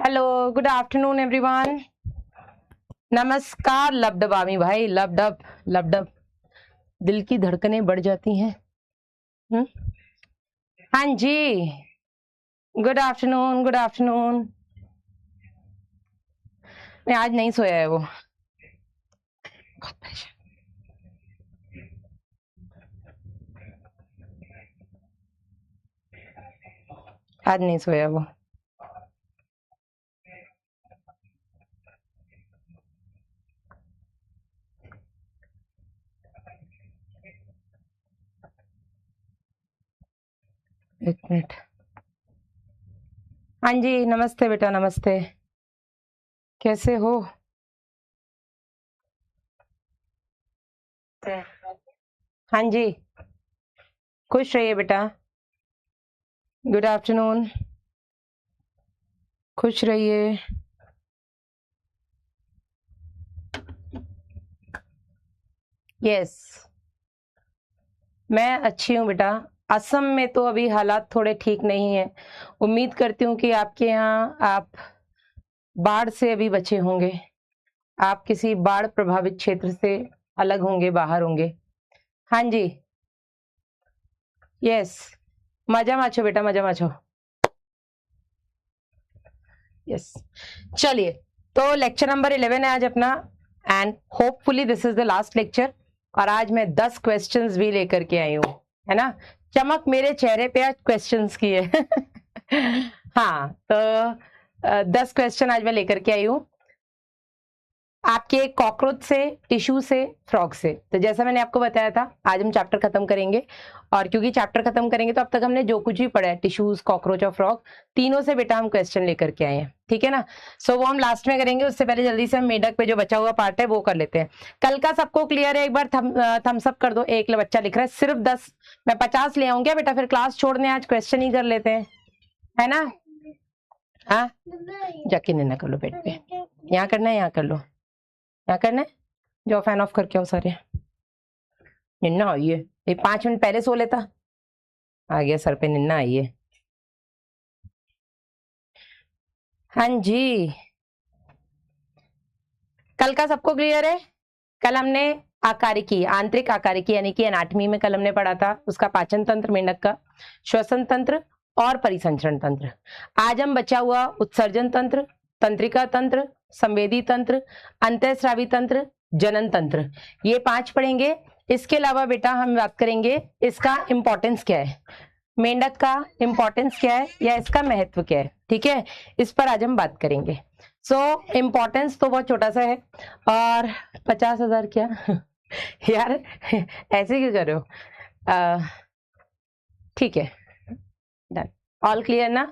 Hello, good afternoon everyone. नमस्कार। लबडबामी भाई, लबडब लबडब, दिल की धड़कनें बढ़ जाती हैं। हाँ जी, गुड आफ्टरनून, गुड आफ्टरनून। मैं आज नहीं सोया है, वो बहुत परेशान। आज नहीं सोया वो। एक मिनट। हाँ जी, नमस्ते बेटा, नमस्ते। कैसे हो? हाँ जी, खुश रहिए बेटा। गुड आफ्टरनून, खुश रहिए। यस, मैं अच्छी हूँ बेटा। असम में तो अभी हालात थोड़े ठीक नहीं है। उम्मीद करती हूँ कि आपके यहाँ आप बाढ़ से अभी बचे होंगे। आप किसी बाढ़ प्रभावित क्षेत्र से अलग होंगे, बाहर होंगे। हाँ जी, यस। मजा माचो बेटा, मजा माचो। यस, चलिए। तो लेक्चर नंबर 11 है आज अपना, and hopefully this is the last lecture. और आज मैं 10 क्वेश्चंस भी लेकर के आई हूँ, है ना। चमक मेरे चेहरे पे आज क्वेश्चंस की है। हाँ, तो 10 क्वेश्चन आज मैं लेकर के आई हूँ आपके कॉकरोच से, टिश्यू से, फ्रॉग से। तो जैसा मैंने आपको बताया था, आज हम चैप्टर खत्म करेंगे। और क्योंकि चैप्टर खत्म करेंगे तो अब तक हमने जो कुछ भी पढ़ा है, टिश्यूज, कॉकरोच और फ्रॉग, तीनों से बेटा हम क्वेश्चन लेकर के आए हैं, ठीक है ना। सो वो हम लास्ट में करेंगे। उससे पहले जल्दी से हम मेढक पे जो बचा हुआ पार्ट है वो कर लेते हैं। कल का सबको क्लियर है? एक बार थम्स अप कर दो। एक बच्चा लिख रहा है सिर्फ 10, मैं 50 ले आऊंगा बेटा, फिर क्लास छोड़ने आज क्वेश्चन ही कर लेते हैं, है ना। हाँ, जाके निर्णय कर लो बेड पे। यहाँ करना है, यहाँ कर लो, क्या करना है। जो फैन ऑफ करके आओ सारे। निन्ना आइए, ये 5 मिनट पहले सो लेता। आ गया सर पे निन्ना, आइए। हाँ जी, कल का सबको क्लियर है? कल हमने आकारिकी, आंतरिक आकारिकी यानी कि एनाटमी में कल हमने पढ़ा था उसका पाचन तंत्र मेंढक का, श्वसन तंत्र और परिसंचरण तंत्र। आज हम बचा हुआ उत्सर्जन तंत्र, तंत्रिका तंत्र, संवेदी तंत्र, अंतःस्रावी तंत्र, जनन तंत्र, ये 5 पढ़ेंगे। इसके अलावा बेटा हम बात करेंगे इसका इंपॉर्टेंस क्या है, मेंढक का इंपॉर्टेंस क्या है या इसका महत्व क्या है, ठीक है। इस पर आज हम बात करेंगे। सो इम्पोर्टेंस तो बहुत छोटा सा है। और 50,000 क्या यार, ऐसे क्यों कर रहे हो? ठीक है, डन। ऑल क्लियर ना?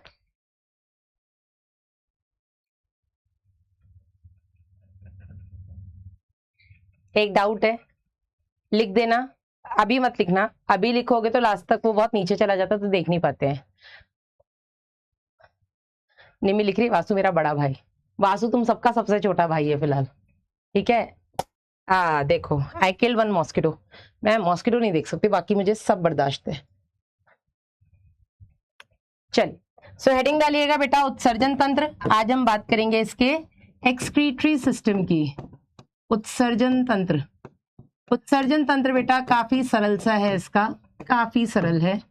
एक डाउट है, लिख देना। अभी मत लिखना, अभी लिखोगे तो लास्ट तक वो बहुत नीचे चला जाता तो देख नहीं पाते हैं। निमी लिख रही वासु मेरा बड़ा भाई। वासु तुम सबका सबसे छोटा भाई है फिलहाल, ठीक है। देखो, आई किल 1 मॉस्किटो। मैं मॉस्किटो नहीं देख सकती, बाकी मुझे सब बर्दाश्त है। चलिए, सो हेडिंग डालिएगा बेटा, उत्सर्जन तंत्र। आज हम बात करेंगे इसके एक्सक्रीटरी सिस्टम की। उत्सर्जन तंत्र, उत्सर्जन तंत्र बेटा काफी सरल सा है इसका, काफी सरल है,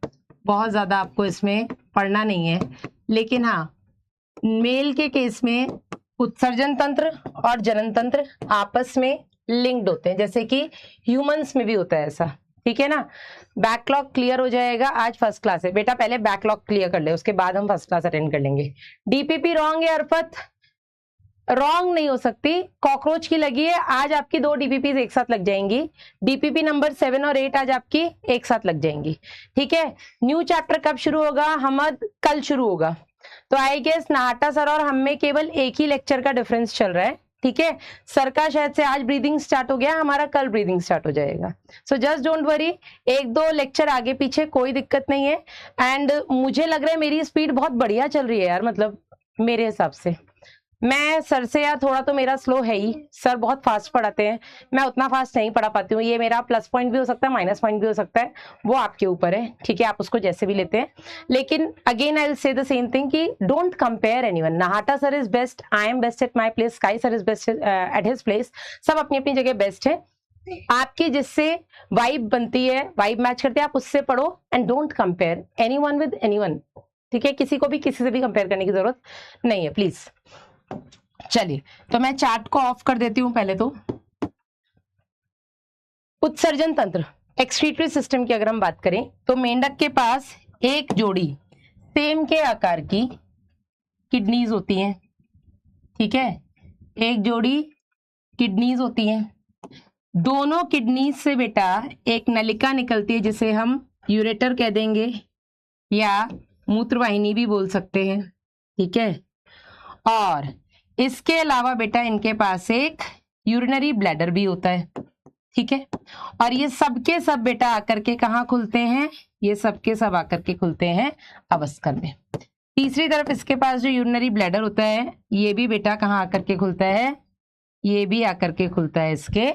बहुत ज्यादा आपको इसमें पढ़ना नहीं है। लेकिन हाँ, मेल के केस में उत्सर्जन तंत्र और जनन तंत्र आपस में लिंक्ड होते हैं, जैसे कि ह्यूमंस में भी होता है ऐसा, ठीक है ना। बैकलॉग क्लियर हो जाएगा आज, फर्स्ट क्लास है बेटा, पहले बैकलॉग क्लियर कर ले, उसके बाद हम फर्स्ट क्लास अटेंड कर लेंगे। डीपीपी रॉन्ग है अर्फत, रॉन्ग नहीं हो सकती, कॉकरोच की लगी है। आज आपकी 2 डीपीपी एक साथ लग जाएंगी। डीपीपी नंबर 7 और 8 आज आपकी एक साथ लग जाएंगी, ठीक है। न्यू चैप्टर कब शुरू होगा हमद? कल शुरू होगा। तो आई गेस नाटा सर और हम में केवल एक ही लेक्चर का डिफरेंस चल रहा है, ठीक है। सर का शायद से आज ब्रीदिंग स्टार्ट हो गया, हमारा कल ब्रीदिंग स्टार्ट हो जाएगा। So just don't worry, 1-2 lecture आगे पीछे कोई दिक्कत नहीं है। एंड मुझे लग रहा है मेरी स्पीड बहुत बढ़िया चल रही है यार, मतलब मेरे हिसाब से मैं सर से या थोड़ा तो मेरा स्लो है ही, सर बहुत फास्ट पढ़ाते हैं, मैं उतना फास्ट नहीं पढ़ा पाती हूँ। ये मेरा प्लस पॉइंट भी हो सकता है, माइनस पॉइंट भी हो सकता है, वो आपके ऊपर है, ठीक है, आप उसको जैसे भी लेते हैं। लेकिन again I will say the same thing कि don't compare anyone. Nahata sir is best, I am best at my place, Sky sir is best at his place, सब अपनी अपनी जगह बेस्ट है। आपकी जिससे वाइब बनती है, वाइब मैच करती है, आप उससे पढ़ो and don't compare anyone with anyone, ठीक है, किसी को भी किसी से भी कंपेयर करने की जरूरत नहीं है प्लीज। चलिए, तो मैं चार्ट को ऑफ कर देती हूं पहले तो। उत्सर्जन तंत्र, एक्सक्रीटरी सिस्टम की अगर हम बात करें तो मेंढक के पास एक जोड़ी सेम के आकार की किडनीज होती हैं, ठीक है, एक जोड़ी किडनीज होती हैं। दोनों किडनीज से बेटा एक नलिका निकलती है जिसे हम यूरेटर कह देंगे या मूत्रवाहिनी भी बोल सकते हैं, ठीक है। और इसके अलावा बेटा इनके पास एक यूरिनरी ब्लैडर भी होता है, ठीक है। और ये सबके सब बेटा आकर के कहाँ खुलते हैं, ये सबके सब आकर के खुलते हैं अवस्कर में। तीसरी तरफ इसके पास जो यूरिनरी ब्लैडर होता है ये भी बेटा कहाँ आकर के खुलता है, ये भी आकर के खुलता है इसके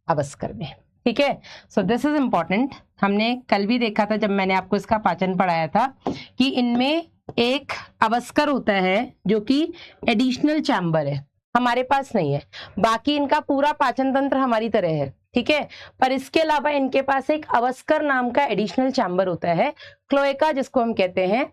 अवस्कर में, ठीक है। So this is important. हमने कल भी देखा था जब मैंने आपको इसका पाचन पढ़ाया था कि इनमें एक अवस्कर होता है जो कि एडिशनल चैम्बर है, हमारे पास नहीं है। बाकी इनका पूरा पाचन तंत्र हमारी तरह है, ठीक है, पर इसके अलावा इनके पास एक अवस्कर नाम का एडिशनल चैम्बर होता है, क्लोएका जिसको हम कहते हैं।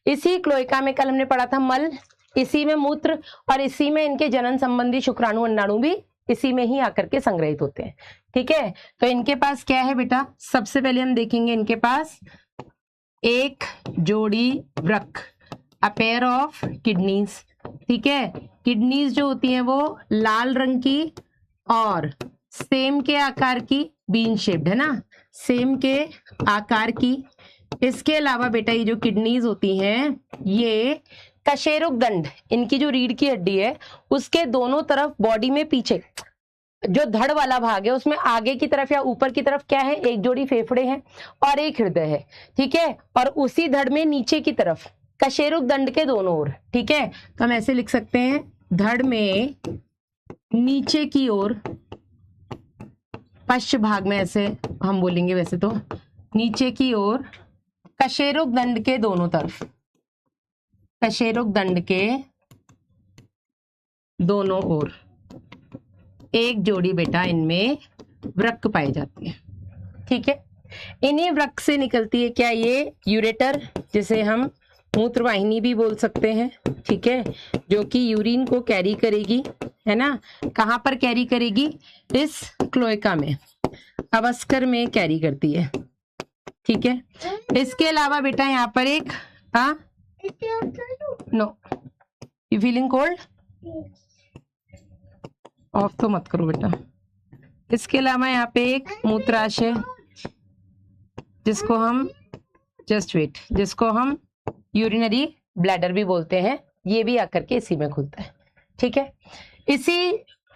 इसी क्लोएका में कल हमने पढ़ा था मल, इसी में मूत्र, और इसी में इनके जनन संबंधी शुक्राणु अंडाणु भी इसी में ही आकर के संग्रहित होते हैं, ठीक है। तो इनके पास क्या है बेटा, सबसे पहले हम देखेंगे इनके पास एक जोड़ी वृक्क, अ पेयर ऑफ किडनीज, ठीक है। किडनीज जो होती हैं वो लाल रंग की और सेम के आकार की, बीन शेप्ड है ना, सेम के आकार की। इसके अलावा बेटा ये जो किडनीज होती हैं ये कशेरुक दंड, इनकी जो रीढ़ की हड्डी है उसके दोनों तरफ बॉडी में पीछे जो धड़ वाला भाग है उसमें आगे की तरफ या ऊपर की तरफ क्या है, एक जोड़ी फेफड़े हैं और एक हृदय है, ठीक है। और उसी धड़ में नीचे की तरफ कशेरुक दंड के दोनों ओर, ठीक है। तो हम ऐसे लिख सकते हैं, धड़ में नीचे की ओर, पश्च भाग में ऐसे हम बोलेंगे वैसे तो, नीचे की ओर कशेरुक दंड के दोनों तरफ, कशेरुक दंड के दोनों ओर एक जोड़ी बेटा इनमें वृक्क पाए जाते हैं, ठीक है। इन्हीं वृक्क से निकलती है क्या, ये यूरेटर जिसे हम मूत्रवाहिनी भी बोल सकते हैं, ठीक है, जो कि यूरिन को कैरी करेगी, है ना। कहां पर कैरी करेगी, इस क्लोएका में, अवस्कर में कैरी करती है, ठीक है। इसके अलावा बेटा यहाँ पर एक no, you feeling cold, off तो मत करो बेटा। इसके अलावा यहाँ पे एक मूत्राशय जिसको हम जस्ट वेट, जिसको हम यूरिनरी ब्लैडर भी बोलते हैं, ये भी आकर के इसी में खुलता है, ठीक है। इसी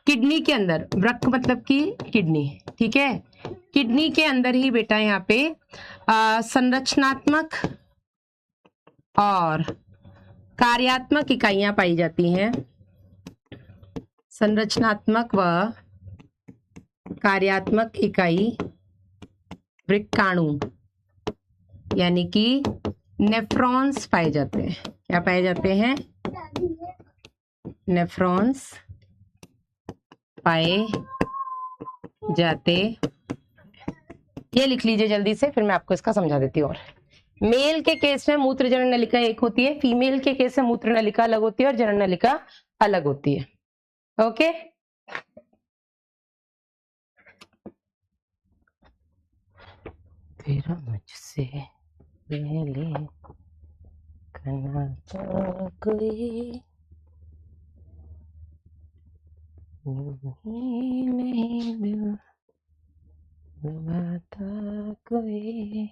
किडनी के अंदर, वृक्क मतलब की किडनी, ठीक है, किडनी के अंदर ही बेटा यहाँ पे संरचनात्मक और कार्यात्मक इकाइयां पाई जाती हैं, संरचनात्मक व कार्यात्मक इकाई वृक्काणु यानी कि नेफ्रॉन्स पाए जाते हैं। क्या पाए जाते हैं, नेफ्रॉन्स पाए जाते, ये लिख लीजिए जल्दी से, फिर मैं आपको इसका समझा देती हूँ। और मेल के केस में मूत्र जनन नलिका एक होती है, फीमेल के केस में मूत्र नलिका अलग होती है और जनन नलिका अलग होती है, ओके। तेरा मुझसे पहले करना कोई नहीं दिलवाता कोई।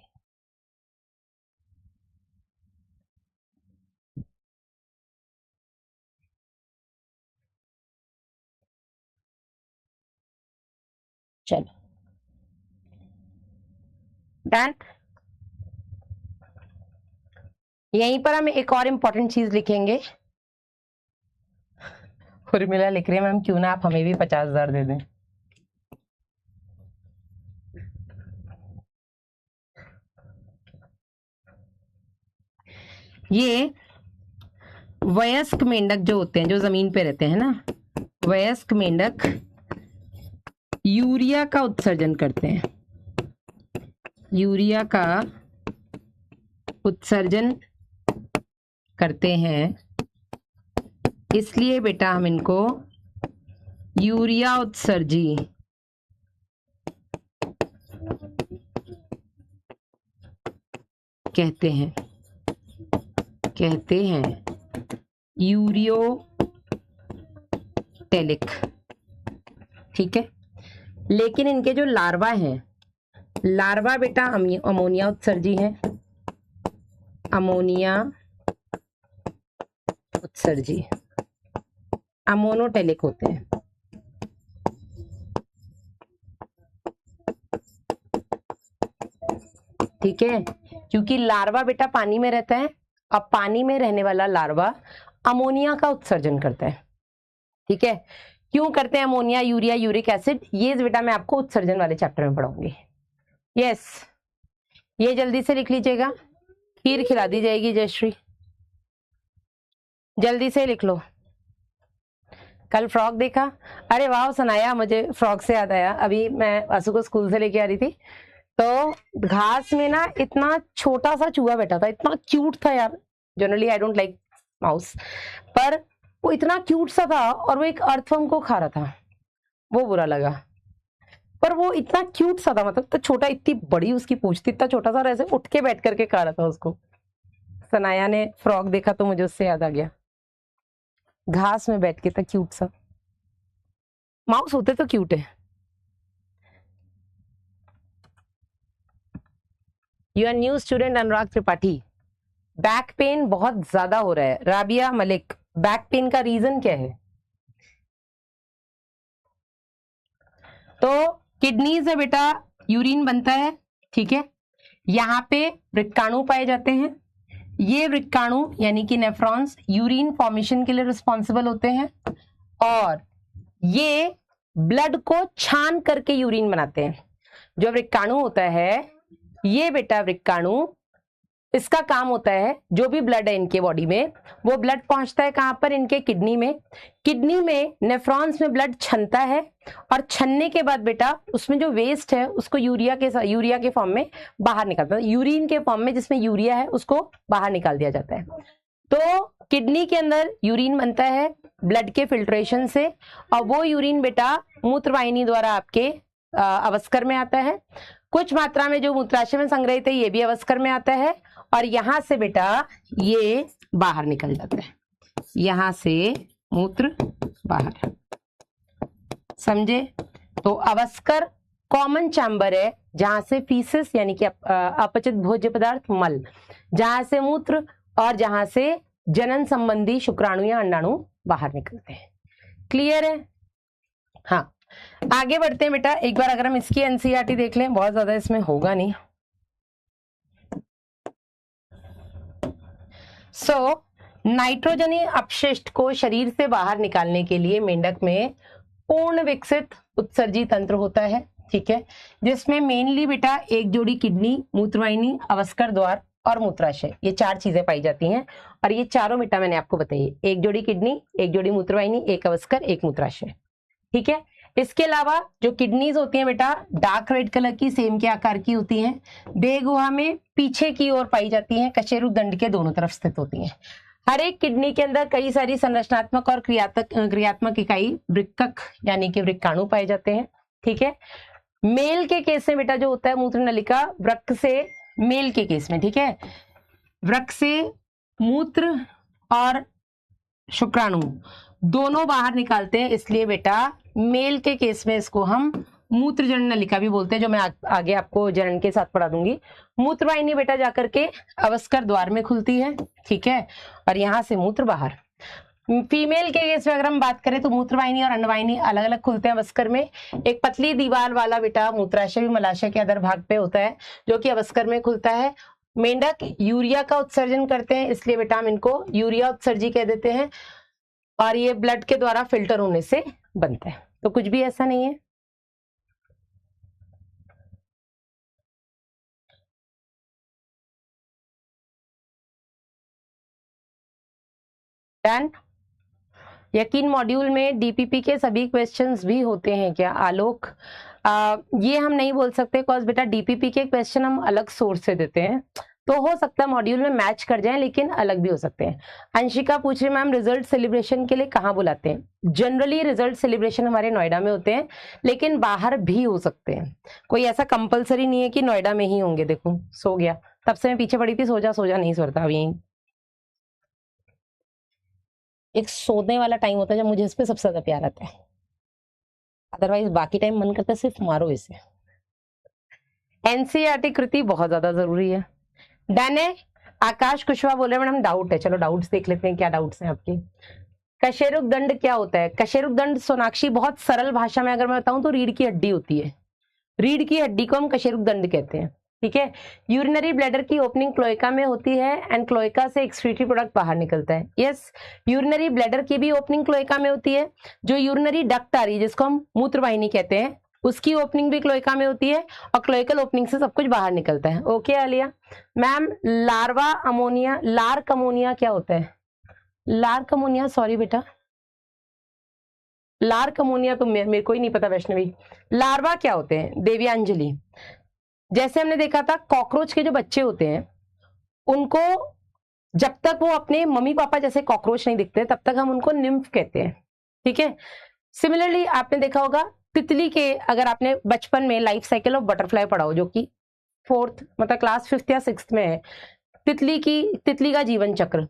चलो डन। यहीं पर हम एक और इंपॉर्टेंट चीज लिखेंगे, फॉर्मूला लिख रहे हैं मैम, क्यों ना आप हमें भी 50,000 दे दें। ये वयस्क मेंढक जो होते हैं, जो जमीन पे रहते हैं ना, वयस्क मेंढक यूरिया का उत्सर्जन करते हैं, यूरिया का उत्सर्जन करते हैं, इसलिए बेटा हम इनको यूरिया उत्सर्जी कहते हैं, यूरियोटेलिक। ठीक है, लेकिन इनके जो लार्वा हैं, लार्वा बेटा अमोनिया उत्सर्जी हैं, अमोनिया उत्सर्जी, अमोनोटेलिक होते हैं। ठीक है, क्योंकि लार्वा बेटा पानी में रहता है, अब पानी में रहने वाला लार्वा अमोनिया का उत्सर्जन करता है। ठीक है, क्यों करते हैं अमोनिया, यूरिया, यूरिक एसिड, ये बेटा मैं आपको उत्सर्जन वाले चैप्टर में पढ़ाऊंगी। यस, ये जल्दी से लिख लीजिएगा। खीर खिला दी जाएगी जयश्री, जल्दी से लिख लो। कल फ्रॉक देखा, अरे वाह सनाया, मुझे फ्रॉक से याद आया, अभी मैं आसू को स्कूल से लेके आ रही थी, तो घास में ना इतना छोटा सा चूहा बैठा था, इतना क्यूट था यार। Generally I don't like mouse, पर वो इतना क्यूट सा था और वो एक अर्थवर्म को खा रहा था, वो बुरा लगा, पर वो इतना क्यूट सा था, मतलब तो छोटा, इतनी बड़ी उसकी पूंछ थी, इतना छोटा सा, और ऐसे उठ के बैठ करके खा रहा था उसको। सनाया ने फ्रॉक देखा तो मुझे उससे याद आ गया, घास में बैठ के था क्यूट सा। माउस होते तो क्यूट है। You are new student Anurag Tripathi. Back pain बहुत ज्यादा हो रहा है, राबिया मलिक, बैक पेन का रीजन क्या है? तो किडनी से बेटा यूरिन बनता है, ठीक है, यहाँ पे वृक्काणु पाए जाते हैं, ये वृक्काणु यानी कि नेफ्रॉन्स यूरिन फॉर्मेशन के लिए रिस्पॉन्सिबल होते हैं, और ये ब्लड को छान करके यूरिन बनाते हैं। जो वृक्काणु होता है, ये बेटा वृक्काणु, इसका काम होता है, जो भी ब्लड है इनके बॉडी में, वो ब्लड पहुंचता है कहां पर, इनके किडनी में। किडनी में नेफ्रॉन्स में ब्लड छनता है, और छनने के बाद बेटा उसमें जो वेस्ट है उसको यूरिया के फॉर्म में बाहर निकालता है, यूरिन के फॉर्म में जिसमें यूरिया है उसको बाहर निकाल दिया जाता है। तो किडनी के अंदर यूरिन बनता है ब्लड के फिल्ट्रेशन से, और वो यूरिन बेटा मूत्रवाहिनी द्वारा आपके अवस्कर में आता है। कुछ मात्रा में जो मूत्राशय में संग्रहित है ये भी अवस्कर में आता है, और यहां से बेटा ये बाहर निकल जाता है, यहां से मूत्र बाहर, समझे? तो अवस्कर कॉमन चैम्बर है, जहां से फीसिस यानी कि अपचित भोज्य पदार्थ मल, जहां से मूत्र और जहां से जनन संबंधी शुक्राणु या अंडाणु बाहर निकलते हैं। क्लियर है? हाँ, आगे बढ़ते हैं बेटा। एक बार अगर हम इसकी एनसीईआरटी देख लें, बहुत ज्यादा इसमें होगा नहीं। नाइट्रोजनी अपशिष्ट को शरीर से बाहर निकालने के लिए मेंढक में पूर्ण विकसित उत्सर्जी तंत्र होता है, ठीक है, जिसमें मेनली बेटा एक जोड़ी किडनी, मूत्रवाहिनी, अवस्कर द्वार और मूत्राशय, ये 4 चीजें पाई जाती हैं, और ये चारों बेटा मैंने आपको बताई, एक जोड़ी किडनी, एक जोड़ी मूत्रवाहिनी, एक अवस्कर, एक मूत्राशय, ठीक है। इसके अलावा जो किडनीज होती हैं बेटा डार्क रेड कलर की, सेम के आकार की होती हैं, देह गुहा में पीछे की ओर पाई जाती हैं, कशेरुक दंड के दोनों तरफ स्थित होती हैं। हर एक किडनी के अंदर कई सारी संरचनात्मक और क्रियात्मक इकाई वृक्कक यानी कि वृक्काणु पाए जाते हैं, ठीक है। मेल के केस में बेटा जो होता है मूत्र नलिका वृक्क से, मेल के केस में, ठीक है, वृक्क से मूत्र और शुक्राणु दोनों बाहर निकालते हैं, इसलिए बेटा मेल के केस में इसको हम मूत्र जनन नलिका भी बोलते हैं, जो मैं आगे आपको जनन के साथ पढ़ा दूंगी। मूत्रवाहिनी बेटा जाकर के अवस्कर द्वार में खुलती है, ठीक है, और यहां से मूत्र बाहर। फीमेल के केस में अगर हम बात करें तो मूत्रवाहिनी और अंडवाहिनी अलग अलग खुलते हैं अवस्कर में। एक पतली दीवार वाला बेटा मूत्राशय भी मलाशय के अधर भाग पे होता है, जो कि अवस्कर में खुलता है। मेंढक यूरिया का उत्सर्जन करते हैं, इसलिए बेटा हम इनको यूरिया उत्सर्जी कह देते हैं। और ये ब्लड के द्वारा फिल्टर होने से बनता है, तो कुछ भी ऐसा नहीं है। डन। यकीन मॉड्यूल में डीपीपी के सभी क्वेश्चंस भी होते हैं क्या आलोक? ये हम नहीं बोल सकते, बिकॉज बेटा डीपीपी के क्वेश्चन हम अलग सोर्स से देते हैं, तो हो सकता है मॉड्यूल में मैच कर जाए, लेकिन अलग भी हो सकते हैं। अंशिका पूछ रही मैम रिजल्ट सेलिब्रेशन के लिए कहाँ बुलाते हैं? जनरली रिजल्ट सेलिब्रेशन हमारे नोएडा में होते हैं, लेकिन बाहर भी हो सकते हैं, कोई ऐसा कंपलसरी नहीं है कि नोएडा में ही होंगे। देखो सो गया, तब से मैं पीछे पड़ी थी, सो जा नहीं सोता। अभी एक सोने वाला टाइम होता है जब मुझे इस पे सबसे ज्यादा प्यार आता है, अदरवाइज बाकी टाइम मन करता है सिर्फ मारो इसे। एनसीईआरटी कृति बहुत ज्यादा जरूरी है। डन है। आकाश कुशवाहा बोल रहे मैडम डाउट है, चलो डाउट्स देख लेते हैं, क्या डाउट्स हैं आपके। कशेरुक दंड क्या होता है? कशेरुक दंड सोनाक्षी बहुत सरल भाषा में अगर मैं बताऊं तो रीढ़ की हड्डी होती है, रीढ़ की हड्डी को हम कशेरुक दंड कहते हैं, ठीक है। यूरिनरी ब्लैडर की ओपनिंग क्लोएका में होती है एंड क्लोएका से एक्सक्रीटरी प्रोडक्ट बाहर निकलता है। यस, यूरिनरी ब्लैडर की भी ओपनिंग क्लोएका में होती है। जो यूरिनरी डक्ट आ रही है जिसको हम मूत्रवाहिनी कहते हैं, उसकी ओपनिंग भी क्लोएका में होती है और क्लोएकल ओपनिंग से सब कुछ बाहर निकलता है। Okay Alia ma'am, larva ammonia, lark ammonia क्या होता है? लार्क अमोनिया, सॉरी बेटा, लार्क अमोनिया तो मेरे को ही नहीं पता वैष्णवी। लार्वा क्या होते हैं? देव्यांजलि, जैसे हमने देखा था कॉकरोच के जो बच्चे होते हैं उनको जब तक वो अपने मम्मी पापा जैसे कॉकरोच नहीं दिखते तब तक हम उनको निम्फ कहते हैं, ठीक है। सिमिलरली आपने देखा होगा तितली के, अगर आपने बचपन में लाइफ साइकिल ऑफ बटरफ्लाई पढ़ा हो, जो कि 4th मतलब क्लास 5th या 6th में है, तितली का जीवन चक्र,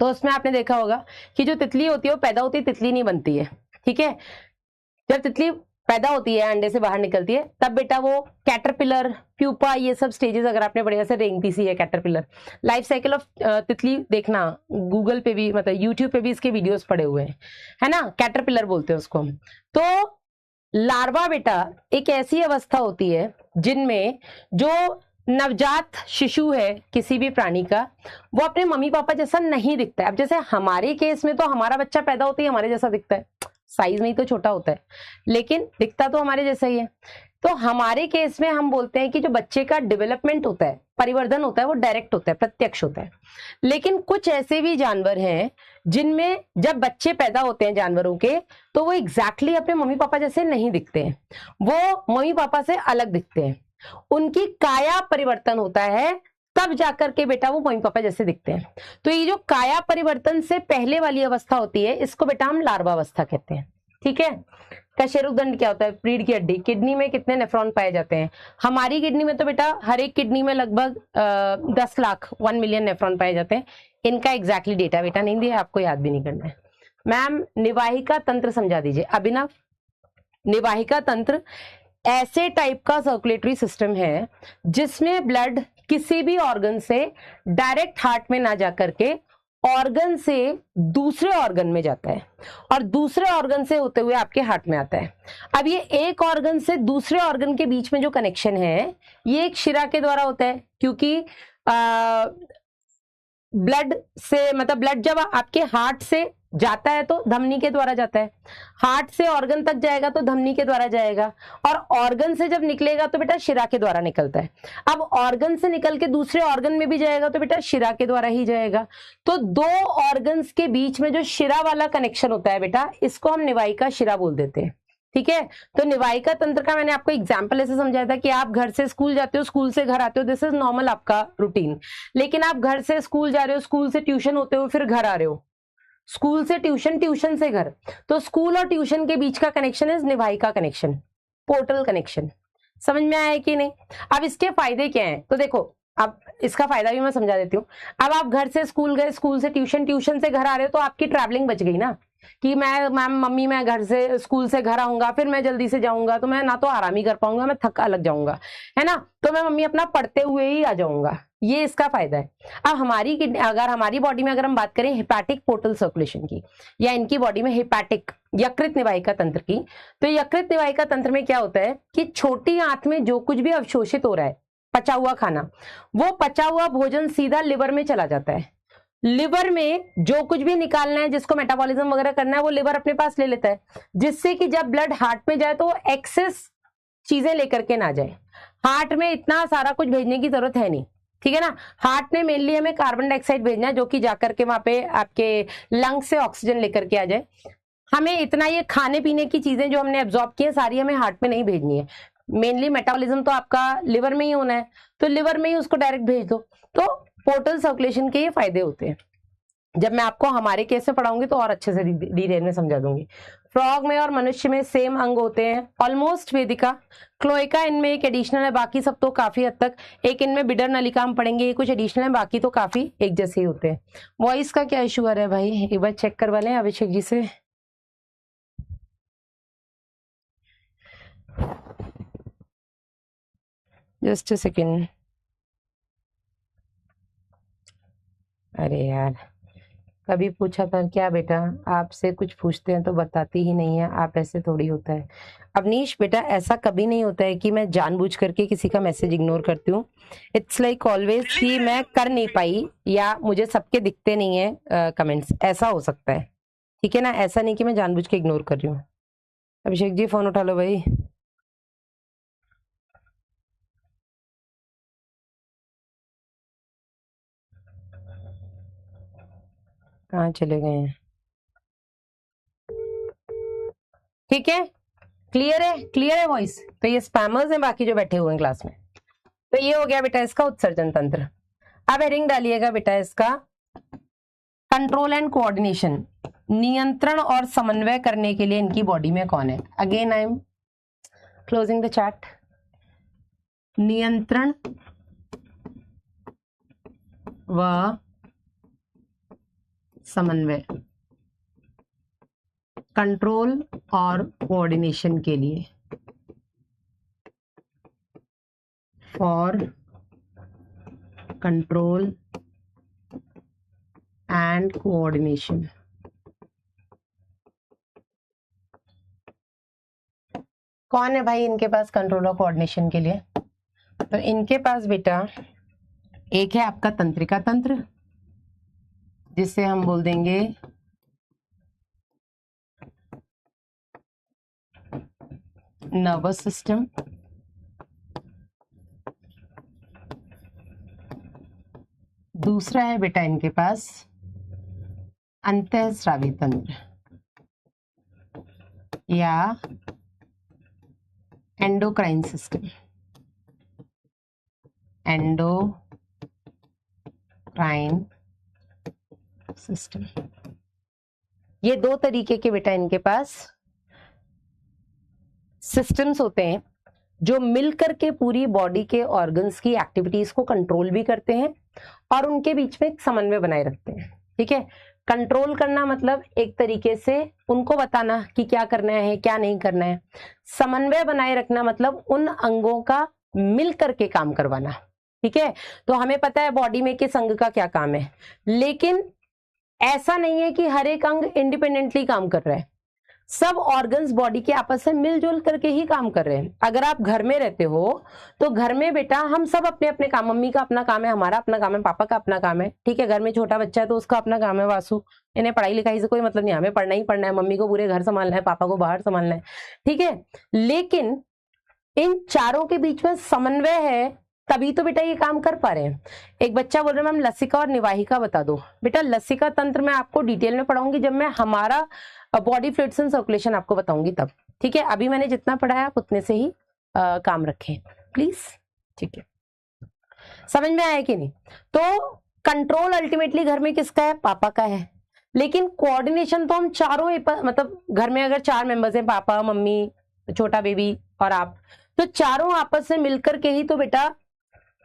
तो उसमें आपने देखा होगा कि जो तितली होती है वो पैदा होती है, तितली नहीं बनती है, ठीक है। जब तितली पैदा होती है, अंडे से बाहर निकलती है, तब बेटा वो कैटरपिलर, प्यूपा, ये सब स्टेजेस अगर आपने बढ़िया से रेंगती सी है कैटरपिलर, लाइफ साइकिल ऑफ तितली देखना, गूगल पे भी मतलब यूट्यूब पे भी इसके वीडियोस पड़े हुए हैं, है ना, कैटरपिलर बोलते हैं उसको हम। तो लार्वा बेटा एक ऐसी अवस्था होती है जिनमें जो नवजात शिशु है किसी भी प्राणी का, वो अपने मम्मी पापा जैसा नहीं दिखता है। अब जैसे हमारे केस में तो हमारा बच्चा पैदा होते ही हमारे जैसा दिखता है, साइज में ही तो छोटा होता है, लेकिन दिखता तो हमारे जैसा ही है। तो हमारे केस में हम बोलते हैं कि जो बच्चे का डेवलपमेंट होता है, परिवर्धन होता है, वो डायरेक्ट होता है, प्रत्यक्ष होता है। लेकिन कुछ ऐसे भी जानवर हैं जिनमें जब बच्चे पैदा होते हैं जानवरों के, तो वो एग्जैक्टली अपने मम्मी पापा जैसे नहीं दिखते हैं, वो मम्मी पापा से अलग दिखते हैं, उनकी काया परिवर्तन होता है, तब जाकर के बेटा वो मम्मी पापा जैसे दिखते हैं। तो ये जो काया परिवर्तन से पहले वाली अवस्था होती है, इसको बेटा हम लार्वा अवस्था कहते हैं, ठीक है। कशेरुक दंड क्या होता है? रीढ़ की हड्डी। किडनी में कितने नेफ्रॉन पाए जाते हैं? हमारी किडनी में तो बेटा हर एक किडनी में लगभग 10 लाख 1 मिलियन नेफ्रॉन पाए जाते हैं। इनका एग्जैक्टली डेटा बेटा नहीं दिया, आपको याद भी नहीं करना है। मैम निवाहिका तंत्र समझा दीजिए। अभिनव, निवाहिका तंत्र ऐसे टाइप का सर्कुलेटरी सिस्टम है जिसमें ब्लड किसी भी ऑर्गन से डायरेक्ट हार्ट में ना जाकर के ऑर्गन से दूसरे ऑर्गन में जाता है और दूसरे ऑर्गन से होते हुए आपके हार्ट में आता है। अब ये एक ऑर्गन से दूसरे ऑर्गन के बीच में जो कनेक्शन है ये एक शिरा के द्वारा होता है, क्योंकि ब्लड से मतलब ब्लड जब आपके हार्ट से जाता है तो धमनी के द्वारा जाता है, हार्ट से ऑर्गन तक जाएगा तो धमनी के द्वारा जाएगा, और ऑर्गन से जब निकलेगा तो बेटा शिरा के द्वारा निकलता है। अब ऑर्गन से निकल के दूसरे ऑर्गन में भी जाएगा तो बेटा शिरा के द्वारा ही जाएगा। तो दो ऑर्गन्स के बीच में जो शिरा वाला कनेक्शन होता है बेटा, इसको हम निवाहिका शिरा बोल देते हैं, ठीक है। तो निवाहिका तंत्र का मैंने आपको एग्जाम्पल ऐसे समझाया था कि आप घर से स्कूल जाते हो, स्कूल से घर आते हो, दिस इज नॉर्मल आपका रूटीन। लेकिन आप घर से स्कूल जा रहे हो, स्कूल से ट्यूशन होते हो, फिर घर आ रहे हो, स्कूल से ट्यूशन, ट्यूशन से घर, तो स्कूल और ट्यूशन के बीच का कनेक्शन इज निवाहिका कनेक्शन, पोर्टल कनेक्शन। समझ में आया कि नहीं? अब इसके फायदे क्या हैं? तो देखो, अब इसका फायदा भी मैं समझा देती हूँ। अब आप घर से स्कूल गए, स्कूल से ट्यूशन, ट्यूशन से घर आ रहे हो, तो आपकी ट्रैवलिंग बच गई ना, कि मैम मम्मी मैं घर से स्कूल से घर आऊंगा, फिर मैं जल्दी से जाऊंगा, तो मैं ना तो आराम ही कर पाऊंगा, मैं थका लग जाऊंगा, है ना, तो मैं मम्मी अपना पढ़ते हुए ही आ जाऊंगा। ये इसका फायदा है। अब अगर हमारी बॉडी में अगर हम बात करें हेपेटिक पोर्टल सर्कुलेशन की, या इनकी बॉडी में हेपेटिक यकृत निवाहिका तंत्र की, तो यकृत निवाहिका तंत्र में क्या होता है कि छोटी आंत में जो कुछ भी अवशोषित हो रहा है, पचा हुआ खाना, वो पचा हुआ भोजन सीधा लिवर में चला जाता है। लिवर में जो कुछ भी निकालना है, जिसको मेटाबॉलिज्म वगैरह करना है, वो लिवर अपने पास ले लेता है, जिससे कि जब ब्लड हार्ट में जाए तो वो एक्सेस चीजें लेकर के ना जाए। हार्ट में इतना सारा कुछ भेजने की जरूरत है नहीं, ठीक है ना। हार्ट ने मेनली हमें कार्बन डाइऑक्साइड भेजना है, जो कि जाकर के वहां पे आपके लंग से ऑक्सीजन लेकर के आ जाए। हमें इतना ये खाने पीने की चीजें जो हमने एब्जॉर्ब की है सारी हमें हार्ट में नहीं भेजनी है। मेनली मेटाबॉलिज्म तो आपका लिवर में ही होना है, तो लिवर में ही उसको डायरेक्ट भेज दो। तो पोर्टल सर्कुलेशन के ये फायदे होते हैं। जब मैं आपको हमारे केस में पढ़ाऊंगी तो और अच्छे से डिटेल में समझा दूंगी। फ्रॉग में और मनुष्य में सेम अंग होते हैं ऑलमोस्ट। वेदिका क्लोएका इनमें एक एडिशनल है, बाकी सब तो काफी हद तक एक इनमें बिडर नलिका हम पढ़ेंगे, ये कुछ एडिशनल है, बाकी तो काफी एक जैसे ही होते हैं। वॉइस का क्या इशू आ रहा है भाई, एक बार चेक करवा लें अभिषेक जी से। Just a second. अरे यार, कभी पूछा था क्या बेटा, आपसे कुछ पूछते हैं तो बताती ही नहीं है आप, ऐसे थोड़ी होता है। अवनीश बेटा, ऐसा कभी नहीं होता है कि मैं जानबूझ करके किसी का मैसेज इग्नोर करती हूँ। इट्स लाइक ऑलवेज कि मैं कर नहीं पाई या मुझे सबके दिखते नहीं है कमेंट्स, ऐसा हो सकता है, ठीक है ना। ऐसा नहीं कि मैं जानबूझ के इग्नोर कर रही हूँ। अभिषेक जी फोन उठा लो भाई। कहाँ चले गए हैं? ठीक है, क्लियर है, क्लियर है वॉइस। तो ये स्पैमर्स हैं बाकी जो बैठे हुए हैं क्लास में। तो ये हो गया बेटा इसका उत्सर्जन तंत्र। अब हेडिंग डालिएगा बेटा इसका कंट्रोल एंड कोऑर्डिनेशन, नियंत्रण और समन्वय करने के लिए इनकी बॉडी में कौन है। Again I am closing the chat. नियंत्रण व समन्वय, कंट्रोल और कोऑर्डिनेशन के लिए, फॉर कंट्रोल एंड कोऑर्डिनेशन। कौन है भाई इनके पास कंट्रोल और कोऑर्डिनेशन के लिए? तो इनके पास बेटा एक है आपका तंत्रिका तंत्र, जिससे हम बोल देंगे नर्वस सिस्टम। दूसरा है बेटा इनके पास अंतःस्रावी तंत्र या एंडोक्राइन सिस्टम। एंडोक्राइन सिस्टम, ये दो तरीके के बेटा इनके पास सिस्टम्स होते हैं जो मिलकर के पूरी बॉडी के ऑर्गन्स की एक्टिविटीज को कंट्रोल भी करते हैं और उनके बीच में एक समन्वय बनाए रखते हैं। ठीक है, कंट्रोल करना मतलब एक तरीके से उनको बताना कि क्या करना है क्या नहीं करना है। समन्वय बनाए रखना मतलब उन अंगों का मिल करके काम करवाना। ठीक है, तो हमें पता है बॉडी में किस अंग का क्या काम है, लेकिन ऐसा नहीं है कि हर एक अंग इंडिपेंडेंटली काम कर रहा है। सब ऑर्गन्स बॉडी के आपस में मिलजुल करके ही काम कर रहे हैं। अगर आप घर में रहते हो तो घर में बेटा हम सब अपने अपने काम, मम्मी का अपना काम है, हमारा अपना काम है, पापा का अपना काम है। ठीक है, घर में छोटा बच्चा है तो उसका अपना काम है। वासु, इन्हें पढ़ाई लिखाई से कोई मतलब नहीं, हमें पढ़ना ही पढ़ना है। मम्मी को पूरे घर संभालना है, पापा को बाहर संभालना है। ठीक है, लेकिन इन चारों के बीच में समन्वय है, तभी तो बेटा ये काम कर पा रहे हैं। एक बच्चा बोल रहा है मैम लसिका और निवाहिका बता दो। बेटा लसिका तंत्र मैं आपको डिटेल में पढ़ाऊंगी जब मैं हमारा बॉडी फ्लूइड्स एंड सर्कुलेशन आपको बताऊंगी तब। ठीक है, अभी मैंने जितना पढ़ाया आप उतने से ही काम रखें प्लीज। ठीक है, समझ में आया कि नहीं? तो कंट्रोल अल्टीमेटली घर में किसका है? पापा का है। लेकिन कोऑर्डिनेशन तो हम चारों मतलब घर में अगर 4 मेंबर्स हैं, पापा मम्मी छोटा बेबी और आप, तो चारों आपस में मिलकर के ही तो बेटा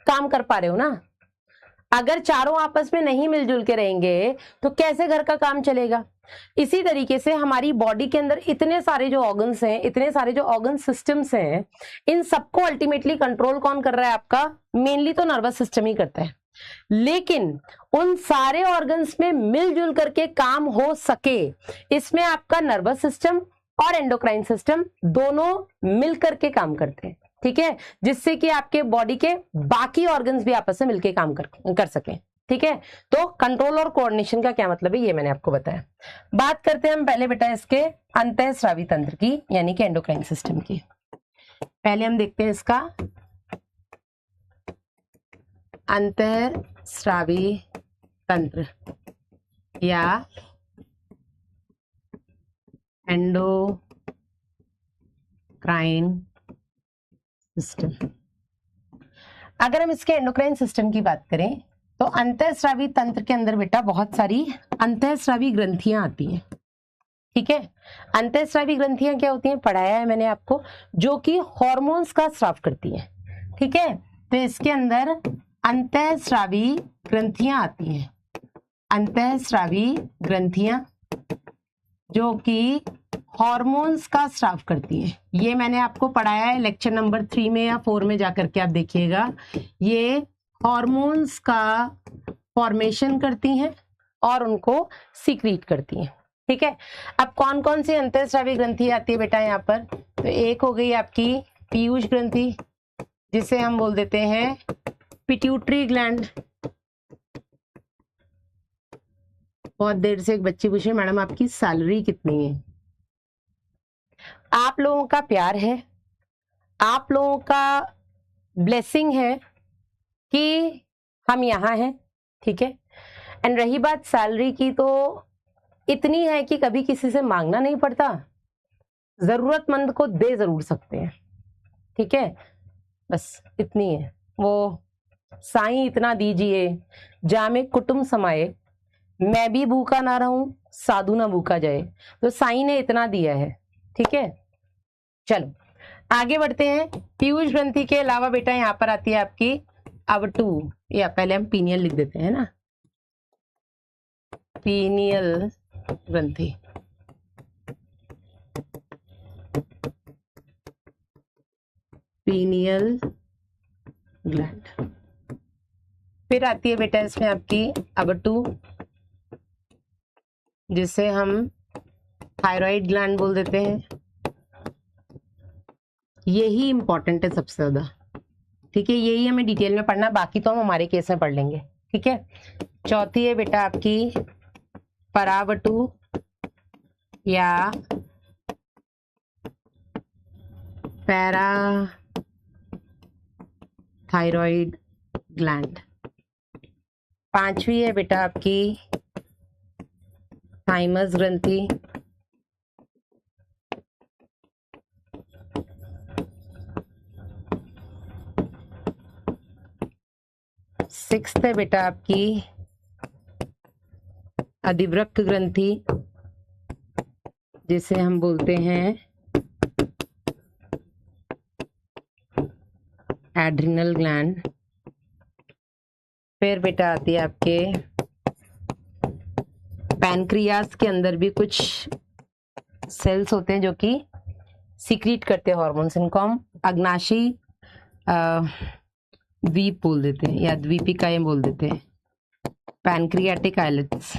काम कर पा रहे हो ना। अगर चारों आपस में नहीं मिलजुल के रहेंगे तो कैसे घर का काम चलेगा? इसी तरीके से हमारी बॉडी के अंदर इतने सारे जो ऑर्गन्स हैं, इतने सारे जो ऑर्गन सिस्टम्स हैं, इन सबको अल्टीमेटली कंट्रोल कौन कर रहा है? आपका मेनली तो नर्वस सिस्टम ही करता है। लेकिन उन सारे ऑर्गन्स में मिलजुल करके काम हो सके, इसमें आपका नर्वस सिस्टम और एंडोक्राइन सिस्टम दोनों मिलकर के काम करते हैं। ठीक है, जिससे कि आपके बॉडी के बाकी ऑर्गन्स भी आपस में मिलकर काम कर सकें। ठीक है। तो कंट्रोल और कोऑर्डिनेशन का क्या मतलब है ये मैंने आपको बताया। बात करते हैं हम पहले बेटा इसके अंतःस्रावी तंत्र की, यानी कि एंडोक्राइन सिस्टम की। पहले हम देखते हैं इसका अंतःस्रावी तंत्र या एंडोक्राइन सिस्टम। अगर हम इसके एंडोक्राइन सिस्टम की बात करें तो अंतःस्रावी तंत्र के अंदर बेटा बहुत सारी अंतःस्रावी ग्रंथियां आती हैं। ठीक है, अंतःस्रावी ग्रंथियां क्या होती हैं पढ़ाया है मैंने आपको, जो कि हॉर्मोन्स का स्राव करती हैं। ठीक है, तो इसके अंदर अंतःस्रावी ग्रंथियां आती हैं, अंतःस्रावी ग्रंथियां जो कि हॉर्मोन्स का स्राव करती हैं। ये मैंने आपको पढ़ाया है लेक्चर नंबर 3 में या 4 में जाकर के आप देखिएगा। ये हॉर्मोन्स का फॉर्मेशन करती हैं और उनको सीक्रीट करती हैं। ठीक है, अब कौन कौन सी अंतःस्रावी ग्रंथि आती है बेटा यहाँ पर, तो एक हो गई आपकी पीयूष ग्रंथि, जिसे हम बोल देते हैं पिट्यूटरी ग्लैंड। बहुत देर से एक बच्ची पूछी मैडम आपकी सैलरी कितनी है। आप लोगों का प्यार है, आप लोगों का ब्लेसिंग है कि हम यहाँ हैं। ठीक है, एंड रही बात सैलरी की, तो इतनी है कि कभी किसी से मांगना नहीं पड़ता, जरूरतमंद को दे जरूर सकते हैं। ठीक है, बस इतनी है। वो साईं इतना दीजिए जामे कुटुंब समाये, मैं भी भूखा ना रहूं साधु ना भूखा जाए, तो साईं ने इतना दिया है। ठीक है, चलो आगे बढ़ते हैं। पीयूष ग्रंथि के अलावा बेटा यहाँ पर आती है आपकी अवटू, या पहले हम पीनियल लिख देते हैं ना, पीनियल ग्रंथि। Pineal gland. फिर आती है बेटा इसमें आपकी अवटू, जिसे हम थायराइड ग्लैंड बोल देते हैं। यही इंपॉर्टेंट है सबसे ज्यादा। ठीक है, यही हमें डिटेल में पढ़ना, बाकी तो हम हमारे केस में पढ़ लेंगे। ठीक है, चौथी है बेटा आपकी परावटू या पैराथायरॉइड ग्लैंड। पांचवी है बेटा आपकी थाइमस ग्रंथि। सिक्स्थ है बेटा आपकी अधिवृक्क ग्रंथि, जिसे हम बोलते हैं एड्रिनल ग्लैंड। फिर बेटा आती है आपके पैनक्रियास के अंदर भी कुछ सेल्स होते हैं जो कि सीक्रेट करते हैं हॉर्मोन्स, इनको हम अग्नाशी द्वीप बोल देते हैं या द्वीपिकाएं बोल देते हैं, पैनक्रियाटिक आइलेट्स।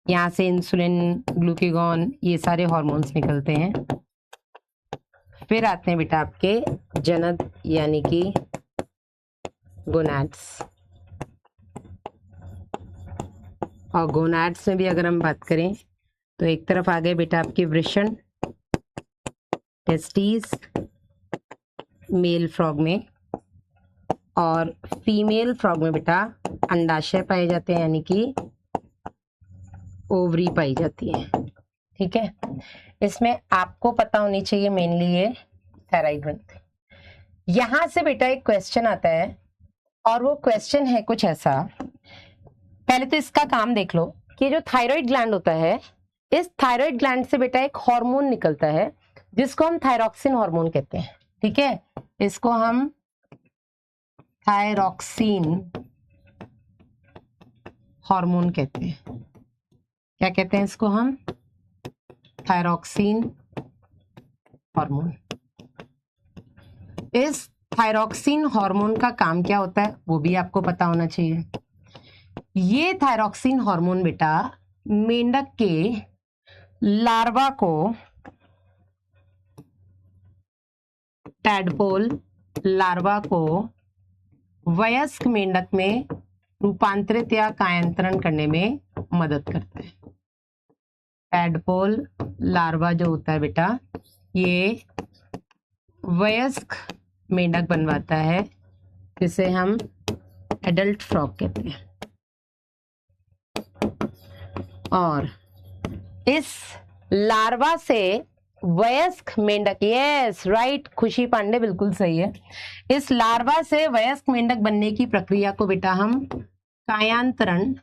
यहाँ से इंसुलिन, ग्लूकागॉन, ये सारे हॉर्मोन्स निकलते हैं। फिर आते हैं बेटा आपके जनन यानी कि गोनाड्स। और गोनाड्स में भी अगर हम बात करें तो एक तरफ आ गए बेटा आपके वृषण, टेस्टिस मेल फ्रॉग में, और फीमेल फ्रॉग में बेटा अंडाशय पाए जाते हैं यानी कि ओवरी पाई जाती है। ठीक है, इसमें आपको पता होनी चाहिए मेनली ये थायराइड ग्रंथि। यहां से बेटा एक क्वेश्चन आता है और वो क्वेश्चन है कुछ ऐसा, पहले तो इसका काम देख लो कि जो थायराइड ग्लैंड होता है, इस थायराइड ग्लैंड से बेटा एक हार्मोन निकलता है जिसको हम थायरॉक्सिन हार्मोन कहते हैं। ठीक है, इसको हम थायरॉक्सिन हार्मोन कहते हैं। क्या कहते हैं इसको हम? Thyroxine hormone. इस थायरॉक्सिन हार्मोन का काम क्या होता है वो भी आपको पता होना चाहिए। ये थायरॉक्सिन हार्मोन बेटा मेंढक के लार्वा को, टैडपोल लार्वा को वयस्क मेंढक में रूपांतरित या कायांतरण करने में मदद करता है। टैडपोल लार्वा जो होता है बेटा, ये वयस्क मेंढक बनवाता है, जिसे हम एडल्ट फ्रॉग कहते हैं। और इस लार्वा से वयस्क मेंढक, यस राइट खुशी पांडे बिल्कुल सही है, इस लार्वा से वयस्क मेंढक बनने की प्रक्रिया को बेटा हम कायांतरण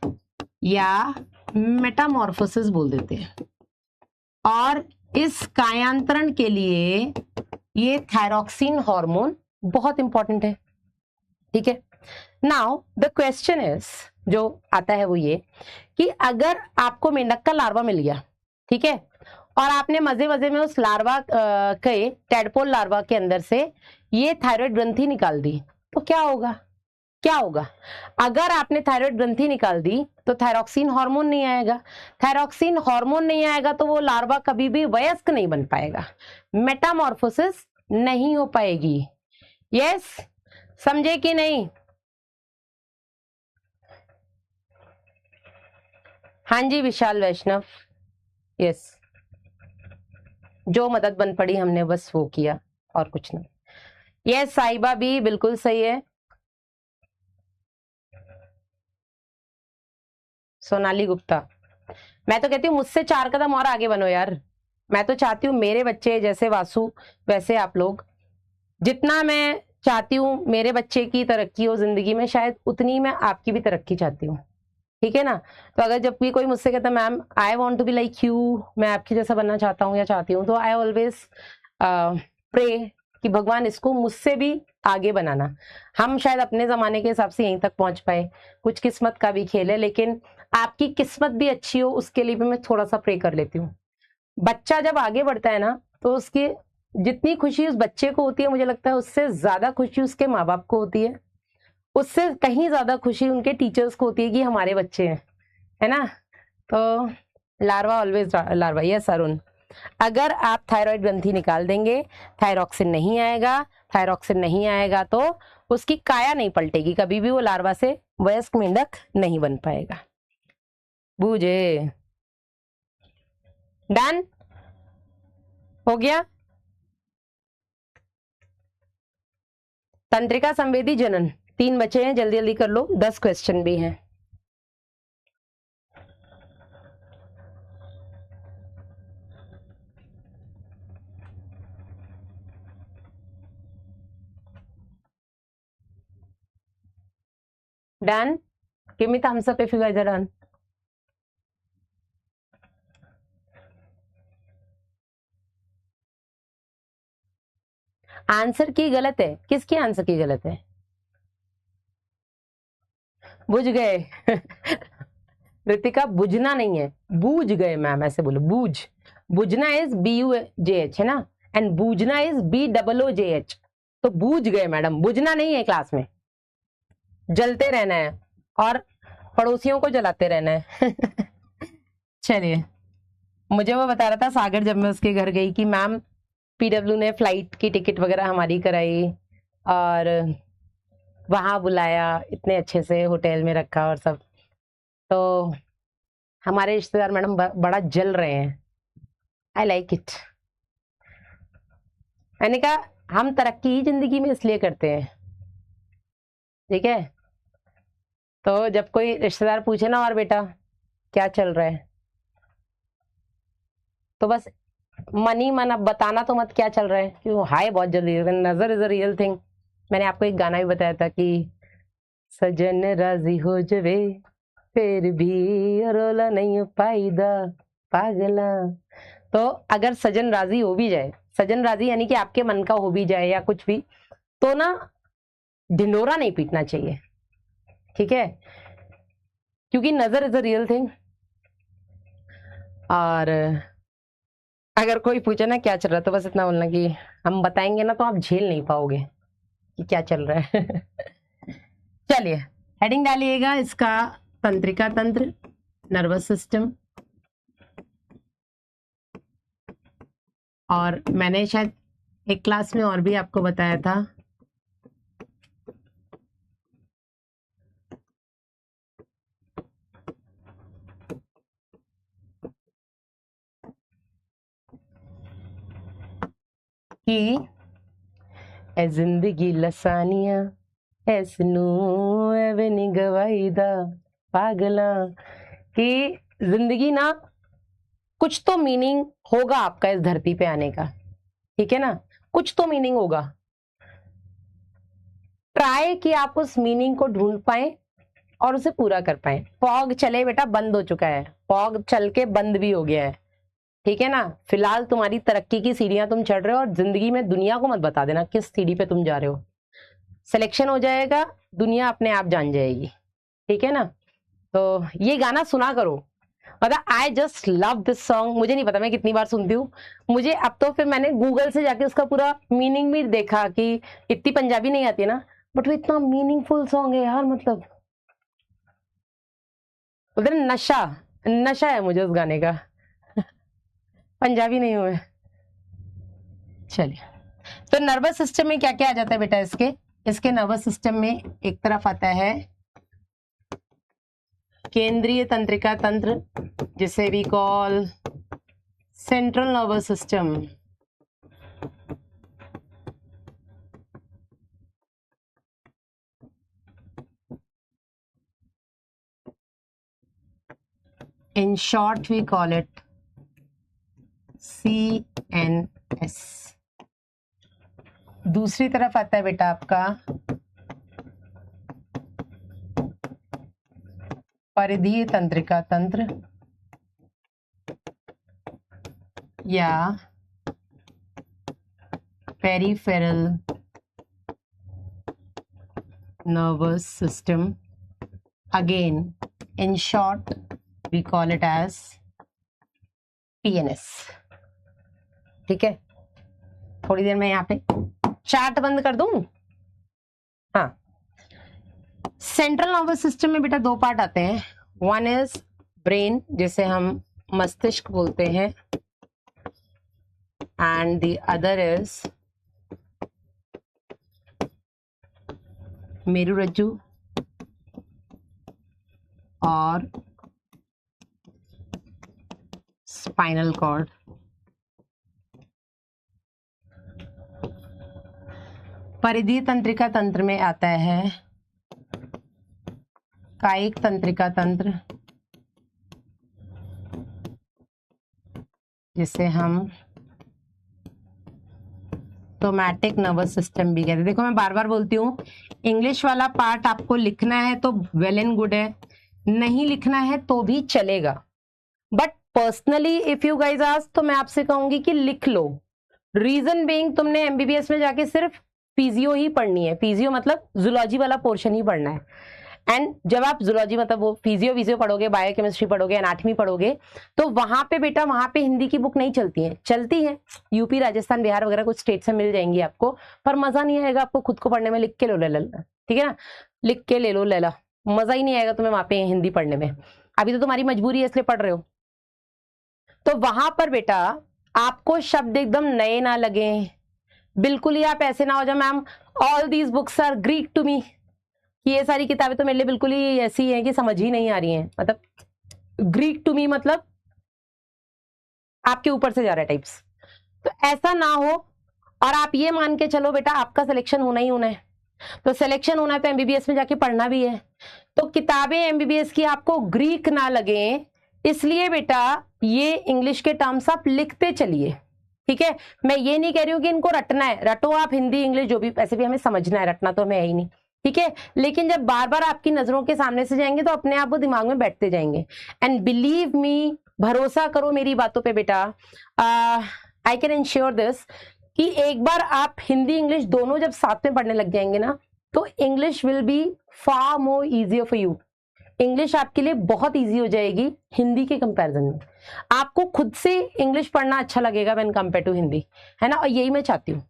या मेटामॉर्फोसिस बोल देते हैं। और इस कायांतरण के लिए ये थायरॉक्सिन हार्मोन बहुत इंपॉर्टेंट है। ठीक है, नाउ द क्वेश्चन इज, जो आता है वो ये कि अगर आपको मेंढक का लार्वा मिल गया, ठीक है, और आपने मजे मजे में उस लार्वा के टैडपोल लार्वा के अंदर से ये थायराइड ग्रंथि निकाल दी, तो क्या होगा? क्या होगा? अगर आपने थायराइड ग्रंथि निकाल दी तो थायरॉक्सिन हार्मोन नहीं आएगा। थायरॉक्सिन हार्मोन नहीं आएगा तो वो लार्वा कभी भी वयस्क नहीं बन पाएगा, मेटामॉर्फोसिस नहीं हो पाएगी। यस, समझे कि नहीं? हाँ जी विशाल वैष्णव, यस, जो मदद बन पड़ी हमने बस वो किया और कुछ नहीं। यस साहिबा भी बिल्कुल सही है। सोनाली गुप्ता, मैं तो कहती हूँ मुझसे 4 कदम और आगे बनो यार। मैं तो चाहती हूँ मेरे बच्चे जैसे वासु वैसे आप लोग, जितना मैं चाहती हूँ मेरे बच्चे की तरक्की हो जिंदगी में, शायद उतनी मैं आपकी भी तरक्की चाहती हूँ। ठीक है ना? तो अगर जब भी कोई मुझसे कहता ma'am I want to be like you, मैं आपकी जैसा बनना चाहता हूँ या चाहती हूँ, तो आई ऑलवेज प्रे कि भगवान इसको मुझसे भी आगे बनाना। हम शायद अपने जमाने के हिसाब से यहीं तक पहुंच पाए, कुछ किस्मत का भी खेल है, लेकिन आपकी किस्मत भी अच्छी हो उसके लिए भी मैं थोड़ा सा प्रे कर लेती हूँ। बच्चा जब आगे बढ़ता है ना, तो उसकी जितनी खुशी उस बच्चे को होती है, मुझे लगता है उससे ज्यादा खुशी उसके माँ बाप को होती है, उससे कहीं ज्यादा खुशी उनके टीचर्स को होती है कि हमारे बच्चे हैं, है ना? तो larva always larva. Yes Arun, अगर आप थायराइड ग्रंथि निकाल देंगे, थायरॉक्सिन नहीं आएगा, थायरॉक्सिन नहीं आएगा तो उसकी काया नहीं पलटेगी, कभी भी वो लार्वा से वयस्क मेंढक नहीं बन पाएगा। बूझे? डन हो गया? तंत्रिका संवेदी जनन 3 बचे हैं, जल्दी जल्दी कर लो, 10 क्वेश्चन भी हैं। Done, give me thumbs up if you guys are done. Answer की गलत है, किसकी आंसर की गलत है? बुझ गए ऋतिका, बुझना नहीं है, बूझ गए मैम, ऐसे बोलो, बूझ। बुझना इज BUJH है ना, एंड बूझना इज BOOJH, तो बूझ गए मैडम, बुझना नहीं है क्लास में, जलते रहना है और पड़ोसियों को जलाते रहना है चलिए, मुझे वो बता रहा था सागर जब मैं उसके घर गई कि मैम PW ने फ्लाइट की टिकट वगैरह हमारी कराई और वहां बुलाया, इतने अच्छे से होटल में रखा और सब, तो हमारे रिश्तेदार मैडम बड़ा जल रहे हैं। I like it. मैंने कहा हम तरक्की ही जिंदगी में इसलिए करते हैं, ठीक है? तो जब कोई रिश्तेदार पूछे ना और बेटा क्या चल रहा है, तो बस मन ही मन, अब बताना तो मत क्या चल रहा है, क्यों हाय बहुत जल्दी, नजर इज अ रियल थिंग। मैंने आपको एक गाना भी बताया था कि सजन राजी हो जवे फिर भी रोला नहीं पाईदा पागला। तो अगर सजन राजी हो भी जाए, सजन राजी यानी कि आपके मन का हो भी जाए या कुछ भी, तो ना ढिंडोरा नहीं पीटना चाहिए, ठीक है? क्योंकि नजर इज अ रियल थिंग। और अगर कोई पूछे ना क्या चल रहा है, तो बस इतना बोलना कि हम बताएंगे ना तो आप झेल नहीं पाओगे कि क्या चल रहा है चलिए हेडिंग डालिएगा इसका, तंत्रिका तंत्र, नर्वस सिस्टम, और मैंने शायद एक क्लास में और भी आपको बताया था कि ए जिंदगी लसानिया ऐसनू एवनी गवाईदा पागला, कि जिंदगी ना कुछ तो मीनिंग होगा आपका इस धरती पे आने का, ठीक है ना, कुछ तो मीनिंग होगा। ट्राई कि आप उस मीनिंग को ढूंढ पाए और उसे पूरा कर पाए। फॉग चले बेटा बंद हो चुका है, फॉग चल के बंद भी हो गया है, ठीक है ना। फिलहाल तुम्हारी तरक्की की सीढ़ियां तुम चढ़ रहे हो, और जिंदगी में दुनिया को मत बता देना किस सीढ़ी पे तुम जा रहे हो। सिलेक्शन हो जाएगा, दुनिया अपने आप जान जाएगी, ठीक है ना। तो ये गाना सुना करो, मतलब I just love this song. मुझे नहीं पता मैं कितनी बार सुनती हूँ, मुझे अब तो फिर मैंने गूगल से जाके उसका पूरा मीनिंग भी देखा कि इतनी पंजाबी नहीं आती है ना, बट वो इतना मीनिंगफुल सॉन्ग है यार, मतलब उधर नशा नशा है मुझे उस गाने का। पंजाबी नहीं हूं मैं। चलिए, तो नर्वस सिस्टम में क्या क्या आ जाता है बेटा इसके? इसके नर्वस सिस्टम में एक तरफ आता है केंद्रीय तंत्रिका तंत्र, जिसे we call central nervous system. In short we call it CNS। दूसरी तरफ आता है बेटा आपका परिधीय तंत्रिका तंत्र या peripheral nervous system. Again in short we call it as PNS, ठीक है। थोड़ी देर में यहाँ पे चार्ट बंद कर दूं। हाँ, सेंट्रल नर्वस सिस्टम में बेटा दो पार्ट आते हैं। वन इज ब्रेन, जिसे हम मस्तिष्क बोलते हैं, एंड द अदर इज मेरुरज्जु और स्पाइनल कॉर्ड। परिधीय तंत्रिका तंत्र में आता है कायिक तंत्रिका तंत्र, जिसे हम सोमैटिक नर्वस सिस्टम भी कहते हैं। देखो मैं बार बार बोलती हूँ, इंग्लिश वाला पार्ट आपको लिखना है तो वेल एंड गुड है, नहीं लिखना है तो भी चलेगा, but personally if you guys ask तो मैं आपसे कहूंगी कि लिख लो। रीजन बीइंग, तुमने एमबीबीएस में जाके सिर्फ फिजियो ही पढ़नी है, फिजियो मतलब जूलॉजी वाला पोर्शन ही पढ़ना है। एंड जब आप जूलॉजी मतलब वो फिजियो विजियो पढ़ोगे, बायोकेमिस्ट्री पढ़ोगे, एनाटॉमी पढ़ोगे, तो वहां पे बेटा वहां पे हिंदी की बुक नहीं चलती है, चलती है यूपी, राजस्थान, बिहार वगैरह कुछ स्टेट से मिल जाएंगी आपको, पर मजा नहीं आएगा आपको खुद को पढ़ने में। लिख के लो ले लो, ठीक है ना, लिख के ले लो ले लो, मजा ही नहीं आएगा तुम्हें वहां पे हिंदी पढ़ने में। अभी तो तुम्हारी मजबूरी है इसलिए पढ़ रहे हो। तो वहां पर बेटा आपको शब्द एकदम नए ना लगे, बिल्कुल ही आप ऐसे ना हो जाओ ma'am all these books are Greek to me, ये सारी किताबें तो मेरे लिए बिल्कुल ही ऐसी हैं कि समझ ही नहीं आ रही हैं। मतलब ग्रीक टू मी मतलब आपके ऊपर से जा रहा है टाइप्स, तो ऐसा ना हो। और आप ये मान के चलो बेटा आपका सिलेक्शन होना ही होना है, तो सिलेक्शन होना है तो एमबीबीएस में जाके पढ़ना भी है, तो किताबें एमबीबीएस की आपको ग्रीक ना लगे, इसलिए बेटा ये इंग्लिश के टर्म्स आप लिखते चलिए, ठीक है। मैं ये नहीं कह रही हूं कि इनको रटना है, रटो आप हिंदी इंग्लिश जो भी, ऐसे भी हमें समझना है, रटना तो हमें है ही नहीं, ठीक है। लेकिन जब बार बार आपकी नजरों के सामने से जाएंगे तो अपने आप वो दिमाग में बैठते जाएंगे। एंड बिलीव मी, भरोसा करो मेरी बातों पे बेटा, आई कैन इंश्योर दिस कि एक बार आप हिंदी इंग्लिश दोनों जब साथ में पढ़ने लग जाएंगे ना, तो English will be far more easier for you. English आपके लिए बहुत इजी हो जाएगी हिंदी के कंपैरिजन में। आपको खुद से इंग्लिश पढ़ना अच्छा लगेगा व्हेन कंपेयर टू हिंदी, है ना। और यही मैं चाहती हूँ।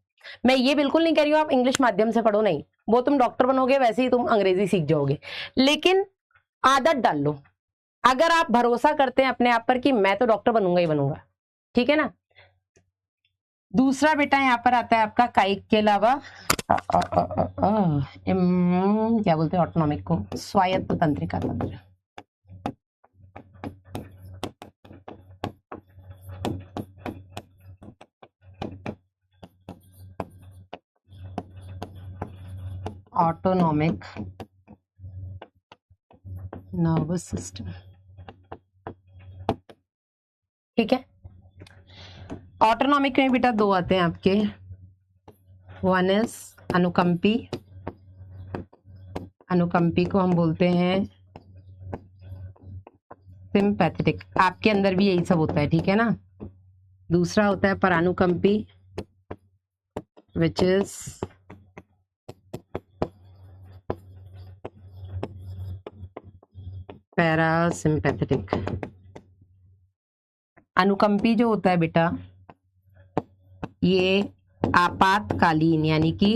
मैं ये बिल्कुल नहीं कह रही हूँ आप इंग्लिश माध्यम से पढ़ो, नहीं, वो तुम डॉक्टर बनोगे वैसे ही तुम अंग्रेजी सीख जाओगे, लेकिन आदत डाल लो। अगर आप भरोसा करते हैं अपने आप पर कि मैं तो डॉक्टर बनूंगा ही बनूंगा, ठीक है ना। दूसरा बेटा यहाँ पर आता है आपका कायिक के अलावा क्या बोलते हैं ऑटोनॉमिक को, स्वायत्त तंत्रिका तंत्र। Autonomic nervous system. ठीक है, ऑटोनॉमिक में बेटा दो आते हैं आपके, वन इज अनुकंपी, अनुकंपी को हम बोलते हैं सिंपैथेटिक, आपके अंदर भी यही सब होता है, ठीक है ना। दूसरा होता है परानुकंपी, विच इज पैरासिम्पैथेटिक। अनुकंपी जो होता है बेटा, ये आपातकालीन यानी कि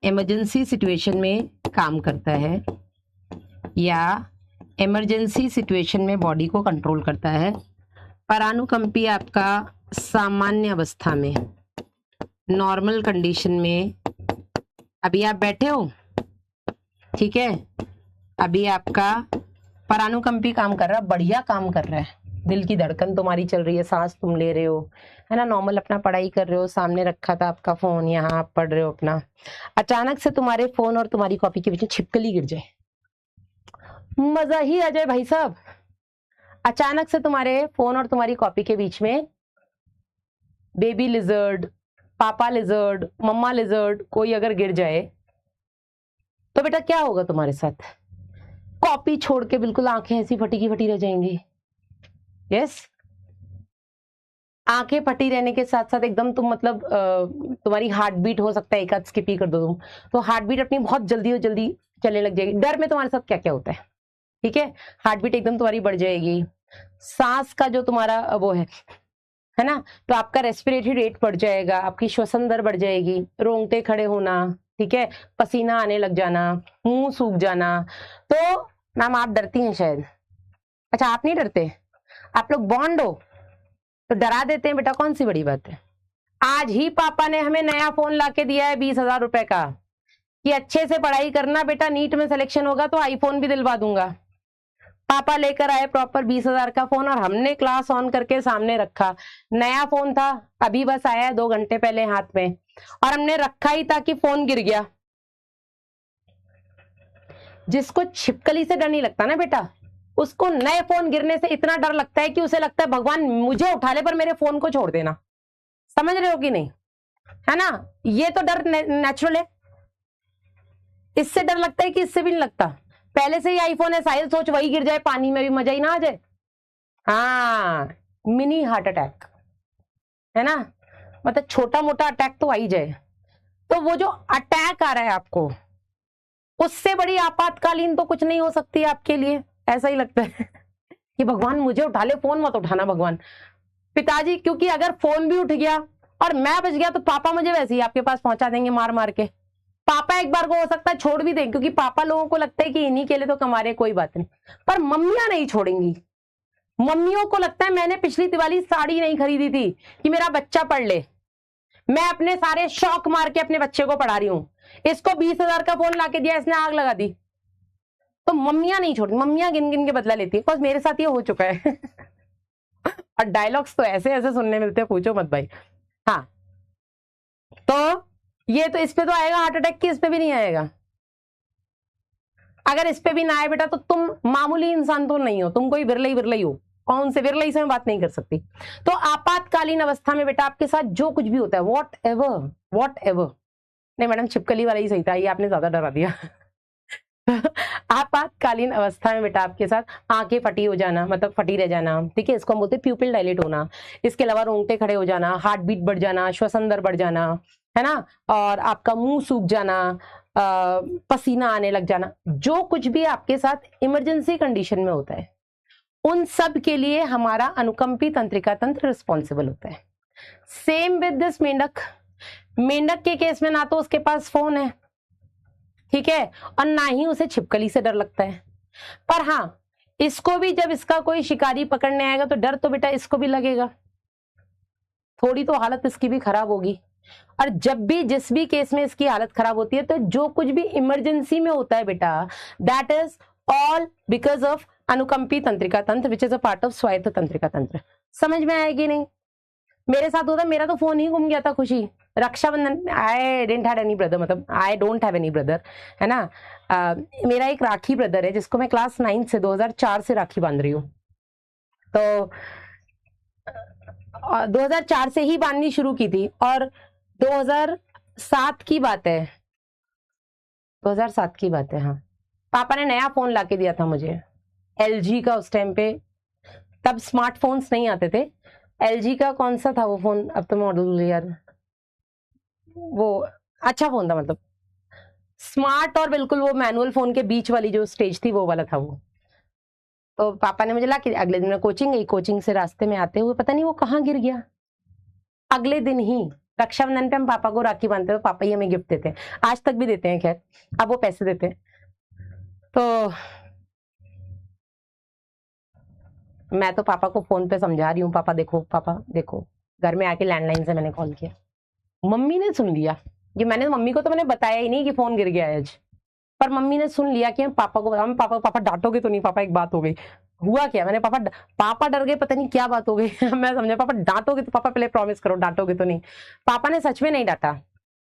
इमरजेंसी सिचुएशन में काम करता है, या इमरजेंसी सिचुएशन में बॉडी को कंट्रोल करता है। परानुकंपी आपका सामान्य अवस्था में, नॉर्मल कंडीशन में, अभी आप बैठे हो, ठीक है, अभी आपका परानुकंपी काम कर रहा है, बढ़िया काम कर रहा है, दिल की धड़कन तुम्हारी चल रही है, सांस तुम ले रहे हो, है ना, नॉर्मल अपना पढ़ाई कर रहे हो, सामने रखा था आपका फोन, यहाँ आप पढ़ रहे हो अपना, अचानक से तुम्हारे फोन और तुम्हारी कॉपी के बीच में छिपकली गिर जाए, मजा ही आ जाए भाई साहब। अचानक से तुम्हारे फोन और तुम्हारी कॉपी के बीच में बेबी लिजर्ड, पापा लिजर्ड, मम्मा लिजर्ड कोई अगर गिर जाए तो बेटा क्या होगा तुम्हारे साथ? कॉपी छोड़ के बिल्कुल आंखें ऐसी फटी की फटी रह जाएंगी। यस, आंखें फटी रहने के साथ साथ एकदम तुम मतलब तुम्हारी हार्ट बीट हो सकता है, एक आध स्किप ही कर दो तुम तो हार्ट बीट अपनी बहुत जल्दी चलने लग जाएगी। डर में तुम्हारे साथ क्या क्या होता है, ठीक है, हार्ट बीट एकदम तुम्हारी बढ़ जाएगी, सांस का जो तुम्हारा वो है ना, तो आपका रेस्पिरेटरी रेट बढ़ जाएगा, आपकी श्वसन दर बढ़ जाएगी, रोंगटे खड़े होना, ठीक है, पसीना आने लग जाना, मुंह सूख जाना। तो मैम आप डरती हैं शायद? अच्छा आप नहीं डरते, आप लोग बॉन्ड हो तो डरा देते हैं बेटा, कौन सी बड़ी बात है। आज ही पापा ने हमें नया फोन लाके दिया है 20,000 रुपए का, कि अच्छे से पढ़ाई करना बेटा, नीट में सिलेक्शन होगा तो आईफोन भी दिलवा दूंगा। पापा लेकर आए प्रॉपर 20,000 का फोन और हमने क्लास ऑन करके सामने रखा, नया फोन था, अभी बस आया है 2 घंटे पहले हाथ में, और हमने रखा ही था कि फोन गिर गया। जिसको छिपकली से डर नहीं लगता ना बेटा, उसको नए फोन गिरने से इतना डर लगता है कि उसे लगता है भगवान मुझे उठा ले पर मेरे फोन को छोड़ देना। समझ रहे हो कि नहीं, है ना, ये तो डर नेचुरल है, इससे डर लगता है कि इससे भी नहीं लगता। पहले से ही आईफोन है, साहिल सोच वही गिर जाए पानी में भी मजा ही ना आ जाए। हाँ, मिनी हार्ट अटैक है ना, मतलब छोटा मोटा अटैक तो आ ही जाए। तो वो जो अटैक आ रहा है आपको, उससे बड़ी आपातकालीन तो कुछ नहीं हो सकती आपके लिए, ऐसा ही लगता है कि भगवान मुझे उठा ले, फोन मत उठाना भगवान। पिताजी, क्योंकि अगर फोन भी उठ गया और मैं बच गया तो पापा मुझे वैसे ही आपके पास पहुंचा देंगे मार मार के। पापा एक बार को हो सकता है छोड़ भी दें, क्योंकि पापा लोगों को लगता है कि इन्हीं के लिए तो कमा रहे, कोई बात नहीं, पर मम्मियां नहीं छोड़ेंगी। मम्मियों को लगता है मैंने पिछली दिवाली साड़ी नहीं खरीदी थी कि मेरा बच्चा पढ़ ले, मैं अपने सारे शौक मार के अपने बच्चे को पढ़ा रही हूं, इसको 20,000 का फोन लाके दिया, इसने आग लगा दी। तो मम्मियां नहीं छोड़ती, मम्मियां गिन गिन के बदला लेती है, बस मेरे साथ ये हो चुका है और डायलॉग्स तो ऐसे ऐसे सुनने मिलते हैं, पूछो मत भाई। हाँ, तो ये तो इस पे तो आएगा हार्ट अटैक की, इस पे भी नहीं आएगा। अगर इस पे भी ना आए बेटा तो तुम मामूली इंसान तो नहीं हो, तुम कोई विरले ही हो। कौन से विरले से मैं बात नहीं कर सकती। तो आपातकालीन अवस्था में बेटा आपके साथ जो कुछ भी होता है, वॉट एवर नहीं मैडम, छिपकली वाला ही सही था, ये आपने ज्यादा डरा दिया आपातकालीन अवस्था में बेटा आपके साथ आंखें फटी हो जाना, मतलब फटी रह जाना, ठीक है, इसको हम बोलते हैं प्यूपिल डायलेट होना। इसके अलावा रोंगटे खड़े हो जाना, हार्ट बीट बढ़ जाना, श्वसन दर बढ़ जाना, है ना, और आपका मुंह सूख जाना, पसीना आने लग जाना, जो कुछ भी आपके साथ इमरजेंसी कंडीशन में होता है, उन सब के लिए हमारा अनुकंपी तंत्रिका तंत्र रिस्पॉन्सिबल होता है। सेम विद दिस मेंढक। मेंढक के केस में ना तो उसके पास फोन है, ठीक है, और ना ही उसे छिपकली से डर लगता है, पर हाँ इसको भी जब इसका कोई शिकारी पकड़ने आएगा तो डर तो बेटा इसको भी लगेगा, थोड़ी तो हालत इसकी भी खराब होगी। और जब भी जिस भी केस में इसकी हालत खराब होती है, तो जो कुछ भी इमरजेंसी में होता है बेटा, that is all because of अनुकंपी तंत्रिका तंत्र which is a part of स्वायत्त तंत्रिका तंत्र। समझ में आएगी नहीं? मेरे साथ होता, मेरा तो फोन ही गुम गया था खुशी, रक्षाबंधन आई डेंट हैड एनी ब्रदर, मतलब I don't have any brother, है ना। मेरा एक राखी ब्रदर है जिसको मैं क्लास 9 से 2004 से राखी बांध रही हूँ। तो 2004 से ही बांधनी शुरू की थी और 2007 की बात है, 2007 की बात है, हाँ, पापा ने नया फोन लाके दिया था मुझे, LG का। उस टाइम पे तब स्मार्टफोन्स नहीं आते थे। LG का कौन सा था वो फोन, अब तो मॉडल यार, वो अच्छा फोन था, मतलब स्मार्ट और बिल्कुल वो मैनुअल फोन के बीच वाली जो स्टेज थी वो वाला था वो। तो पापा ने मुझे ला के, अगले दिन मैं कोचिंग गई, कोचिंग से रास्ते में आते हुए पता नहीं वो कहाँ गिर गया। अगले दिन ही रक्षाबंधन पे हम पापा को राखी बांधते थे, पापा ही हमें गिफ्ट देते हैं, आज तक भी देते हैं, खैर अब वो पैसे देते हैं। तो मैं तो पापा को फोन पे समझा रही हूँ, पापा देखो, घर में आके लैंडलाइन से मैंने कॉल किया, मम्मी ने सुन लिया। ये मम्मी को तो मैंने बताया ही नहीं कि फोन गिर गया है आज, पर मम्मी ने सुन लिया कि हम पापा को, हम पापा डांटोगे तो नहीं, पापा एक बात हो गई। हुआ क्या, मैंने पापा डर गए, पता नहीं क्या बात हो गई। मैं समझा पापा डांटोगे तो, पापा पहले प्रॉमिस करो डांटोगे तो नहीं। पापा ने सच में नहीं डांटा,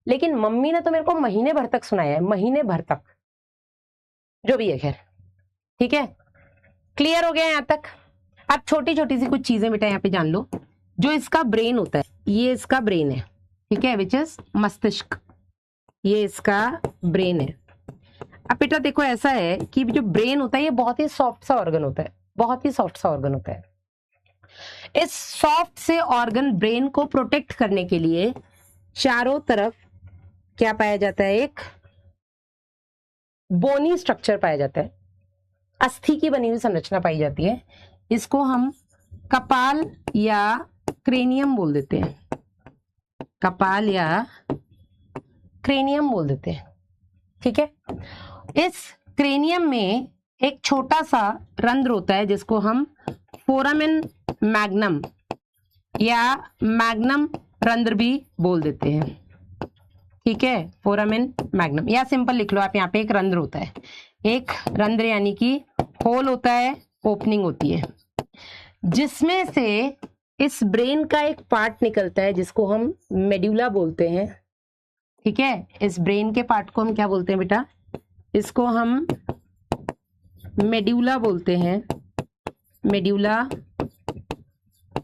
लेकिन मम्मी ने तो मेरे को महीने भर तक सुनाया है, महीने भर तक, जो भी है खैर, ठीक है, क्लियर हो गया यहाँ तक। अब छोटी छोटी सी कुछ चीजें बेटा यहाँ पे जान लो। जो इसका ब्रेन होता है, ये इसका ब्रेन है, ठीक है, विच इज मस्तिष्क, ये इसका ब्रेन है। अब बेटा देखो ऐसा है कि जो ब्रेन होता है ये बहुत ही सॉफ्ट सा ऑर्गन होता है, बहुत ही सॉफ्ट सा ऑर्गन होता है। इस सॉफ्ट से ऑर्गन ब्रेन को प्रोटेक्ट करने के लिए चारों तरफ क्या पाया जाता है, एक बोनी स्ट्रक्चर पाया जाता है, अस्थि की बनी हुई संरचना पाई जाती है। इसको हम कपाल या क्रेनियम बोल देते हैं, कपाल या क्रेनियम बोल देते हैं, ठीक है। इस क्रेनियम में एक छोटा सा रंध्र होता है जिसको हम फोरामेन मैग्नम या मैग्नम रंध्र भी बोल देते हैं, ठीक है, फोरामेन मैग्नम, या सिंपल लिख लो आप, यहाँ पे एक रंध्र होता है, एक रंध्र यानी कि होल होता है, ओपनिंग होती है, जिसमें से इस ब्रेन का एक पार्ट निकलता है जिसको हम मेड्यूला बोलते हैं, ठीक है। इस ब्रेन के पार्ट को हम क्या बोलते हैं बेटा, इसको हम मेड्यूला बोलते हैं, मेड्यूला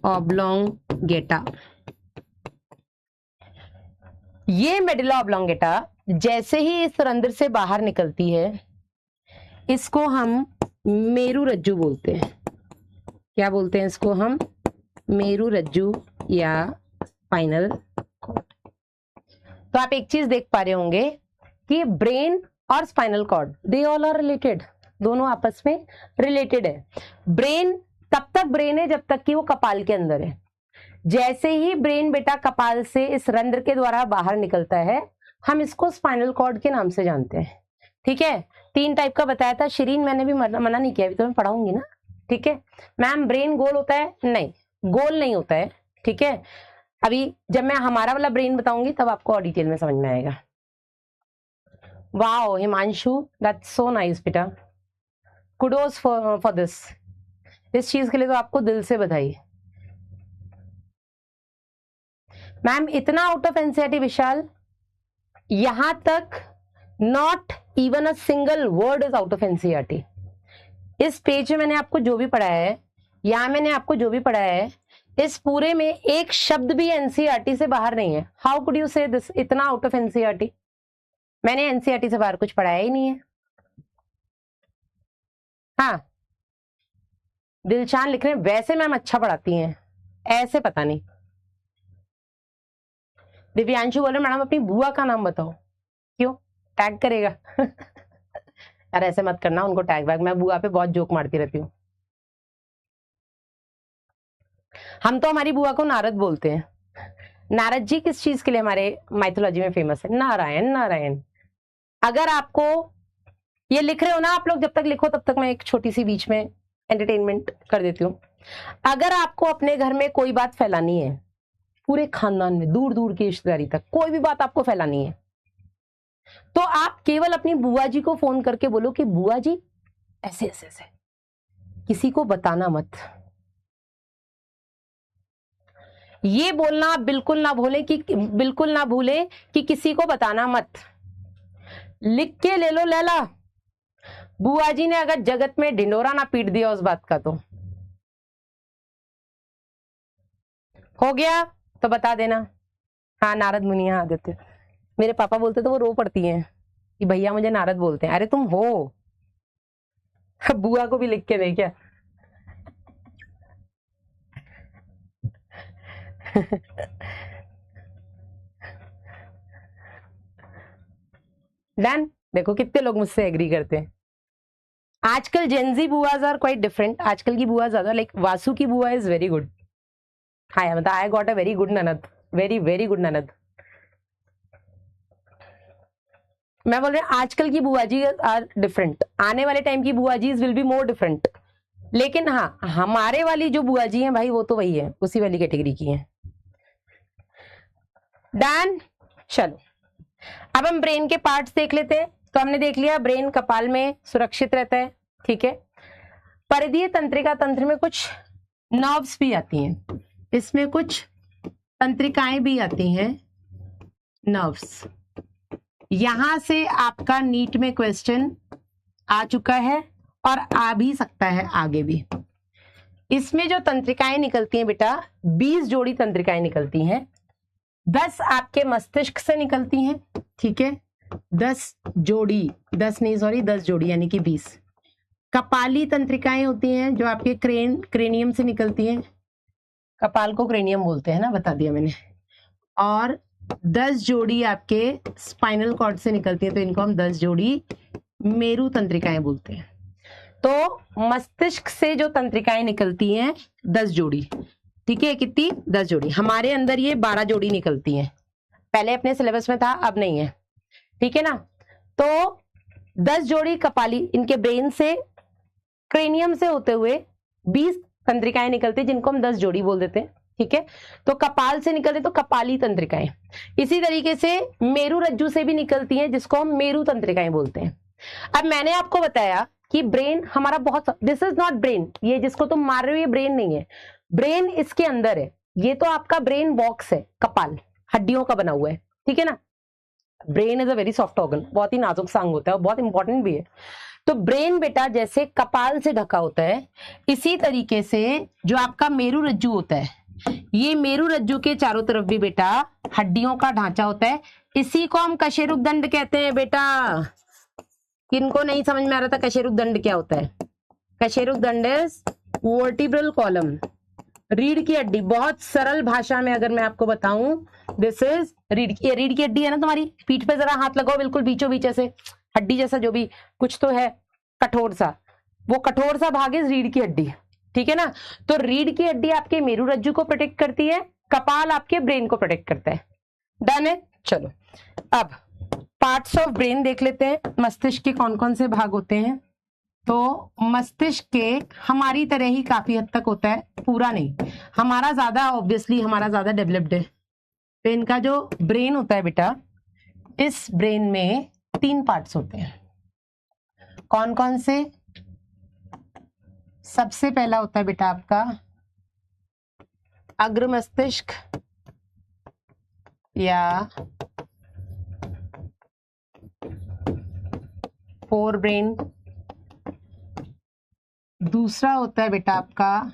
ऑब्लोंगेटा। ये मेडुला ऑब्लोंगेटा जैसे ही इस रंध्र से बाहर निकलती है, इसको हम मेरु रज्जु बोलते हैं। क्या बोलते हैं इसको हम, मेरु रज्जु या स्पाइनल कॉर्ड। तो आप एक चीज देख पा रहे होंगे कि ब्रेन और spinal cord, they all are related, दोनों आपस में रिलेटेड है। ब्रेन तब तक ब्रेन है जब तक कि वो कपाल के अंदर है। जैसे ही ब्रेन बेटा कपाल से इस रंध्र के द्वारा बाहर निकलता है, हम इसको स्पाइनल कॉर्ड के नाम से जानते हैं, ठीक है। 3 टाइप का बताया था शिरीन, मैंने भी मना नहीं किया, अभी तो मैं पढ़ाऊंगी ना, ठीक है। मैम ब्रेन गोल होता है, नहीं गोल नहीं होता है, ठीक है। अभी जब मैं हमारा वाला ब्रेन बताऊंगी तब आपको और डिटेल में समझ में आएगा। Wow Himanshu, that's so nice बेटा, कुडोज फॉर दिस, इस चीज के लिए तो आपको दिल से बधाई। मैम इतना आउट ऑफ एनसीईआरटी विशाल, यहां तक not even a single word is out of NCERT. इस पेज में मैंने आपको जो भी पढ़ाया है, यहां मैंने आपको जो भी पढ़ाया है, इस पूरे में एक शब्द भी एनसीईआरटी से बाहर नहीं है। हाउ कुड यू से दिस, इतना आउट ऑफ एनसीईआरटी? मैंने एनसीईआरटी से बाहर कुछ पढ़ाया ही नहीं है। हाँ दिलशान लिख रहे हैं, वैसे मैम अच्छा पढ़ाती हैं, ऐसे पता नहीं। दिव्यांशु बोल रहे मैडम अपनी बुआ का नाम बताओ, क्यों टैग करेगा? यार ऐसे मत करना, उनको टैग वैग, मैं बुआ पे बहुत जोक मारती रहती हूँ। हम तो हमारी बुआ को नारद बोलते हैं। नारद जी किस चीज के लिए हमारे माइथोलॉजी में फेमस है? नारायण नारायण। अगर आपको ये लिख रहे हो ना आप लोग, जब तक लिखो तब तक मैं एक छोटी सी बीच में एंटरटेनमेंट कर देती हूँ। अगर आपको अपने घर में कोई बात फैलानी है, पूरे खानदान में दूर दूर की रिश्तेदारी तक कोई भी बात आपको फैलानी है, तो आप केवल अपनी बुआ जी को फोन करके बोलो कि बुआ जी ऐसे ऐसे ऐसे, किसी को बताना मत। ये बोलना बिल्कुल ना भूले कि किसी को बताना मत। लिख के ले लो लैला, बुआ जी ने अगर जगत में ढिंडोरा ना पीट दिया उस बात का तो हो गया, तो बता देना। हाँ नारद मुनि, हाँ आदित्य। मेरे पापा बोलते तो वो रो पड़ती हैं कि भैया मुझे नारद बोलते हैं। अरे तुम हो, बुआ को भी लिख के दे क्या? डन। देखो कितने लोग मुझसे एग्री करते हैं। आजकल जेंजी बुआज आर क्वाइट डिफरेंट। आजकल की बुआ ज्यादा, लाइक वासु की बुआ इज वेरी गुड। हाँ मतलब I got a very good ननद, वेरी वेरी गुड ननद। मैं बोल रही हूँ आजकल की बुआ जी आर डिफरेंट, आने वाले टाइम की बुआ जी विल बी मोर डिफरेंट। लेकिन हाँ हमारे वाली जो बुआ जी हैं भाई वो तो वही है, उसी वाली कैटेगरी की है। डन। चलो अब हम ब्रेन के पार्ट्स देख लेते हैं। तो हमने देख लिया ब्रेन कपाल में सुरक्षित रहता है, ठीक है। परिधीय तंत्रिका तंत्र में कुछ नर्व्स भी आती हैं, इसमें कुछ तंत्रिकाएं भी आती हैं, नर्व्स। यहां से आपका नीट में क्वेश्चन आ चुका है और आ भी सकता है आगे भी। इसमें जो तंत्रिकाएं निकलती हैं बेटा, 20 जोड़ी तंत्रिकाएं निकलती हैं। 10 आपके मस्तिष्क से निकलती हैं, ठीक है। 10 जोड़ी, 10 नहीं सॉरी 10 जोड़ी यानी कि 20 कपाली तंत्रिकाएं होती हैं जो आपके क्रेनियम से निकलती हैं। कपाल को क्रेनियम बोलते हैं ना, बता दिया मैंने। और 10 जोड़ी आपके स्पाइनल कॉर्ड से निकलती है, तो इनको हम 10 जोड़ी मेरु तंत्रिकाएं बोलते हैं। तो मस्तिष्क से जो तंत्रिकाएं निकलती हैं 10 जोड़ी, ठीक है। कितनी? 10 जोड़ी। हमारे अंदर ये 12 जोड़ी निकलती हैं, पहले अपने सिलेबस में था अब नहीं है, ठीक है ना। तो 10 जोड़ी कपाली, इनके ब्रेन से क्रेनियम से होते हुए 20 तंत्रिकाएं निकलती जिनको हम 10 जोड़ी बोल देते हैं, ठीक है। तो कपाल से निकलते तो कपाली तंत्रिकाएं। इसी तरीके से मेरु रज्जु से भी निकलती हैं जिसको हम मेरु तंत्रिकाएं बोलते हैं। अब मैंने आपको बताया कि ब्रेन हमारा बहुत, दिस इज नॉट ब्रेन, ये जिसको तुम मार रहे हो ये ब्रेन नहीं है, ब्रेन इसके अंदर है। ये तो आपका ब्रेन बॉक्स है, कपाल हड्डियों का बना हुआ है, ठीक है ना। Brain is a very soft organ, बहुत ही नाजुक सा अंग होता है और बहुत इंपॉर्टेंट भी है। तो ब्रेन बेटा जैसे कपाल से ढका होता है, इसी तरीके से जो आपका मेरु रज्जु होता है, ये मेरु रज्जु के चारों तरफ भी बेटा हड्डियों का ढांचा होता है। इसी को हम कशेरुक दंड कहते हैं बेटा। किनको नहीं समझ में आ रहा था कशेरुक दंड क्या होता है? कशेरुक दंड इज वर्टिब्रल कॉलम, रीढ़ की हड्डी। बहुत सरल भाषा में अगर मैं आपको बताऊं, दिस इज रीढ़ की हड्डी है ना तुम्हारी, पीठ पे जरा हाथ लगाओ, बिल्कुल बीचों बीच ऐसे हड्डी जैसा जो भी कुछ तो है कठोर सा, वो कठोर सा भाग है रीढ़ की हड्डी, ठीक है ना। तो रीढ़ की हड्डी आपके मेरु रज्जु को प्रोटेक्ट करती है, कपाल आपके ब्रेन को प्रोटेक्ट करता है। डन है। चलो अब पार्ट्स ऑफ ब्रेन देख लेते हैं, मस्तिष्क के कौन कौन से भाग होते हैं। तो मस्तिष्क के हमारी तरह ही काफी हद तक होता है, पूरा नहीं, हमारा ज्यादा ऑब्वियसली हमारा ज्यादा डेवलप्ड है। तो इनका जो ब्रेन होता है बेटा, इस ब्रेन में 3 पार्ट्स होते हैं। कौन कौन से? सबसे पहला होता है बेटा आपका अग्र मस्तिष्क या फोर ब्रेन। दूसरा होता है बेटा आपका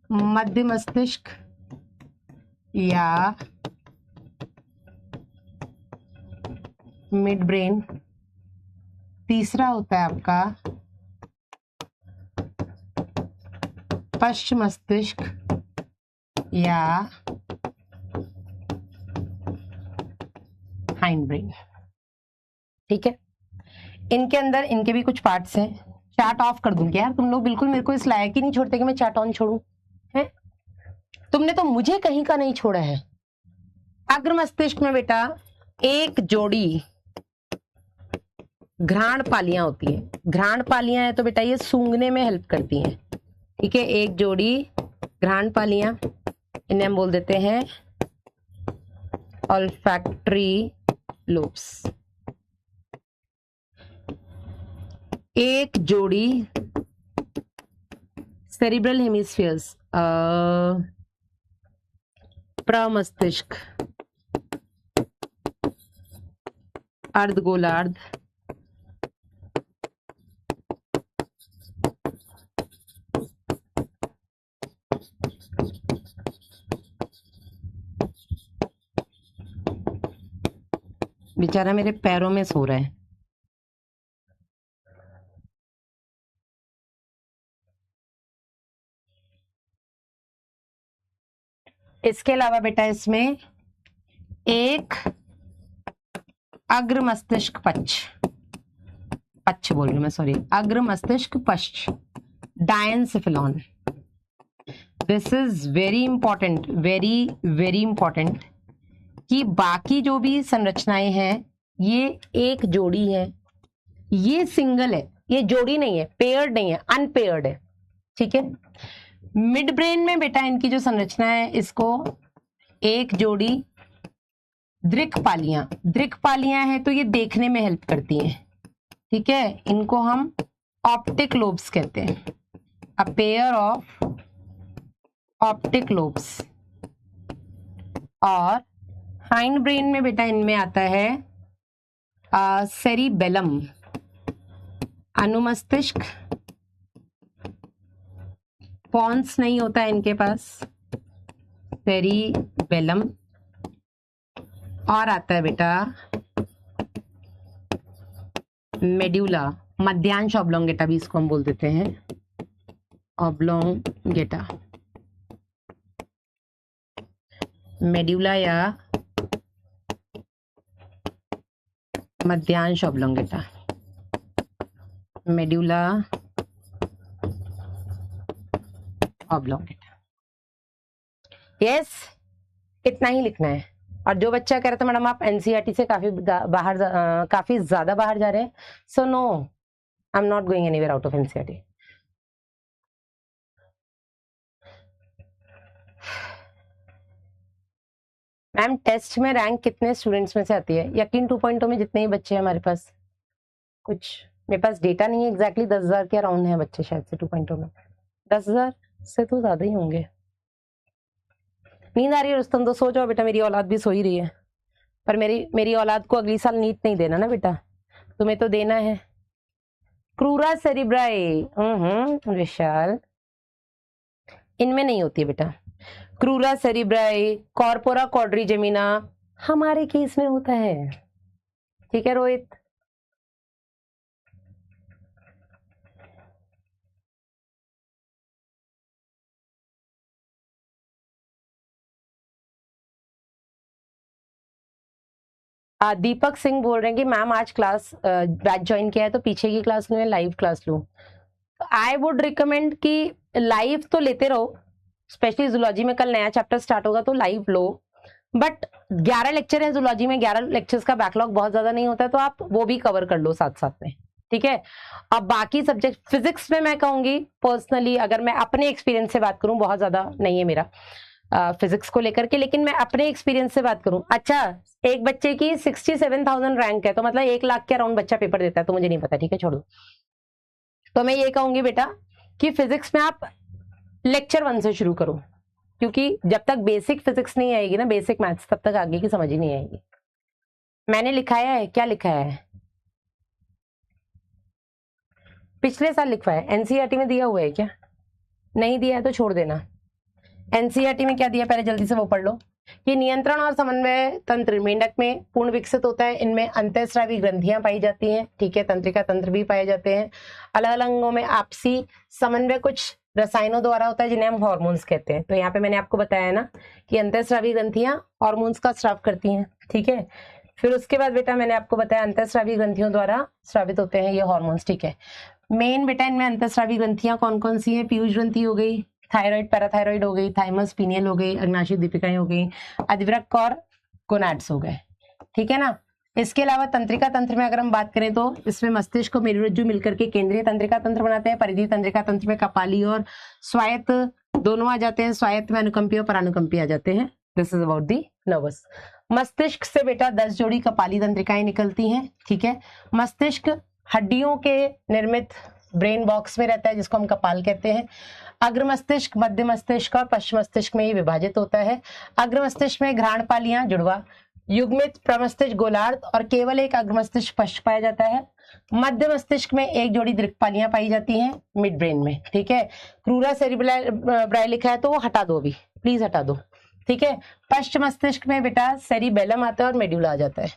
मध्य मस्तिष्क या मिड ब्रेन। तीसरा होता है आपका पश्च मस्तिष्क या हाइंड ब्रेन, ठीक है। इनके अंदर इनके भी कुछ पार्ट्स हैं। चैट ऑफ कर दूंगी यार, तुम लोग बिल्कुल मेरे को इस लायक ही नहीं छोड़ते कि मैं चैट ऑन छोड़ूं, है? तुमने तो मुझे कहीं का नहीं छोड़ा है। अग्र मस्तिष्क में बेटा एक जोड़ी घ्राण पालियां होती है। घ्राण पालियां है तो बेटा ये सूंघने में हेल्प करती हैं, ठीक है। एक जोड़ी घ्राण पालियां, इन्हें हम बोल देते हैं ऑल्फैक्टरी लोब्स। एक जोड़ी सेरिब्रल हेमिस्फीयर्स, प्रमस्तिष्क, अर्धगोलार्ध, बेचारा मेरे पैरों में सो रहा है। इसके अलावा बेटा इसमें एक अग्र मस्तिष्क पक्ष बोल रही हूँ मैं, सॉरी, अग्र मस्तिष्क पश्च, diencephalon. This is very important, very very important, कि बाकी जो भी संरचनाएं हैं ये एक जोड़ी है, ये सिंगल है, ये जोड़ी नहीं है, पेयर्ड नहीं है, अनपेयर्ड है, ठीक है। मिड ब्रेन में बेटा इनकी जो संरचना है, इसको एक जोड़ी दृक्पालियां है, तो ये देखने में हेल्प करती हैं, ठीक है। इनको हम ऑप्टिक लोब्स कहते हैं, a pair of optic lobes. और हाइंड ब्रेन में बेटा इनमें आता है सेरिबेलम, अनुमस्तिष्क, पॉन्स नहीं होता है इनके पास, सेरिबेलम। और आता है बेटा मेड्यूला, मध्यांश ऑब्लोंगेटा भी इसको हम बोल देते हैं, ऑब्लोंगेटा, मेड्यूला या मध्यांश ऑब्लोंगेटा, मेड्यूला ऑब्लोंगेटा। यस, इतना ही लिखना है। और जो बच्चा कह रहा था मैडम आप एनसीईआरटी से काफी ज्यादा बाहर जा रहे हैं, so no, I am not going anywhere out of NCERT. Ma'am test में रैंक कितने स्टूडेंट्स में से आती है? यकीन 2.0 में जितने ही बच्चे हैं हमारे पास, कुछ मेरे पास डेटा नहीं है एग्जैक्टली, 10,000 के अराउंड है बच्चे शायद से 2.0 में, 10,000 से तो ज्यादा ही होंगे। नींद आ रही है रुस्तम? तो सो जाओ बेटा, मेरी औलाद भी सो ही रही है। पर मेरी औलाद को अगली साल नीट नहीं देना ना बेटा, तुम्हें तो देना है। क्रूरा सेरिब्राई, विशाल, इनमें नहीं होती है बेटा। क्रूरा सेरिब्राई, कॉर्पोरा क्वाड्रिजेमिना हमारे केस में होता है, ठीक है रोहित। दीपक सिंह बोल रहे हैं कि मैम आज क्लास बैच ज्वाइन किया है तो पीछे की क्लास में लाइव क्लास लूं। आई वुड रिकमेंड कि लाइव तो लेते रहो, स्पेशली जूलॉजी में कल नया चैप्टर स्टार्ट होगा तो लाइव लो, बट 11 लेक्चर है जूलॉजी में, 11 लेक्चर्स का बैकलॉग बहुत ज्यादा नहीं होता है, तो आप वो भी कवर कर लो साथ साथ में, ठीक है। अब बाकी सब्जेक्ट, फिजिक्स में मैं कहूंगी पर्सनली, अगर मैं अपने एक्सपीरियंस से बात करूं, बहुत ज्यादा नहीं है मेरा फिजिक्स को लेकर के, लेकिन मैं अपने एक्सपीरियंस से बात करूं। अच्छा, एक बच्चे की 67,000 रैंक है, तो मतलब 1 लाख के अराउंड बच्चा पेपर देता है, तो मुझे नहीं पता, ठीक है, छोड़ो। तो मैं ये कहूंगी बेटा कि फिजिक्स में आप लेक्चर 1 से शुरू करो, क्योंकि जब तक बेसिक फिजिक्स नहीं आएगी ना, बेसिक मैथ्स, तब तक आगे की समझ ही नहीं आएगी। मैंने लिखाया है, क्या लिखा है? पिछले साल लिखा है, एनसीईआरटी में दिया हुआ है क्या? नहीं दिया है तो छोड़ देना। एनसीईआरटी में क्या दिया पहले जल्दी से वो पढ़ लो। कि नियंत्रण और समन्वय तंत्र मेंढक में पूर्ण विकसित होता है, इनमें अंतःस्रावी ग्रंथियां पाई जाती हैं, ठीक है, तंत्रिका तंत्र भी पाए जाते हैं। अलग अलग अंगों में आपसी समन्वय कुछ रसायनों द्वारा होता है जिन्हें हम हार्मोन्स कहते हैं। तो यहाँ पे मैंने आपको बताया ना कि अंतःस्रावी ग्रंथियां हार्मोन्स का स्राव करती हैं, ठीक है। फिर उसके बाद बेटा मैंने आपको बताया अंतःस्रावी ग्रंथियों द्वारा स्रावित होते हैं ये हार्मोन्स, ठीक है। मेन बेटा इनमें अंतःस्रावी ग्रंथियां कौन कौन सी है? पीयूष ग्रंथि हो गई, थायराइड पैराथायराइड हो गई, थाइमस पीनियल हो गई, अग्नाशय दीपिकाएं हो गई, अधिवृक्क और गोनाड्स हो गए, ठीक है ना। इसके अलावा तंत्रिका तंत्र में अगर हम बात करें तो इसमें मस्तिष्क और मेरुरज्जु मिलकर के केंद्रीय तंत्रिका तंत्र बनाते हैं। परिधि तंत्रिका तंत्र में कपाली और स्वायत्त दोनों आ जाते हैं, स्वायत्त में अनुकंपी और परानुकंपी आ जाते हैं। This is about the nervous. मस्तिष्क से बेटा 10 जोड़ी कपाली तंत्रिकाएं निकलती हैं, ठीक है। मस्तिष्क हड्डियों के निर्मित ब्रेन बॉक्स में रहता है जिसको हम कपाल कहते हैं। अग्र मस्तिष्क, मध्य मस्तिष्क और पश्च मस्तिष्क में ही विभाजित होता है। अग्र मस्तिष्क में घ्राणपालियां, जुड़वा, युग्मित प्रमस्तिष्क गोलार्ध और केवल एक अग्र मस्तिष्क पश्च पाया जाता है। मध्य मस्तिष्क में एक जोड़ी दृक्पालियां पाई जाती हैं मिड ब्रेन में, ठीक है। क्रूरा सेरिब्राई लिखा है तो वो हटा दो, अभी प्लीज हटा दो, ठीक है। पश्च मस्तिष्क में बेटा सेरिबेलम आता है और मेडुला आ जाता है।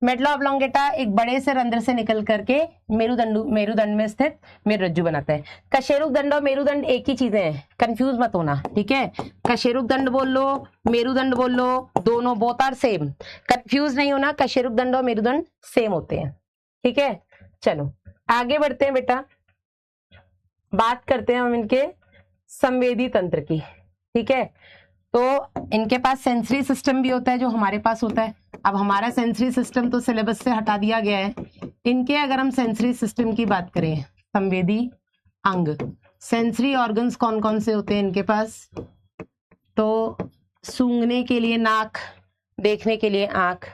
मेडुला ऑब्लोंगेटा एक बड़े से रंध्र से निकल करके मेरुदंड में स्थित मेरुरज्जु बनाता है। कशेरुक दंड और मेरुदंड एक ही चीजें हैं, कंफ्यूज मत होना, ठीक है। कशेरुक दंड बोल लो, मेरुदंड बोल लो, दोनों बोथ आर सेम, कंफ्यूज नहीं होना। कशेरुक दंड और मेरुदंड सेम होते हैं, ठीक है। चलो आगे बढ़ते हैं बेटा, बात करते हैं हम इनके संवेदी तंत्र की, ठीक है। तो इनके पास सेंसरी सिस्टम भी होता है जो हमारे पास होता है। अब हमारा सेंसरी सिस्टम तो सिलेबस से हटा दिया गया है। इनके अगर हम सेंसरी सिस्टम की बात करें, संवेदी अंग, सेंसरी ऑर्गन्स कौन कौन से होते हैं इनके पास, तो सूंघने के लिए नाक, देखने के लिए आंख,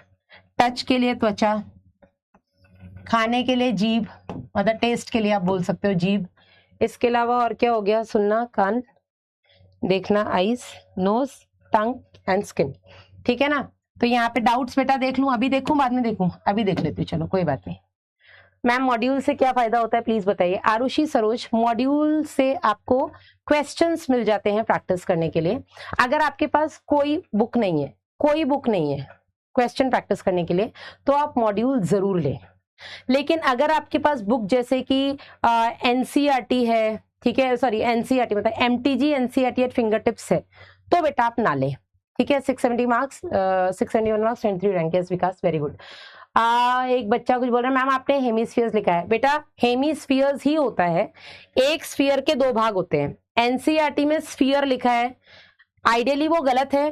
टच के लिए त्वचा, खाने के लिए जीभ, मतलब टेस्ट के लिए आप बोल सकते हो जीभ। इसके अलावा और क्या हो गया, सुनना, कान, देखना, eyes, nose, tongue and skin, ठीक है ना। तो यहाँ पे डाउट्स बेटा देख लूं, अभी देखूं बाद में देखूं, अभी देख लेती हूँ, चलो कोई बात नहीं। मैम मॉड्यूल से क्या फायदा होता है प्लीज बताइए। आरुषि सरोज, मॉड्यूल से आपको क्वेश्चंस मिल जाते हैं प्रैक्टिस करने के लिए। अगर आपके पास कोई बुक नहीं है, कोई बुक नहीं है क्वेश्चन प्रैक्टिस करने के लिए, तो आप मॉड्यूल जरूर लें। लेकिन अगर आपके पास बुक जैसे कि एनसीईआरटी है, ठीक है, सॉरी एनसीईआरटी मतलब MTG NCERT eight finger tips है, तो बेटा आप ना लें, ठीक है। 670 मार्क्स, 671 मार्क्स, 23 रैंक है, विकास वेरी गुड। एक बच्चा कुछ बोल रहा है मैम आपने हेमिस्फीयर्स लिखा है, बेटा हेमिस्फीयर्स ही होता है, एक स्फीयर के दो भाग होते हैं। एनसीईआरटी में स्फीयर लिखा है, आइडियली वो गलत है,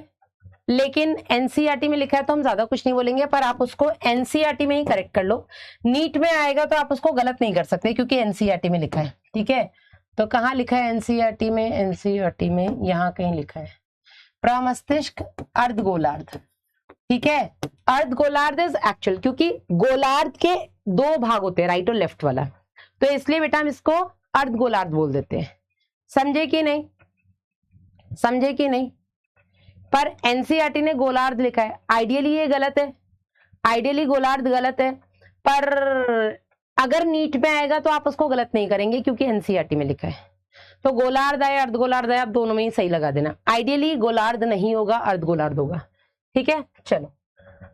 लेकिन एनसीईआरटी में लिखा है तो हम ज्यादा कुछ नहीं बोलेंगे, पर आप उसको एनसीईआरटी में ही करेक्ट कर लो। नीट में आएगा तो आप उसको गलत नहीं कर सकते क्योंकि एनसीईआरटी में लिखा है, ठीक है। तो कहाँ लिखा है एनसीईआरटी में, एनसीईआरटी में यहाँ कहीं लिखा है प्रमस्तिष्क अर्धगोलार्ध, ठीक है। अर्धगोलार्ध इज एक्चुअल, क्योंकि गोलार्ध के दो भाग होते हैं, राइट और लेफ्ट वाला, तो इसलिए बेटा हम इसको अर्धगोलार्ध बोल देते हैं। समझे कि नहीं, समझे कि नहीं। पर एनसीईआरटी ने गोलार्ध लिखा है, आइडियली ये गलत है, आइडियली गोलार्ध गलत है, पर अगर नीट में आएगा तो आप उसको गलत नहीं करेंगे क्योंकि एनसीईआरटी में लिखा है। तो गोलार्ध आए अर्धगोलार्ध आए, आप दोनों में ही सही लगा देना। आइडियली गोलार्ध नहीं होगा, अर्धगोलार्ध होगा, ठीक है। चलो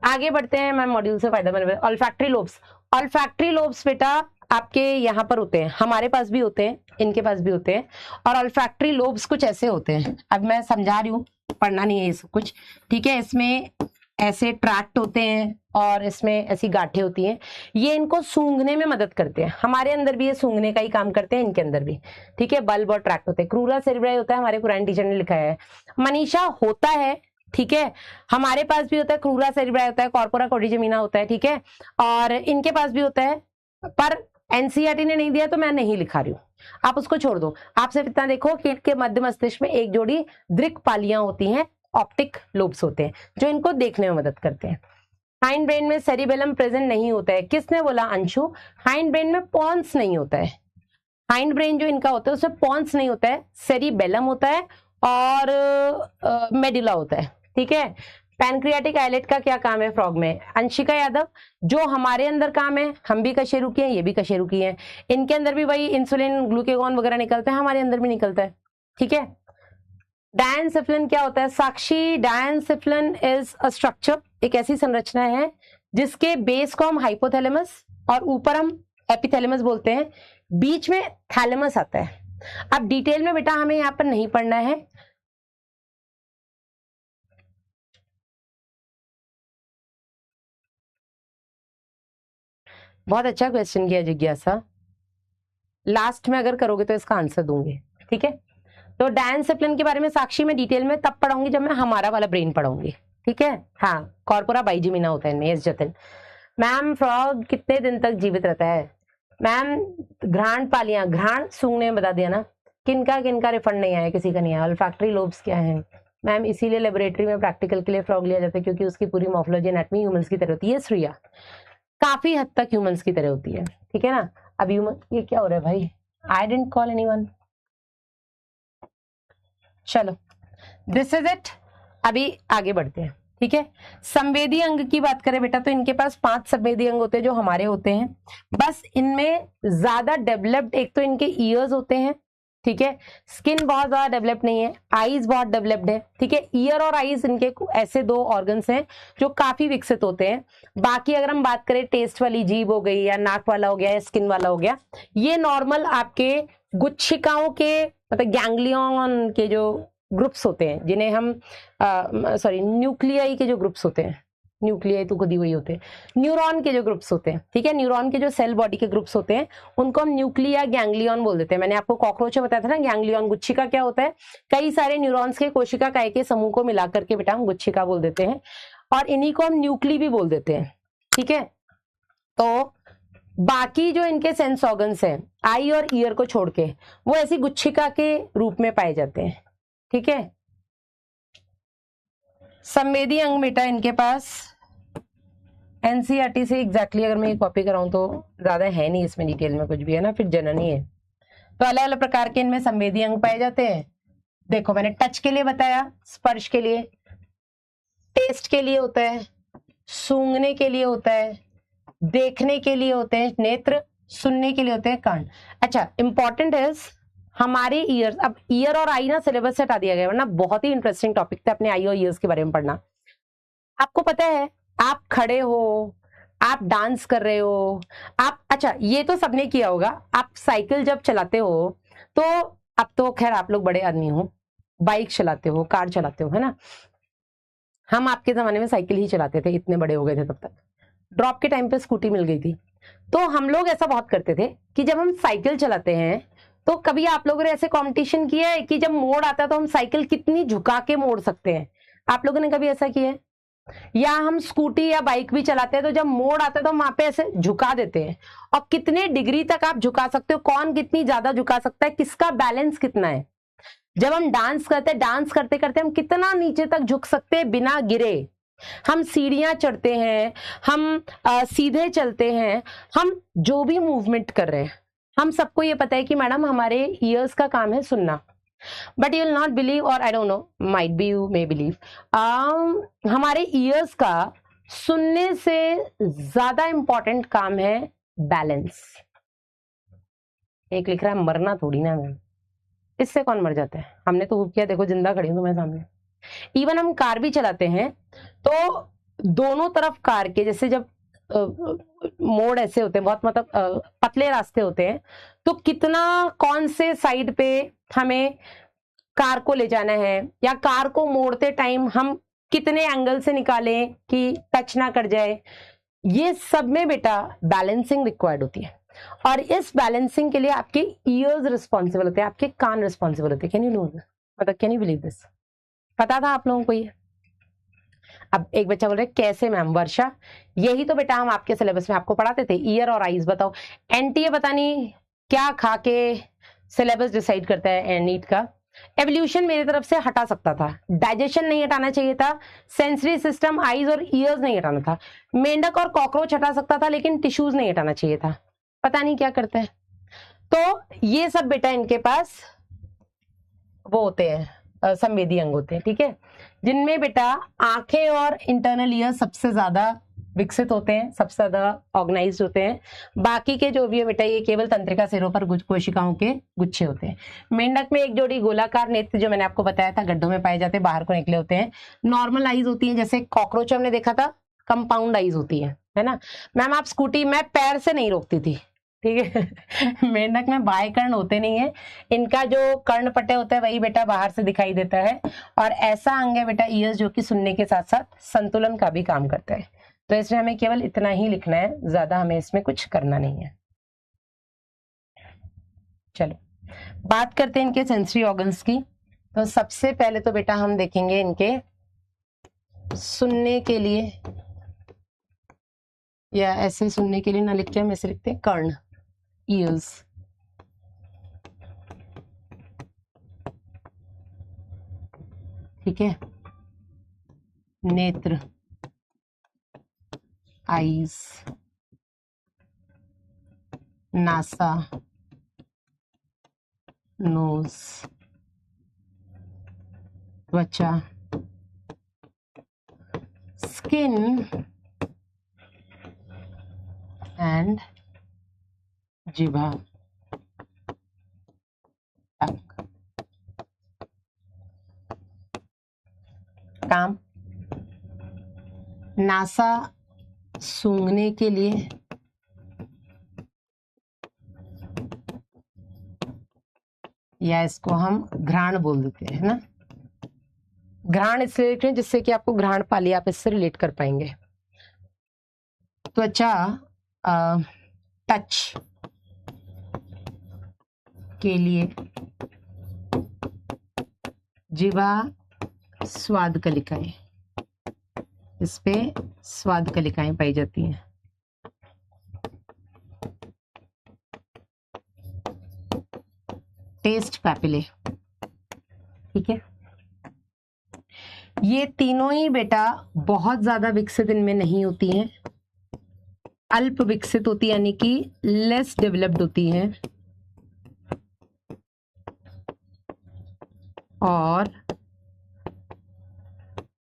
आगे बढ़ते हैं। मैं मॉड्यूल से फायदा बने। ऑल्फैक्टरी लोब्स, ऑल्फैक्टरी लोब्स बेटा आपके यहाँ पर होते हैं, हमारे पास भी होते हैं, इनके पास भी होते हैं। और ऑल्फैक्टरी लोब्स कुछ ऐसे होते हैं, अब मैं समझा रही हूँ, पढ़ना नहीं है ये सब कुछ, ठीक है। इसमें ऐसे ट्रैक्ट होते हैं और इसमें ऐसी गांठें होती हैं, ये इनको सूंघने में मदद करते हैं। हमारे अंदर भी ये सूंघने का ही काम करते हैं, इनके अंदर भी, ठीक है। बल्ब और ट्रैक्ट होते हैं। क्रूरा सेरिब्राई होता है, हमारे पुराने टीचर ने लिखा है। मनीषा होता है, ठीक है, हमारे पास भी होता है, क्रूरा सेरिब्राई होता है, कॉर्पोरा कोर्डिजेमिना होता है, ठीक है, और इनके पास भी होता है, पर एनसीईआरटी ने नहीं दिया तो मैं नहीं लिखा रही हूँ, आप उसको छोड़ दो। आप सिर्फ इतना देखो कि इनके मध्य मस्तिष्क में एक जोड़ी दृक्पालियां होती हैं, ऑप्टिक लोब्स होते हैं, जो इनको देखने में मदद करते हैं। हाइंड ब्रेन में सेरिबेलम प्रेजेंट नहीं होता है, किसने बोला अंशु। हाइंड ब्रेन में पॉन्स नहीं होता है, हाइंड ब्रेन जो इनका होता है उसमें पॉन्स नहीं होता है, सेरिबेलम होता है और मेडुला होता है, ठीक है। पैनक्रियाटिक आइलेट का क्या काम है फ्रॉग में, अंशिका यादव, जो हमारे अंदर काम है, हम भी कशेरुकी हैं, ये भी कशेरुकी हैं, इनके अंदर भी वही इंसुलिन ग्लूकेगॉन वगैरह निकलता है, हमारे अंदर भी निकलता है, ठीक है। डायनसिफ्लिन क्या होता है साक्षी, डायनसिफ्लिन इज अ स्ट्रक्चर, एक ऐसी संरचना है जिसके बेस को हम हाइपोथैलेमस और ऊपर हम एपिथैलेमस बोलते हैं, बीच में थैलेमस आता है। अब डिटेल में बेटा हमें यहाँ पर नहीं पढ़ना है, बहुत अच्छा क्वेश्चन किया जिज्ञासा, लास्ट में अगर करोगे तो इसका आंसर दूंगे, ठीक है। तो डायनसिफ्लिन के बारे में साक्षी में डिटेल में तब पढ़ाऊंगी जब मैं हमारा वाला ब्रेन पढ़ाऊंगी, ठीक है। हाँ, कॉर्पोरा बाइजेमिना होता है इनमें। यस जतिन, मैम फ्रॉग कितने दिन तक जीवित रहता है। मैम घ्राण पालियां, घ्राण सूंघने में बता दिया ना, किनका रिफंड नहीं आया, किसी का नहीं आया। ऑल्फैक्टरी लोब्स क्या है मैम, इसीलिए लेबोरेटरी में प्रैक्टिकल के लिए फ्रॉग लिया जाता है क्योंकि उसकी पूरी मॉर्फोलॉजी एनाटॉमी ह्यूमंस की तरह होती है। श्रिया, काफी हद तक ह्यूमंस की तरह होती है, ठीक है ना। अब ह्यूमन, ये क्या हो रहा है भाई, आई डिडंट कॉल एनीवन। चलो दिस इज इट। अभी आगे बढ़ते हैं, ठीक है। संवेदी अंग की बात करें बेटा तो इनके पास 5 संवेदी अंग होते हैं जो हमारे होते हैं, बस इनमें ज्यादा डेवलप्ड एक तो इनके ईयर्स होते हैं, ठीक है। स्किन बहुत ज्यादा डेवलप्ड नहीं है, आईज बहुत डेवलप्ड है, ठीक है। ईयर और आईज इनके ऐसे 2 ऑर्गन्स हैं जो काफी विकसित होते हैं। बाकी अगर हम बात करें टेस्ट वाली जीभ हो गई या नाक वाला हो गया या स्किन वाला हो गया, ये नॉर्मल आपके गुच्छिकाओं के मतलब गैंग्लियन के जो ग्रुप्स होते हैं जिन्हें हम सॉरी न्यूक्लियाई के जो ग्रुप्स होते हैं, न्यूक्लियाई तो खुद ही वही होते हैं, न्यूरॉन के जो ग्रुप्स होते हैं, ठीक है। न्यूरॉन के जो सेल बॉडी के ग्रुप्स होते हैं उनको हम न्यूक्लिया गैंग्लियन बोल देते हैं। मैंने आपको कॉकरोच में बताया था ना, गैंग्लियन गुच्छिका क्या होता है, कई सारे न्यूरॉन्स के कोशिका काय के समूह को मिलाकर के बेटा हम गुच्छिका बोल देते हैं, और इन्हीं को हम न्यूक्ली भी बोल देते हैं, ठीक है। तो बाकी जो इनके सेंस ऑर्गन्स हैं आई और ईयर को छोड़ के, वो ऐसी गुच्छिका के रूप में पाए जाते हैं, ठीक है। संवेदी अंग बेटा इनके पास एनसीईआरटी से एग्जैक्टली अगर मैं कॉपी कराऊं तो ज्यादा है नहीं इसमें डिटेल में कुछ भी, है ना, फिर जननी है। तो अलग अलग प्रकार के इनमें संवेदी अंग पाए जाते हैं। देखो मैंने टच के लिए बताया, स्पर्श के लिए, टेस्ट के लिए होता है, सूंघने के लिए होता है, देखने के लिए होते हैं नेत्र, सुनने के लिए होते हैं कान। अच्छा इंपॉर्टेंट है हमारे ईयर्स, अब ईयर और आई ना सिलेबस से हटा दिया गया वरना बहुत ही इंटरेस्टिंग टॉपिक था अपने आई और ईयर्स के बारे में पढ़ना। आपको पता है आप खड़े हो, आप डांस कर रहे हो, आप, अच्छा ये तो सबने किया होगा, आप साइकिल जब चलाते हो तो, अब तो खैर आप लोग बड़े आदमी हो, बाइक चलाते हो, कार चलाते हो, है ना। हम आपके जमाने में साइकिल ही चलाते थे, इतने बड़े हो गए थे तब तक, ड्रॉप के टाइम पे स्कूटी मिल गई थी। तो हम लोग ऐसा बहुत करते थे कि जब हम साइकिल चलाते हैं तो कभी आप लोगों ने ऐसे कंपटीशन किया है कि जब मोड़ आता है तो हम साइकिल कितनी झुका के मोड़ सकते हैं? आप लोगों ने कभी ऐसा किया है? या हम स्कूटी या बाइक भी चलाते हैं तो जब मोड़ आता है तो हम वहां पे ऐसे झुका देते हैं, और कितने डिग्री तक आप झुका सकते हो, कौन कितनी ज्यादा झुका सकता है, किसका बैलेंस कितना है। जब हम डांस करते हैं, डांस करते करते हम कितना नीचे तक झुक सकते हैं बिना गिरे। हम सीढ़ियां चढ़ते हैं, हम सीधे चलते हैं, हम जो भी मूवमेंट कर रहे हैं, हम सबको ये पता है कि मैडम हमारे ईयर्स का काम है सुनना। But you will not believe, और I don't know, might be you may believe, हमारे ईयर्स का सुनने से ज्यादा इंपॉर्टेंट काम है बैलेंस। एक लिख रहा है मरना थोड़ी ना मैम, इससे कौन मर जाता है, हमने तो किया, देखो जिंदा खड़ी हूं तुम्हारे सामने। इवन हम कार भी चलाते हैं तो दोनों तरफ कार के, जैसे जब मोड़ ऐसे होते हैं बहुत, मतलब पतले रास्ते होते हैं, तो कितना कौन से साइड पे हमें कार को ले जाना है, या कार को मोड़ते टाइम हम कितने एंगल से निकालें कि टच ना कर जाए, ये सब में बेटा बैलेंसिंग रिक्वायर्ड होती है। और इस बैलेंसिंग के लिए आपके ईयर्स रिस्पॉन्सिबल होते हैं, आपके कान रिस्पॉन्सिबल होते हैं। कैन यू नो दिस, मतलब कैन यू बिलीव दिस? पता था आप लोगों को ये? अब एक बच्चा बोल रहा है कैसे मैम? वर्षा, यही तो बेटा हम आपके सिलेबस में आपको पढ़ाते थे, ईयर और आईज। बताओ एनटीए पता नहीं क्या खा के सिलेबस डिसाइड करता है नीट का। एवोल्यूशन मेरी तरफ से हटा सकता था, डाइजेशन नहीं हटाना चाहिए था, सेंसरी सिस्टम आईज और ईयर्स नहीं हटाना था, मेंढक और कॉकरोच हटा सकता था लेकिन टिश्यूज नहीं हटाना चाहिए था। पता नहीं क्या करते हैं। तो ये सब बेटा इनके पास वो होते हैं, संवेदी अंग होते हैं, ठीक है, जिनमें बेटा आंखें और इंटरनल ईयर सबसे ज्यादा विकसित होते हैं, सबसे ज्यादा ऑर्गेनाइज्ड होते हैं। बाकी के जो भी है बेटा ये केवल तंत्रिका सिरों पर कोशिकाओं के गुच्छे होते हैं। मेंढक में एक जोड़ी गोलाकार नेत्र जो मैंने आपको बताया था गड्ढों में पाए जाते हैं, बाहर को निकले होते हैं। नॉर्मल आईज होती है, जैसे कॉकरोच हमने देखा था, कंपाउंड आईज होती है ना। मैम आप स्कूटी मैं पैर से नहीं रोकती थी, ठीक है। मेंढक में बाह्य कर्ण होते नहीं है, इनका जो कर्ण पट्टे होता है वही बेटा बाहर से दिखाई देता है। और ऐसा अंग है बेटा ईयर्स जो कि सुनने के साथ साथ संतुलन का भी काम करता है। तो इसमें हमें केवल इतना ही लिखना है, ज्यादा हमें इसमें कुछ करना नहीं है। चलो बात करते हैं इनके सेंसरी ऑर्गन्स की। तो सबसे पहले तो बेटा हम देखेंगे इनके सुनने के लिए, या ऐसे सुनने के लिए ना लिखते हम ऐसे लिखते हैं कर्ण, ईयर्स। ठीक है, नेत्र, आईज, नासा, नोज, त्वचा, स्किन एंड जिह्वा, काम, नासा सूंघने के लिए, या इसको हम घ्राण बोल देते हैं ना। घ्राण इसलिए लिख रहे हैं जिससे कि आपको घ्राण पाली आप इससे रिलेट कर पाएंगे। त्वचा टच के लिए, जिह्वा स्वाद कलिकाएं, इस पे स्वाद कलिकाएं पाई जाती हैं। टेस्ट पैपिले, ठीक है। ये तीनों ही बेटा बहुत ज्यादा विकसित इनमें नहीं होती हैं, अल्प विकसित होती है, यानी कि लेस डेवलप्ड होती हैं, और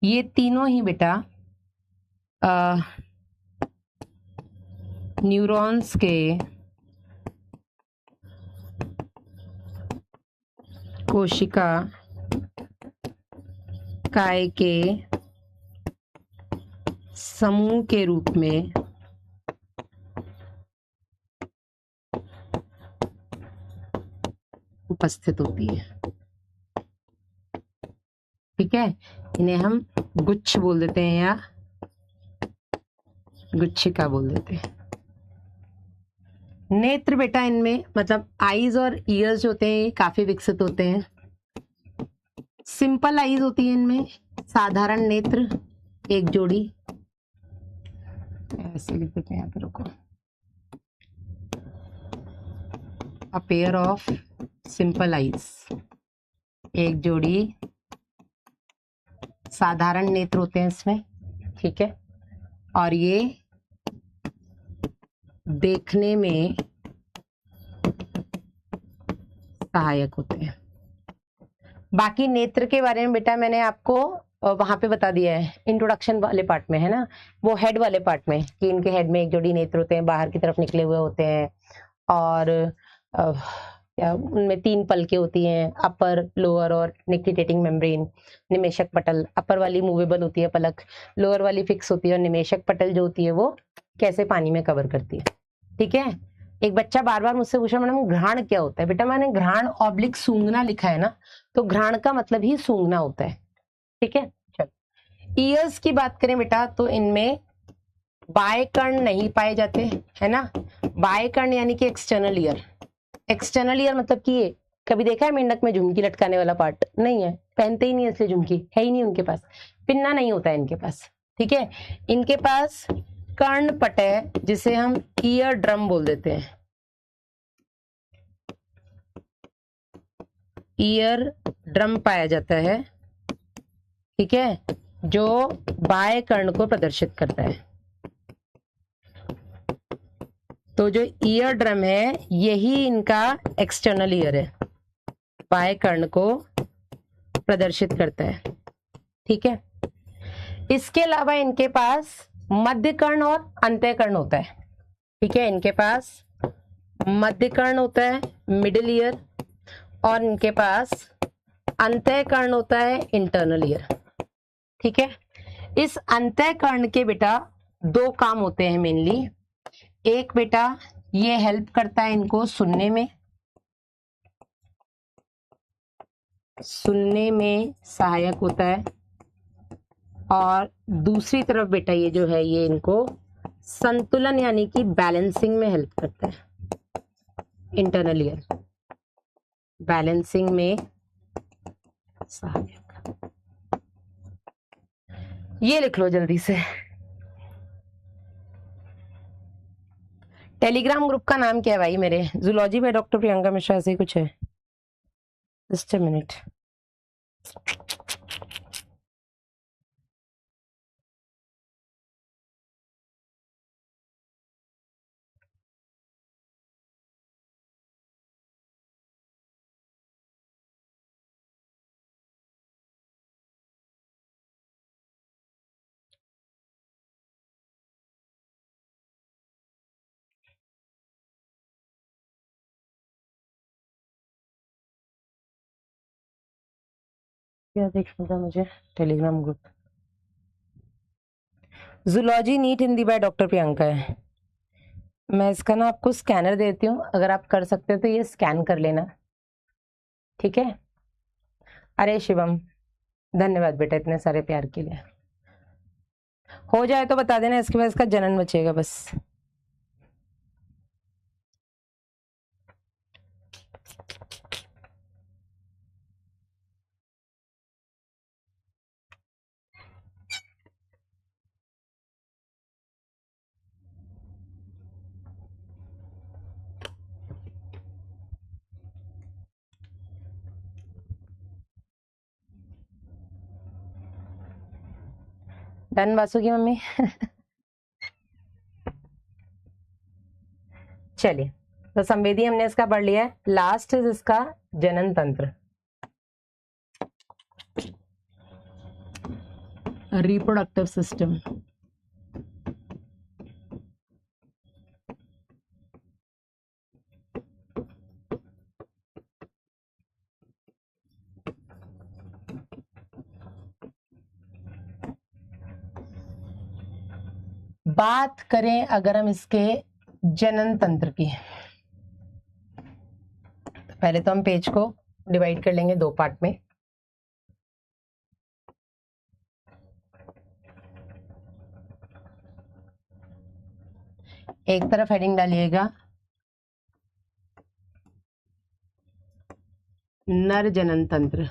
ये तीनों ही बेटा न्यूरॉन्स के कोशिका काय के समूह के रूप में उपस्थित होती है, ठीक है। इन्हें हम गुच्छ बोल देते हैं या गुच्छिका बोल देते हैं। नेत्र बेटा इनमें मतलब आईज और ईयर्स जो होते हैं काफी विकसित होते हैं। सिंपल आईज होती है इनमें, साधारण नेत्र एक जोड़ी, ऐसे लिख देते हैं यहाँ पे, रुको, a pair of simple eyes, एक जोड़ी साधारण नेत्र होते हैं इसमें, ठीक है। और ये देखने में सहायक होते हैं। बाकी नेत्र के बारे में बेटा मैंने आपको वहां पे बता दिया है, इंट्रोडक्शन वाले पार्ट में है ना, वो हेड वाले पार्ट में, कि इनके हेड में एक जोड़ी नेत्र होते हैं, बाहर की तरफ निकले हुए होते हैं, और उनमें 3 पलकें होती हैं, अपर, लोअर और निक्टिटेटिंग मेम्ब्रेन। निमेशक पटल, अपर वाली मूवेबल होती है पलक, लोअर वाली फिक्स होती है, और निमेशक पटल जो होती है वो कैसे पानी में कवर करती है, ठीक है। एक बच्चा बार बार मुझसे पूछा मैडम घ्राण क्या होता है, बेटा मैंने घ्राण ऑब्लिक सूंघना लिखा है ना, तो घ्राण का मतलब ही सूंघना होता है, ठीक है। चलो, ईयर्स की बात करें बेटा तो इनमें बाय कर्ण नहीं पाए जाते है ना। बाय कर्ण यानी कि एक्सटर्नल ईयर, एक्सटर्नल ईयर मतलब कि ये कभी देखा है मेंढक में झुमकी लटकाने वाला पार्ट, नहीं है, पहनते ही नहीं है, इसलिए झुमकी है ही नहीं उनके पास, पिन्ना नहीं होता है इनके पास, ठीक है। इनके पास कर्णपट है जिसे हम ईयर ड्रम बोल देते हैं, ईयर ड्रम पाया जाता है, ठीक है, जो बाएं कर्ण को प्रदर्शित करता है। तो जो ईयर ड्रम है यही इनका एक्सटर्नल ईयर है, बाएं कर्ण को प्रदर्शित करता है, ठीक है। इसके अलावा इनके पास मध्य कर्ण और अंत्य कर्ण होता है, ठीक है। इनके पास मध्य कर्ण होता है, मिडिल ईयर, और इनके पास अंत्य कर्ण होता है, इंटरनल ईयर, ठीक है। इस अंत्य कर्ण के बेटा 2 काम होते हैं मेनली। एक बेटा ये हेल्प करता है इनको सुनने में सहायक होता है, और दूसरी तरफ बेटा ये जो है ये इनको संतुलन यानी कि बैलेंसिंग में हेल्प करता है, इंटरनल ईयर बैलेंसिंग में सहायक। ये लिख लो जल्दी से। टेलीग्राम ग्रुप का नाम क्या है भाई मेरे? Zoology by doctor Priyanka Mishra, ऐसे कुछ है। Just a minute. क्या देखना था मुझे? Telegram group zoology NEET Hindi by doctor Priyanka है। मैं इसका ना आपको स्कैनर देती हूँ, अगर आप कर सकते हो तो ये स्कैन कर लेना, ठीक है? अरे शिवम, धन्यवाद बेटा इतने सारे प्यार के लिए। हो जाए तो बता देना, इसके बाद इसका जनन बचेगा बस। डन वासु की मम्मी? चलिए, तो संवेदी हमने इसका पढ़ लिया है। लास्ट इज इसका जनन तंत्र, रिप्रोडक्टिव सिस्टम। बात करें अगर हम इसके जनन तंत्र की, तो पहले तो हम पेज को डिवाइड कर लेंगे 2 पार्ट में। एक तरफ हेडिंग डालिएगा नर जनन तंत्र।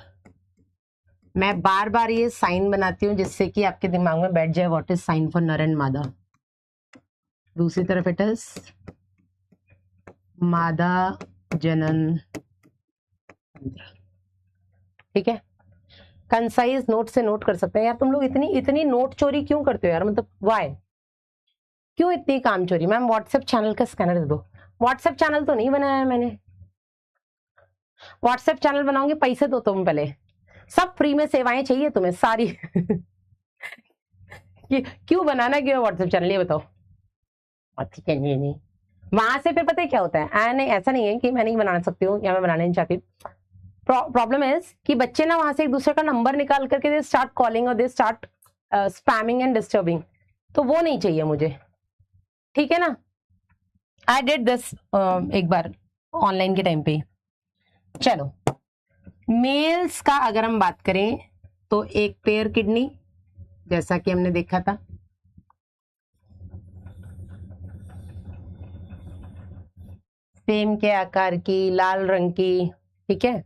मैं बार बार ये साइन बनाती हूँ जिससे कि आपके दिमाग में बैठ जाए व्हाट इज साइन फॉर नर एंड मादा। दूसरी तरफ इट इज मादा जनन तंत्र, ठीक है? कंसाइज नोट से नोट कर सकते हैं। यार तुम लोग इतनी नोट चोरी क्यों करते हो यार, मतलब वाई, क्यों इतनी काम चोरी? मैम व्हाट्सएप चैनल का स्कैनर दे दो। व्हाट्सएप चैनल तो नहीं बनाया है मैंने, व्हाट्सएप चैनल बनाऊंगी पैसे दो तुम पहले, सब फ्री में सेवाएं चाहिए तुम्हें सारी। क्यों बनाना क्यों व्हाट्सएप चैनल, ये बताओ। ठीक है, नहीं वहां से फिर पता है क्या होता है, नहीं ऐसा नहीं है कि मैं नहीं बना सकती हूँ या मैं बनाना नहीं चाहती। प्रॉब्लम इज कि बच्चे ना वहां से एक दूसरे का नंबर निकाल करके दे स्टार्ट कॉलिंग और they start spamming and disturbing, तो वो नहीं चाहिए मुझे, ठीक है ना? आई डिड दिस एक बार ऑनलाइन के टाइम पे। चलो, मेल्स का अगर हम बात करें तो एक पेयर किडनी, जैसा कि हमने देखा था, सेम के आकार की, लाल रंग की, ठीक है?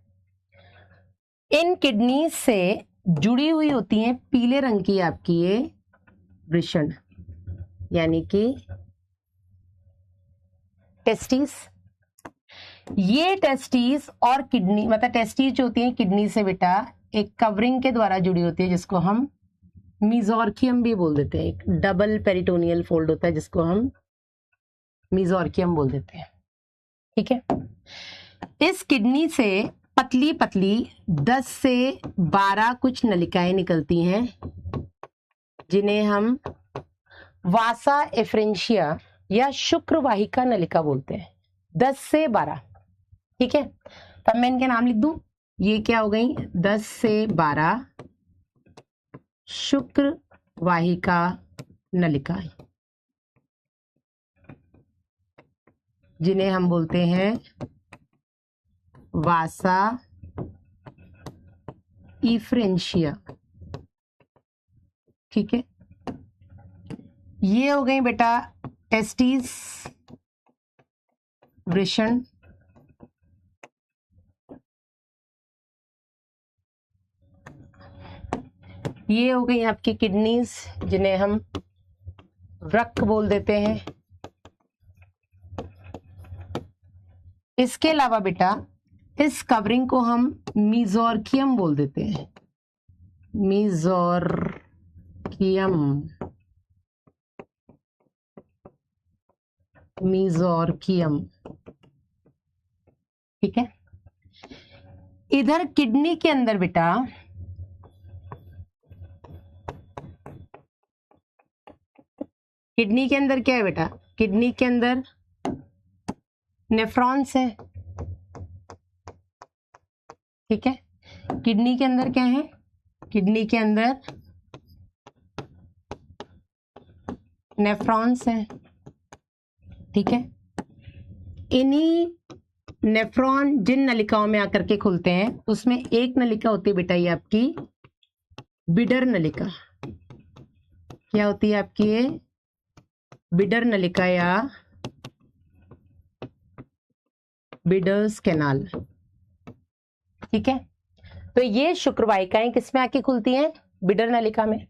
इन किडनी से जुड़ी हुई होती हैं पीले रंग की आपकी ये वृषण, यानी कि टेस्टिस। ये टेस्टिस और किडनी, मतलब टेस्टिस जो होती है किडनी से बेटा एक कवरिंग के द्वारा जुड़ी होती है जिसको हम मीजोर्कियम भी बोल देते हैं। एक डबल पेरिटोनियल फोल्ड होता है जिसको हम मीजोर्कियम बोल देते हैं, ठीक है? इस किडनी से पतली पतली 10 से 12 कुछ नलिकाएं निकलती हैं जिन्हें हम वासा एफ्रेंशिया या शुक्रवाहिका नलिका बोलते हैं। 10 से 12, ठीक है? तब मैं इनके नाम लिख दूं, ये क्या हो गई, 10 से 12 शुक्रवाहिका नलिका, जिन्हें हम बोलते हैं वासा इफ्रेंशिया, ठीक है? ये हो गई बेटा टेस्टिस, वृषण, ये हो गई आपकी किडनीज जिन्हें हम वृक्क बोल देते हैं। इसके अलावा बेटा इस कवरिंग को हम मीजोर्कियम बोल देते हैं, मीजोर्कियम, मीजोर्कियम, ठीक है? इधर किडनी के अंदर बेटा किडनी के अंदर क्या है बेटा, किडनी के अंदर नेफ्रॉन्स है, ठीक है? किडनी के अंदर क्या है, किडनी के अंदर नेफ्रॉन्स हैं, ठीक है। इन्हीं नेफ्रॉन जिन नलिकाओं में आकर के खुलते हैं उसमें एक नलिका होती है बेटा ये आपकी बिडर नलिका। क्या होती है आपकी ये बिडर नलिका या बिडर्स कैनाल, ठीक है। तो ये शुक्रवाहिकाएं किसमें आके खुलती हैं? बिडर नलिका में।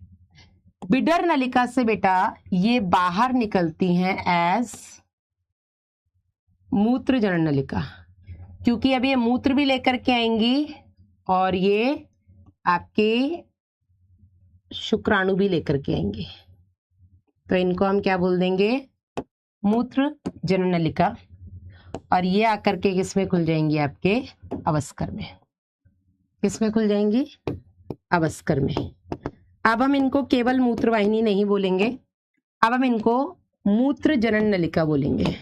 बिडर नलिका से बेटा ये बाहर निकलती हैं एज मूत्र जनन नलिका, क्योंकि अब ये मूत्र भी लेकर के आएंगी और ये आपके शुक्राणु भी लेकर के आएंगे, तो इनको हम क्या बोल देंगे? मूत्र जनन नलिका। और ये आकर के किसमें खुल जाएंगी? आपके अवस्कर में। किसमें खुल जाएंगी? अवस्कर में। अब हम इनको केवल मूत्रवाहिनी नहीं बोलेंगे, अब हम इनको मूत्र जनन नलिका बोलेंगे,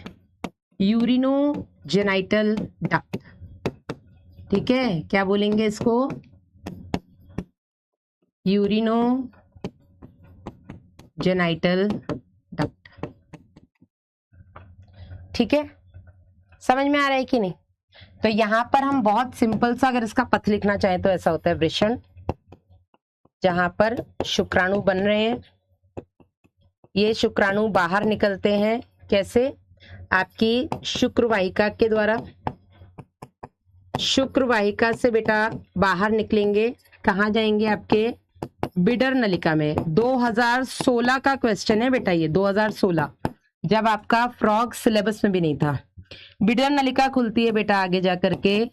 यूरिनोजेनाइटल डक्ट, ठीक है। क्या बोलेंगे इसको? यूरिनोजेनाइटल डक्ट, ठीक है। समझ में आ रहा है कि नहीं? तो यहां पर हम बहुत सिंपल सा अगर इसका पथ लिखना चाहें तो ऐसा होता है वृषण, जहां पर शुक्राणु बन रहे हैं, ये शुक्राणु बाहर निकलते हैं कैसे? आपकी शुक्रवाहिका के द्वारा। शुक्रवाहिका से बेटा बाहर निकलेंगे, कहाँ जाएंगे? आपके बिडर नलिका में। 2016 का क्वेश्चन है बेटा ये, 2016, जब आपका फ्रॉग सिलेबस में भी नहीं था। बिडर नलिका खुलती है बेटा आगे जाकर के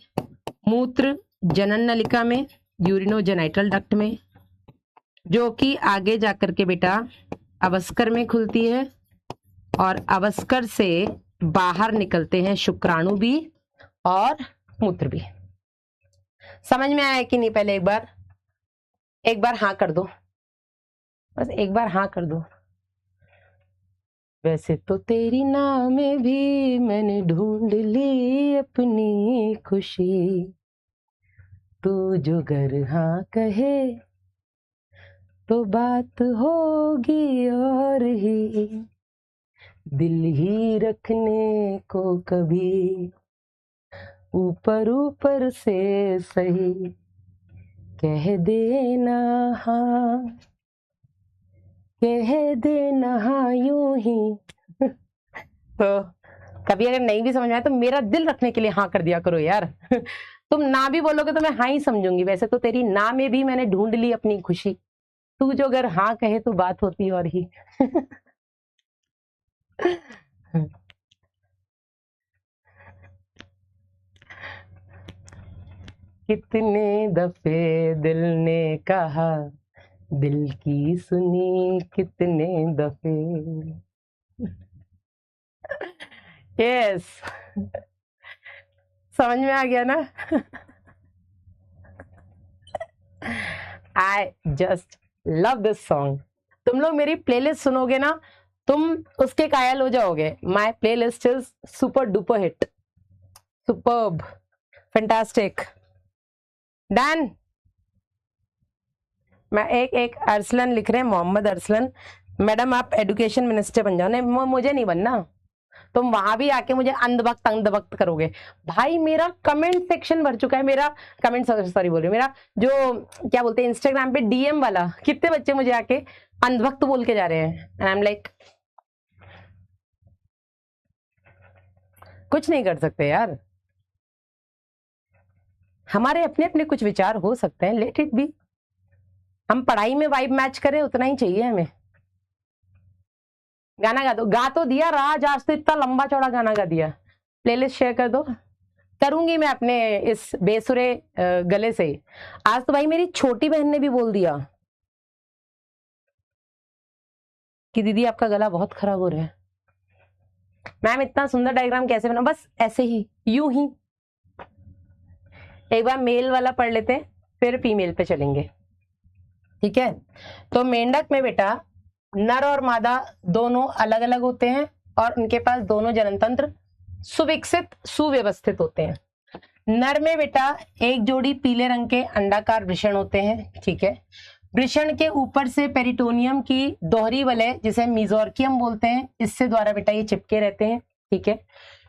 मूत्र जनन नलिका में, यूरिनोजेनाइटल डक्ट में, जो कि आगे जाकर के बेटा अवस्कर में खुलती है और अवस्कर से बाहर निकलते हैं शुक्राणु भी और मूत्र भी। समझ में आया कि नहीं? पहले एक बार हाँ कर दो, बस एक बार हाँ कर दो। वैसे तो तेरी नाम में भी मैंने ढूंढ ली अपनी खुशी, तू जो गर हाँ कहे तो बात होगी और ही, दिल ही रखने को कभी ऊपर ऊपर से सही, कह देना हाँ, कह देना हाँ यूं ही। तो कभी अगर नहीं भी समझ में आए तो मेरा दिल रखने के लिए हाँ कर दिया करो यार। तुम ना भी बोलोगे तो मैं हाँ ही समझूंगी। वैसे तो तेरी ना में भी मैंने ढूंढ ली अपनी खुशी, तू जो अगर हाँ कहे तो बात होती और ही। कितने दफे दिल ने कहा, दिल की सुनी कितने दफे। यस, समझ में आ गया ना? I just love this song. तुम लोग मेरी प्लेलिस्ट सुनोगे ना, तुम उसके कायल हो जाओगे। My playlist is super duper hit, superb, fantastic. Done. मैं एक अरसलन लिख रहे हैं, मोहम्मद अरसलन। मैडम आप एजुकेशन मिनिस्टर बन जाओ। नहीं, मुझे नहीं बनना, तुम वहां भी आके मुझे अंधभक्त करोगे। भाई मेरा कमेंट सेक्शन भर चुका है, मेरा कमेंट, सॉरी बोल रही हूँ, मेरा जो क्या बोलते हैं इंस्टाग्राम पे डीएम वाला, कितने बच्चे मुझे आके अंधभक्त बोल के जा रहे हैं। एंड आई एम लाइक, कुछ नहीं कर सकते यार, हमारे अपने अपने कुछ विचार हो सकते हैं, लेट इट बी। हम पढ़ाई में वाइब मैच करें उतना ही चाहिए हमें। गाना गा दो, गा तो दिया राज, आज तो इतना लंबा चौड़ा गाना गा दिया। प्लेलिस्ट शेयर कर दो, करूंगी मैं अपने इस बेसुरे गले से। आज तो भाई मेरी छोटी बहन ने भी बोल दिया कि दीदी आपका गला बहुत खराब हो रहा है। मैम इतना सुंदर डायग्राम कैसे बना? बस ऐसे ही, यूं ही। एक बार मेल वाला पढ़ लेते हैं, फिर फीमेल पे चलेंगे, ठीक है। तो मेंढक में बेटा नर और मादा दोनों अलग अलग होते हैं और उनके पास दोनों जनन तंत्र सुविकसित सुव्यवस्थित होते हैं। नर में बेटा एक जोड़ी पीले रंग के अंडाकार वृषण होते हैं, ठीक है। वृषण के ऊपर से पेरिटोनियम की दोहरी वलय, जिसे मीजोर्कियम बोलते हैं, इससे द्वारा बेटा ये चिपके रहते हैं, ठीक है।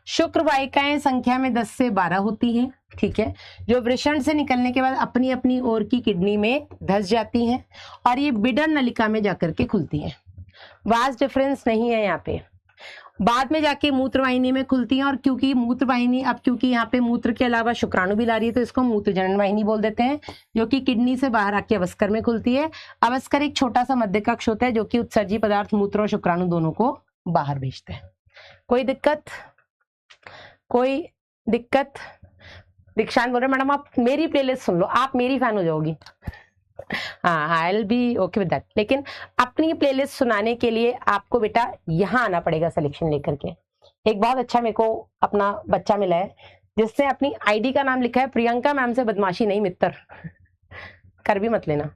शुक्र वाहिकाएं संख्या में 10 से 12 होती हैं, ठीक है, जो वृषण से निकलने के बाद अपनी अपनी ओर की किडनी में धंस जाती हैं और ये बिडर नलिका में जाकर के खुलती हैं। वास्ट डिफरेंस नहीं है यहाँ पे। बाद में जाके मूत्रवाहिनी में खुलती हैं, और क्योंकि मूत्रवाहिनी अब क्योंकि यहाँ पे मूत्र के अलावा शुक्राणु भी ला रही है तो इसको मूत्रजनन वाहिनी बोल देते हैं, जो कि किडनी से बाहर आके अवस्कर में खुलती है। अवस्कर एक छोटा सा मध्य कक्ष होता है जो कि उत्सर्जी पदार्थ मूत्र और शुक्राणु दोनों को बाहर भेजते हैं। कोई दिक्कत? कोई दिक्कत? दीक्षांत बोल रहे मैडम आप मेरी प्लेलिस्ट सुन लो, आप मेरी फैन हो जाओगी। हाँ, I will be okay with that. लेकिन अपनी प्लेलिस्ट सुनाने के लिए आपको बेटा यहाँ आना पड़ेगा सिलेक्शन लेकर के। एक बहुत अच्छा मेरे को अपना बच्चा मिला है जिसने अपनी आईडी का नाम लिखा है प्रियंका मैम से बदमाशी नहीं मित्र। कर भी मत लेना।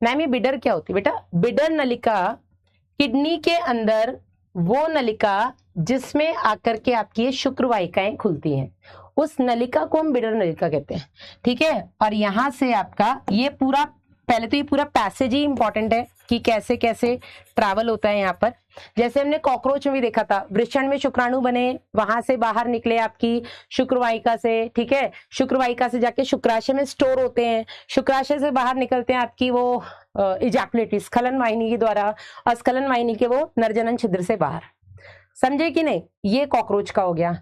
मैम ये बिडर क्या होती है बेटा? बिडर नलिका किडनी के अंदर वो नलिका जिसमें आकर के आपकी ये शुक्र वाहिकाएं खुलती हैं, उस नलिका को हम बिडर नलिका कहते हैं, ठीक है। और यहां से आपका ये पूरा, पहले तो ये पूरा पैसेज ही इंपॉर्टेंट है कि कैसे कैसे ट्रैवल होता है यहाँ पर। जैसे हमने कॉकरोच में भी देखा था, वृषण में शुक्राणु बने, वहां से बाहर निकले आपकी शुक्रवाहिका से, ठीक है। शुक्रवाहिका से जाके शुक्राशय में स्टोर होते हैं, शुक्राशय से बाहर निकलते हैं आपकी वो इजैकुलेटरी स्खलन वाहिनी के द्वारा, और स्खलन वाहिनी के वो नरजनन छिद्र से बाहर। समझे कि नहीं? ये कॉकरोच का हो गया।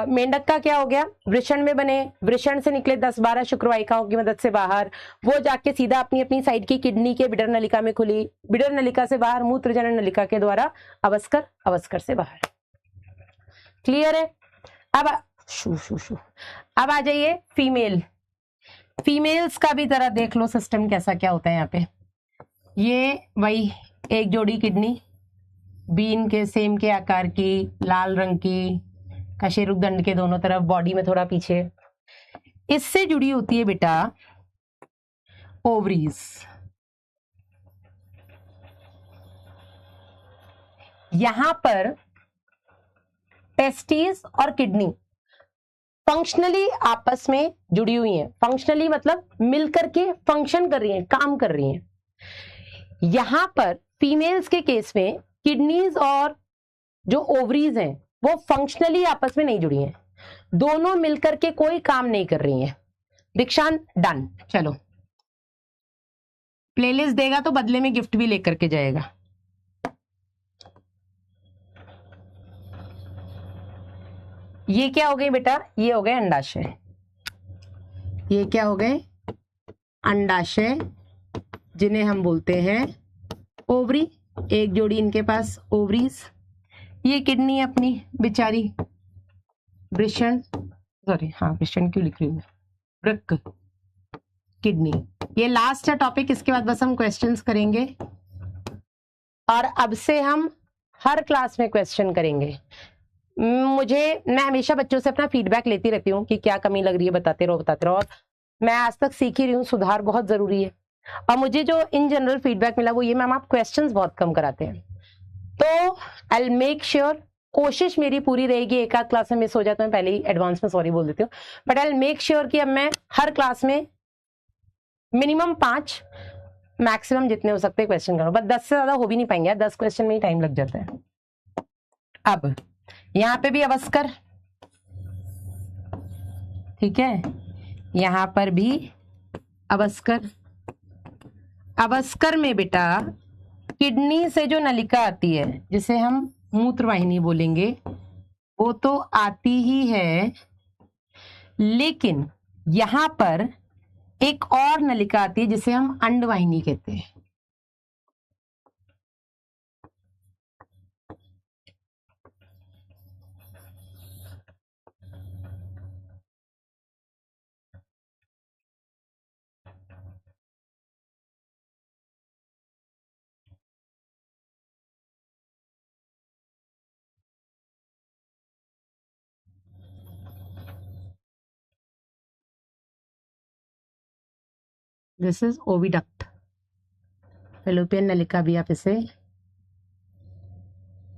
मेंढक का क्या हो गया? वृषण में बने, वृषण से निकले 10-12 शुक्रवाहिकाओं की मदद से बाहर, वो जाके सीधा अपनी अपनी साइड की किडनी के बिडर नलिका में खुली, बिडर नलिका से बाहर मूत्रजनन नलिका के द्वारा अवस्कर, अवस्कर से बाहर। क्लियर है? अब अब आ जाइए फीमेल। फीमेल्स का भी जरा देख लो सिस्टम कैसा क्या होता है यहाँ पे। ये वही एक जोड़ी किडनी, बीन के सेम के आकार की, लाल रंग की, कशेरुक दंड के दोनों तरफ, बॉडी में थोड़ा पीछे। इससे जुड़ी होती है बेटा ओवरीज। यहां पर टेस्टिस और किडनी फंक्शनली आपस में जुड़ी हुई हैं। फंक्शनली मतलब मिलकर के फंक्शन कर रही हैं, काम कर रही हैं। यहां पर फीमेल्स के केस में किडनीज और जो ओवरीज हैं वो फंक्शनली आपस में नहीं जुड़ी हैं, दोनों मिलकर के कोई काम नहीं कर रही हैं। दीक्षांत डन। चलो, प्लेलिस्ट देगा तो बदले में गिफ्ट भी लेकर के जाएगा। ये क्या हो गए बेटा? ये हो गए अंडाशय। ये क्या हो गए? अंडाशय, जिन्हें हम बोलते हैं ओवरी। एक जोड़ी इनके पास ओवरीज। ये किडनी अपनी बेचारी, वृषण, सॉरी हाँ वृषण क्यों लिख रही हूँ, वृक्क, किडनी। ये लास्ट है टॉपिक, इसके बाद बस हम क्वेश्चंस करेंगे, और अब से हम हर क्लास में क्वेश्चन करेंगे। मैं हमेशा बच्चों से अपना फीडबैक लेती रहती हूँ कि क्या कमी लग रही है, बताते रहो बताते रहो। और मैं आज तक सीख ही रही हूँ, सुधार बहुत जरूरी है। और मुझे जो इन जनरल फीडबैक मिला वो ये, मैम आप क्वेश्चंस बहुत कम कराते हैं। तो आई विल मेक श्योर, कोशिश मेरी पूरी रहेगी, एक आध क्लास में मिस हो जाए तो मैं पहले ही एडवांस में सॉरी बोल देती हूँ, but I will make sure कि अब मैं हर क्लास में मिनिमम 5, मैक्सिमम जितने हो सकते हैं क्वेश्चन करूँ। बट 10 से ज्यादा हो भी नहीं पाएंगे, 10 क्वेश्चन में ही टाइम लग जाता है। अब यहाँ पे भी अवस्कर, ठीक है, यहाँ पर भी अवस्कर। अवस्कर में बेटा किडनी से जो नलिका आती है, जिसे हम मूत्रवाहिनी बोलेंगे, वो तो आती ही है, लेकिन यहां पर एक और नलिका आती है जिसे हम अंडवाहिनी कहते हैं। दिस इज ओविडक्ट, फेलोपियन नलिका भी आप इसे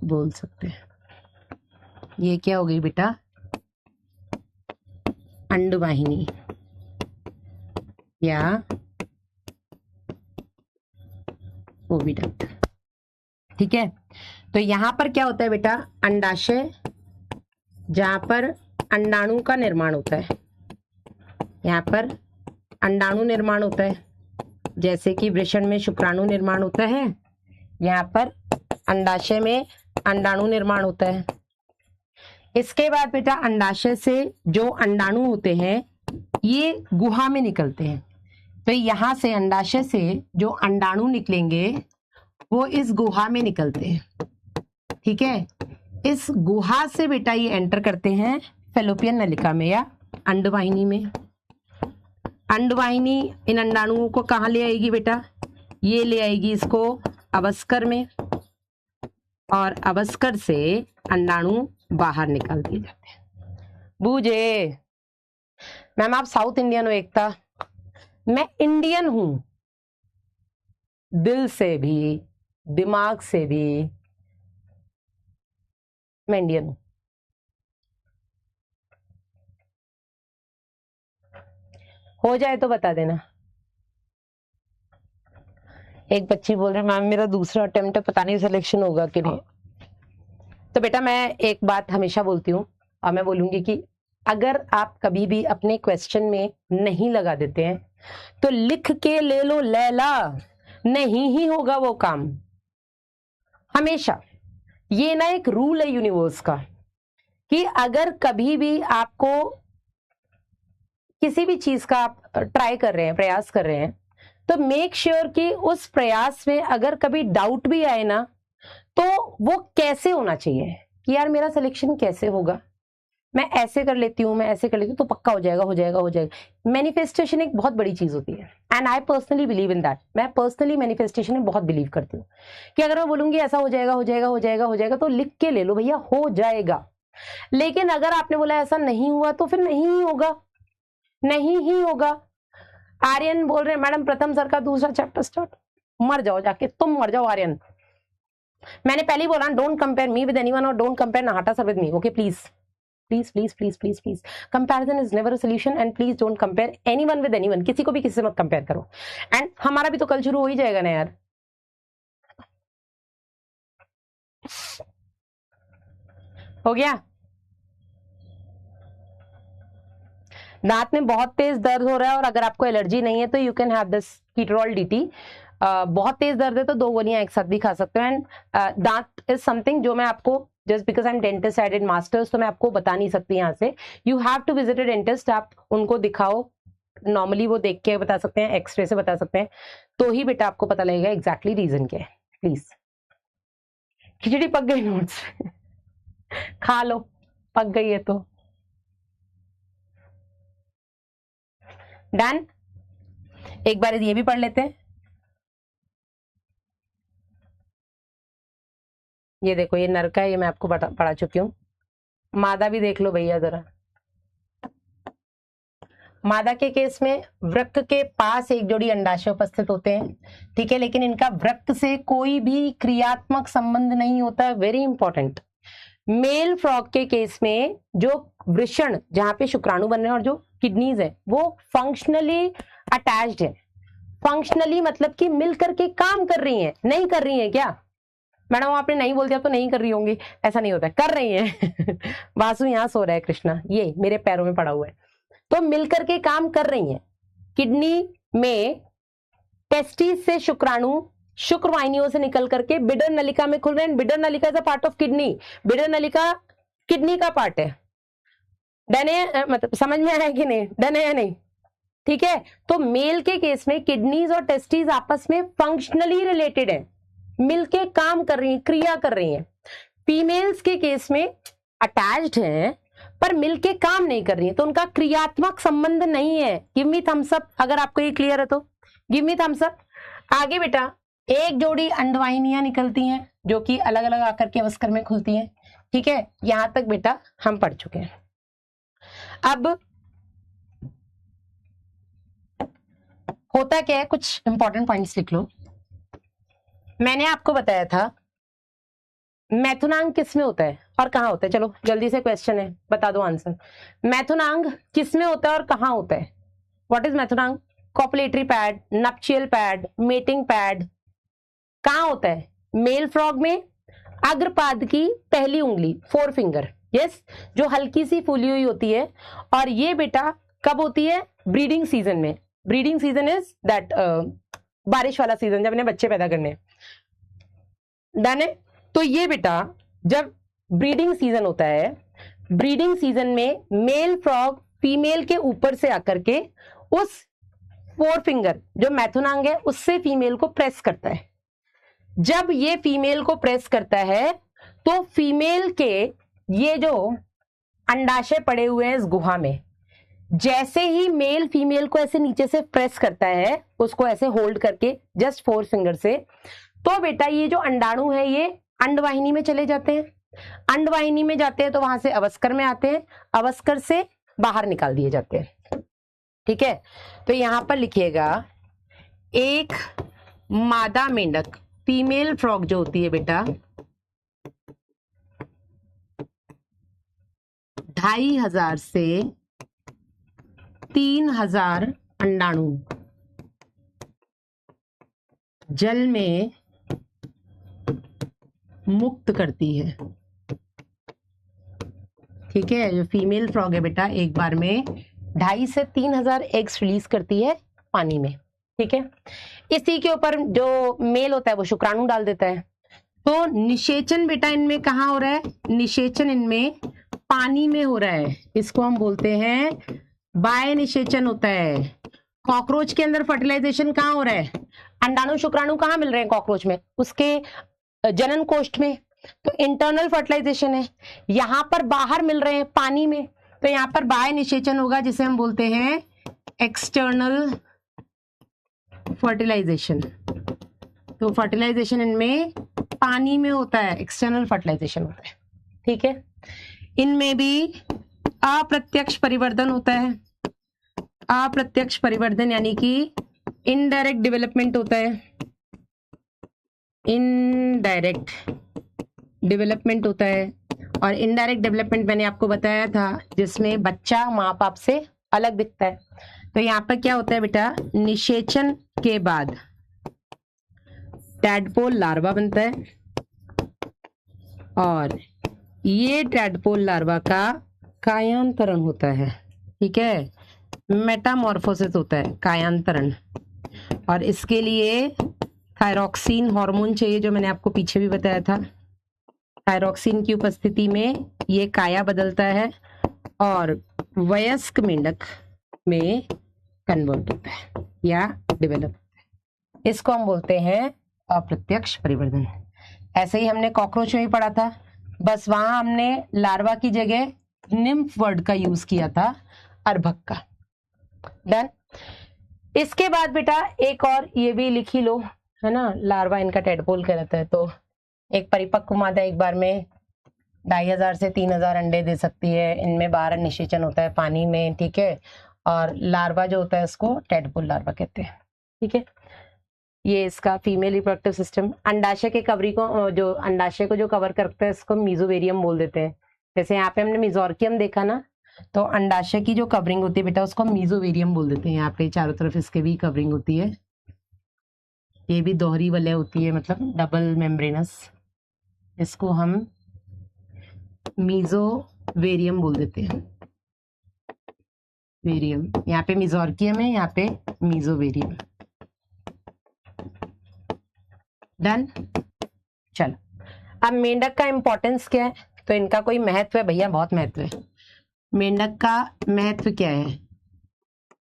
बोल सकते हैं। ये क्या हो गई बेटा, अंडवाहिनी या ओविडक्ट। ठीक है, तो यहां पर क्या होता है बेटा, अंडाशय, जहां पर अंडाणु का निर्माण होता है, यहाँ पर अंडाणु निर्माण होता है, जैसे कि वृषण में शुक्राणु निर्माण होता है, यहाँ पर अंडाशय में अंडाणु निर्माण होता है। इसके बाद बेटा अंडाशय से जो अंडाणु होते हैं ये गुहा में निकलते हैं, तो यहां से अंडाशय से जो अंडाणु निकलेंगे वो इस गुहा में निकलते हैं। ठीक है, इस गुहा से बेटा ये एंटर करते हैं फैलोपियन नलिका में या अंडवाहिनी में। अंडवाहिनी इन अंडाणुओं को कहाँ ले आएगी बेटा, ये ले आएगी इसको अवस्कर में, और अवस्कर से अंडाणु बाहर निकाल दिए जाते हैं। बूझे मैम, आप साउथ इंडियन हो एकता, मैं इंडियन हूं, दिल से भी दिमाग से भी मैं इंडियन हूं। हो जाए तो बता देना। एक बच्ची बोल रही मैम मेरा दूसरा अटेम्प्ट है, पता नहीं सिलेक्शन होगा कि नहीं। तो बेटा मैं एक बात हमेशा बोलती हूँ और मैं बोलूंगी कि अगर आप कभी भी अपने क्वेश्चन में नहीं लगा देते हैं तो लिख के ले लो लैला, नहीं ही होगा वो काम। हमेशा ये ना एक रूल है यूनिवर्स का कि अगर कभी भी आपको किसी भी चीज का आप ट्राई कर रहे हैं, प्रयास कर रहे हैं, तो मेक श्योर कि उस प्रयास में अगर कभी डाउट भी आए ना तो वो कैसे होना चाहिए कि यार मेरा सिलेक्शन कैसे होगा, मैं ऐसे कर लेती हूँ, मैं ऐसे कर लेती हूँ तो पक्का हो जाएगा, हो जाएगा, हो जाएगा। मैनिफेस्टेशन एक बहुत बड़ी चीज होती है and I personally believe in that. मैं पर्सनली मैनिफेस्टेशन में बहुत बिलीव करती हूँ कि अगर मैं बोलूंगी ऐसा हो जाएगा, हो जाएगा, हो जाएगा, हो जाएगा, तो लिख के ले लो भैया, हो जाएगा। लेकिन अगर आपने बोला ऐसा नहीं हुआ तो फिर नहीं ही होगा, नहीं ही होगा। आर्यन बोल रहे हैं मैडम प्रथम सर का दूसरा चैप्टर स्टार्ट, मर जाओ जाके, तुम मर जाओ आर्यन। मैंने पहले ही बोला don't compare me with anyone और don't compare Nahata sir with me, okay please please please please please please. Comparison is never a solution and please don't compare anyone with anyone. किसी को भी किसी से मत कंपेयर करो। एंड हमारा भी तो कल शुरू हो ही जाएगा ना यार। हो गया, दांत में बहुत तेज दर्द हो रहा है और अगर आपको एलर्जी नहीं है तो you can have this Ketol DT. बहुत तेज दर्द है तो 2 गोलियां एक साथ भी खा सकते हो। एंड दांत इज समथिंग जो मैं आपको just because I am dentist, I did masters, तो मैं आपको बता नहीं सकती यहाँ से। You have to visit a dentist, आप उनको दिखाओ, नॉर्मली वो देख के बता सकते हैं, एक्सरे से बता सकते हैं, तो ही बेटा आपको पता लगेगा एग्जैक्टली रीजन क्या है। प्लीज खिचड़ी पक गई नोट्स खा लो, पक गई है तो डन। एक बार ये भी पढ़ लेते हैं। ये देखो ये नर का है, ये मैं आपको पढ़ा चुकी हूँ। मादा भी देख लो भैया जरा। मादा के केस में वृक्क के पास एक जोड़ी अंडाशय उपस्थित होते हैं, ठीक है, लेकिन इनका वृक्क से कोई भी क्रियात्मक संबंध नहीं होता है, वेरी इंपॉर्टेंट। मेल फ्रॉग के केस में जो वृषण जहां पे शुक्राणु बन रहे हैं और जो किडनीज है वो फंक्शनली अटैच्ड है। फंक्शनली मतलब कि मिलकर के काम कर रही हैं, नहीं कर रही हैं क्या मैडम, आपने नहीं बोल दिया तो नहीं कर रही होंगी, ऐसा नहीं होता है, कर रही हैं वासु यहाँ सो रहा है, कृष्णा ये मेरे पैरों में पड़ा हुआ है, तो मिलकर के काम कर रही हैं। किडनी में टेस्टिस से शुक्राणु शुक्र वाहिनियों से निकल करके बिडर नलिका में खुल रहे हैं। बिडर नलिका is a part of kidney, bidder नलिका किडनी का पार्ट है। डन है, मतलब समझ में आया कि नहीं, डन है या नहीं, ठीक है। तो मेल के केस में किडनीज और टेस्टिस आपस में फंक्शनली रिलेटेड है, मिलके काम कर रही हैं, क्रिया कर रही हैं। फीमेल्स के केस में अटैच्ड हैं पर मिलके काम नहीं कर रही हैं, तो उनका क्रियात्मक संबंध नहीं है। गिव मी थम्स अप अगर आपको ये क्लियर है तो, गिव मी थम्स अप। आगे बेटा एक जोड़ी अंडवाहिनियां निकलती हैं जो कि अलग अलग आकर के अवस्कर में खुलती हैं, ठीक है, यहां तक बेटा हम पढ़ चुके हैं। अब होता क्या है, कुछ इंपॉर्टेंट पॉइंट्स लिख लो। मैंने आपको बताया था मैथुनांग किस में होता है, और कहाँ होता है? चलो जल्दी से क्वेश्चन है, बता दो आंसर। मैथुनांग किस में होता है और कहाँ होता है? व्हाट इज मैथुनांग? Copulatory pad, nuptial pad, mating pad, कहाँ होता है? मेल फ्रॉग में अग्रपाद की पहली उंगली, 4 फिंगर, यस, जो हल्की सी फूली हुई होती है। और ये बेटा कब होती है? ब्रीडिंग सीजन में। ब्रीडिंग सीजन इज दैट बारिश वाला सीजन, जब इन्हें बच्चे पैदा करने डन है। तो ये बेटा जब ब्रीडिंग सीजन होता है, ब्रीडिंग सीजन में मेल फ्रॉग फीमेल के ऊपर से आकर के उस 4 फिंगर जो मैथुनांग है उससे फीमेल को प्रेस करता है। जब ये फीमेल को प्रेस करता है तो फीमेल के ये जो अंडाशय पड़े हुए हैं इस गुहा में, जैसे ही मेल फीमेल को ऐसे नीचे से प्रेस करता है, उसको ऐसे होल्ड करके जस्ट 4 फिंगर से, तो बेटा ये जो अंडाणु है ये अंडवाहिनी में चले जाते हैं। अंडवाहिनी में जाते हैं तो वहां से अवस्कर में आते हैं, अवस्कर से बाहर निकाल दिए जाते हैं। ठीक है, तो यहां पर लिखिएगा एक मादा मेंढक, फीमेल फ्रॉग जो होती है बेटा, 2500 से 3000 अंडाणु जल में मुक्त करती है। ठीक है, जो फीमेल फ्रॉग है बेटा एक बार में 2,500 से 3,000 एग्स रिलीज करती है पानी में। ठीक है, इसी के ऊपर जो मेल होता है वो शुक्राणु डाल देता है। तो निषेचन बेटा इनमें कहाँ हो रहा है? निषेचन इनमें पानी में हो रहा है, इसको हम बोलते हैं बाह्य निषेचन होता है। कॉकरोच के अंदर फर्टिलाइजेशन कहाँ हो रहा है? अंडाणु शुक्राणु कहाँ मिल रहे हैं कॉकरोच में? उसके जनन कोष्ठ में, तो इंटरनल फर्टिलाइजेशन है। यहां पर बाहर मिल रहे हैं पानी में, तो यहां पर बाह्य निषेचन होगा जिसे हम बोलते हैं एक्सटर्नल फर्टिलाइजेशन। तो फर्टिलाइजेशन इनमें पानी में होता है, एक्सटर्नल फर्टिलाइजेशन होता है। ठीक है, इनमें भी अप्रत्यक्ष परिवर्धन होता है। अप्रत्यक्ष परिवर्धन यानी कि इनडायरेक्ट डेवलपमेंट होता है, इनडायरेक्ट डेवलपमेंट होता है। और इनडायरेक्ट डेवलपमेंट मैंने आपको बताया था जिसमें बच्चा माँ बाप से अलग दिखता है। तो यहाँ पर क्या होता है बेटा? निषेचन के बाद टैडपोल लार्वा बनता है और ये टैडपोल लार्वा का कायांतरण होता है। ठीक है, मेटामॉर्फोसिस होता है, कायांतरण। और इसके लिए थायरॉक्सिन हार्मोन चाहिए, जो मैंने आपको पीछे भी बताया था। थायरॉक्सिन की उपस्थिति में ये काया बदलता है और वयस्क मेंढक में कन्वर्ट होता है या डेवलप होता है। इसको हम बोलते हैं अप्रत्यक्ष परिवर्धन। ऐसे ही हमने कॉकरोच में भी पढ़ा था, बस वहां हमने लार्वा की जगह निम्फ वर्ड का यूज किया था, अर्भक का। डन। इसके बाद बेटा एक और ये भी लिख ही लो, है ना, लार्वा इनका टेडपोल कहलाता है। तो एक परिपक्व मादा एक बार में 2,500 से 3,000 अंडे दे सकती है। इनमें 12 निषेचन होता है पानी में। ठीक है, और लार्वा जो होता है इसको टेडपोल लार्वा कहते हैं। ठीक है, ये इसका फीमेल रिप्रोडक्टिव सिस्टम। अंडाशय के कवरी को, जो अंडाशय को जो कवर करता है इसको मीजोवेरियम बोल देते हैं। जैसे यहाँ पे हमने मिजोर्कियम देखा ना, तो अंडाशय की जो कवरिंग होती है बेटा उसको मीजोवेरियम बोल देते हैं। यहाँ पे चारों तरफ इसके भी कवरिंग होती है, ये भी दोहरी वलय होती है, मतलब डबल मेम्ब्रेनस। इसको हम मीजोवेरियम बोल देते हैं, वेरियम। यहाँ पे मिजोर्कियम है, यहाँ पे मीजोवेरियम। डन। चलो, अब मेंढक का इंपॉर्टेंस क्या है? तो इनका कोई महत्व है भैया? बहुत महत्व है। मेंढक का महत्व क्या है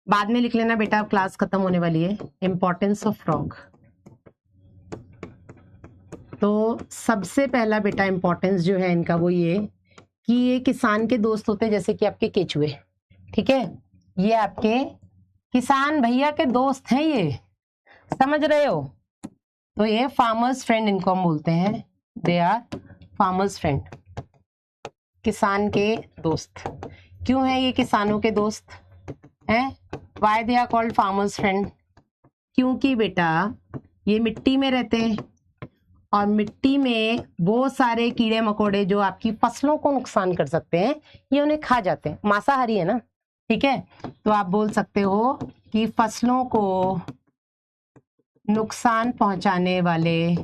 बाद में लिख लेना बेटा, अब क्लास खत्म होने वाली है। Importance of frog. तो सबसे पहला बेटा इंपॉर्टेंस जो है इनका वो ये कि ये किसान के दोस्त होते हैं, जैसे कि आपके केचुए। ठीक है, ये आपके किसान भैया के दोस्त हैं, ये समझ रहे हो? तो ये फार्मर्स फ्रेंड इनको हम बोलते हैं, दे आर फार्मर्स फ्रेंड, किसान के दोस्त। क्यों है ये किसानों के दोस्त हैं? Why they are called farmers friend? क्योंकि बेटा ये मिट्टी में रहते हैं और मिट्टी में वो सारे कीड़े मकोड़े जो आपकी फसलों को नुकसान कर सकते हैं, ये उन्हें खा जाते हैं। मांसाहारी है ना, ठीक है। तो आप बोल सकते हो कि फसलों को नुकसान पहुंचाने वाले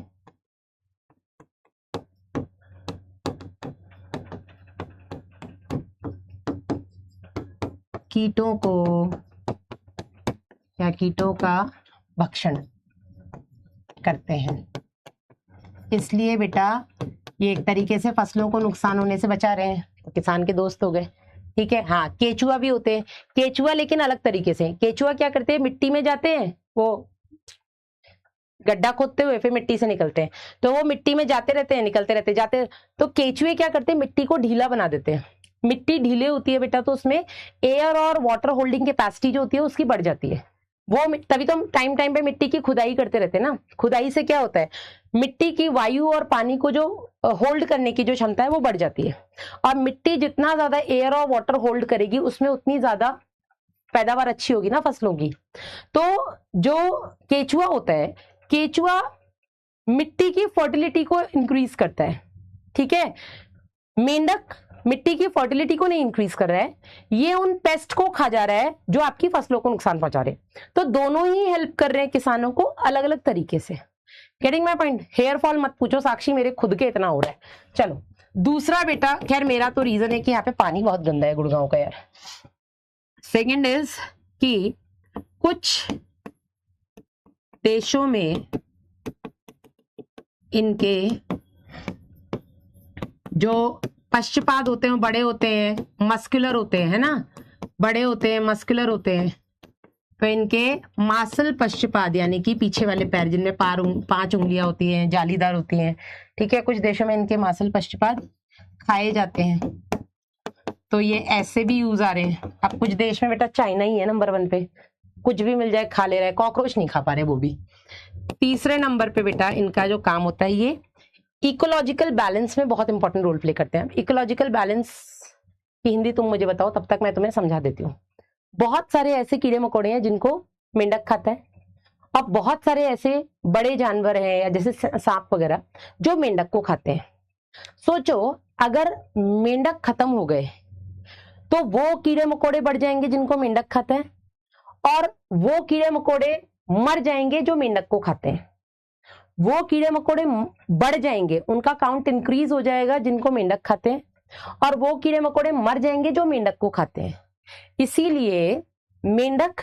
कीटों को या कीटों का भक्षण करते हैं। इसलिए बेटा ये एक तरीके से फसलों को नुकसान होने से बचा रहे हैं, तो किसान के दोस्त हो गए, ठीक है। हाँ, केचुआ भी होते हैं, केचुआ लेकिन अलग तरीके से। केचुआ क्या करते हैं, मिट्टी में जाते हैं, वो गड्ढा खोदते हुए फिर मिट्टी से निकलते हैं, तो वो मिट्टी में जाते रहते हैं, निकलते रहते जाते। तो केचुए क्या करते हैं, मिट्टी को ढीला बना देते हैं। मिट्टी ढीले होती है बेटा, तो उसमें एयर और वाटर होल्डिंग कैपेसिटी जो होती है उसकी बढ़ जाती है। वो तभी तो हम टाइम टाइम पे मिट्टी की खुदाई करते रहते हैं ना। खुदाई से क्या होता है, मिट्टी की वायु और पानी को जो होल्ड करने की जो क्षमता है वो बढ़ जाती है। और मिट्टी जितना ज्यादा एयर और वाटर होल्ड करेगी, उसमें उतनी ज्यादा पैदावार अच्छी होगी ना फसलों की। तो जो केचुआ होता है, केचुआ मिट्टी की फर्टिलिटी को इंक्रीज करता है, ठीक है। मेंढक मिट्टी की फर्टिलिटी को नहीं इंक्रीज कर रहा है, ये उन पेस्ट को खा जा रहा है जो आपकी फसलों को नुकसान पहुंचा रहे हैं। तो दोनों ही हेल्प कर रहे हैं किसानों को अलग अलग तरीके से। Getting my point. Hair fall मत पूछो साक्षी, मेरे खुद के इतना हो रहा है। चलो दूसरा बेटा, खैर मेरा तो रीजन है कि यहाँ पे पानी बहुत गंदा है गुड़गांव का यार। सेकेंड इज कि कुछ देशों में इनके जो पश्चपाद होते हैं, बड़े होते हैं, मस्कुलर होते हैं, है ना, बड़े होते हैं, मस्कुलर होते हैं। तो इनके मासल पश्चपाद यानी कि पीछे वाले पैर, जिनमें 5 उंगलियां होती हैं, जालीदार होती हैं, ठीक है। कुछ देशों में इनके मासल पश्चपाद खाए जाते हैं, तो ये ऐसे भी यूज आ रहे हैं। अब कुछ देश में बेटा चाइना ही है नंबर 1 पे, कुछ भी मिल जाए खा ले रहा है, कॉकरोच नहीं खा पा रहे वो भी। तीसरे नंबर पे बेटा इनका जो काम होता है, ये इकोलॉजिकल बैलेंस में बहुत इंपॉर्टेंट रोल प्ले करते हैं। इकोलॉजिकल बैलेंस की हिंदी तुम मुझे बताओ, तब तक मैं तुम्हें समझा देती हूँ। बहुत सारे ऐसे कीड़े मकोड़े हैं जिनको मेंढक खाता है, और बहुत सारे ऐसे बड़े जानवर हैं या जैसे सांप वगैरह जो मेंढक को खाते हैं। सोचो अगर मेंढक खत्म हो गए तो वो कीड़े मकोड़े बढ़ जाएंगे जिनको मेंढक खाता है, और वो कीड़े मकोड़े मर जाएंगे जो मेंढक को खाते हैं। वो कीड़े मकोड़े बढ़ जाएंगे, उनका काउंट इंक्रीज हो जाएगा जिनको मेंढक खाते हैं, और वो कीड़े मकोड़े मर जाएंगे जो मेंढक को खाते हैं। इसीलिए मेंढक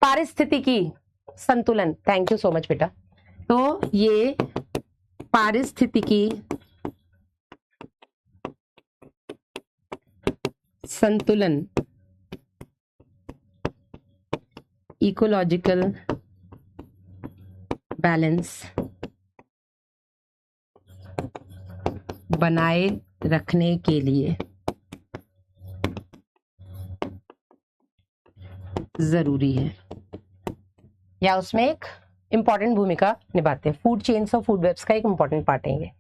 पारिस्थितिकी संतुलन, थैंक यू सो मच बेटा, तो ये पारिस्थितिकी संतुलन, इकोलॉजिकल बैलेंस बनाए रखने के लिए जरूरी है, या उसमें एक इंपॉर्टेंट भूमिका निभाते हैं। फूड चेन्स और फूड वेब्स का एक इंपॉर्टेंट पार्ट है ये,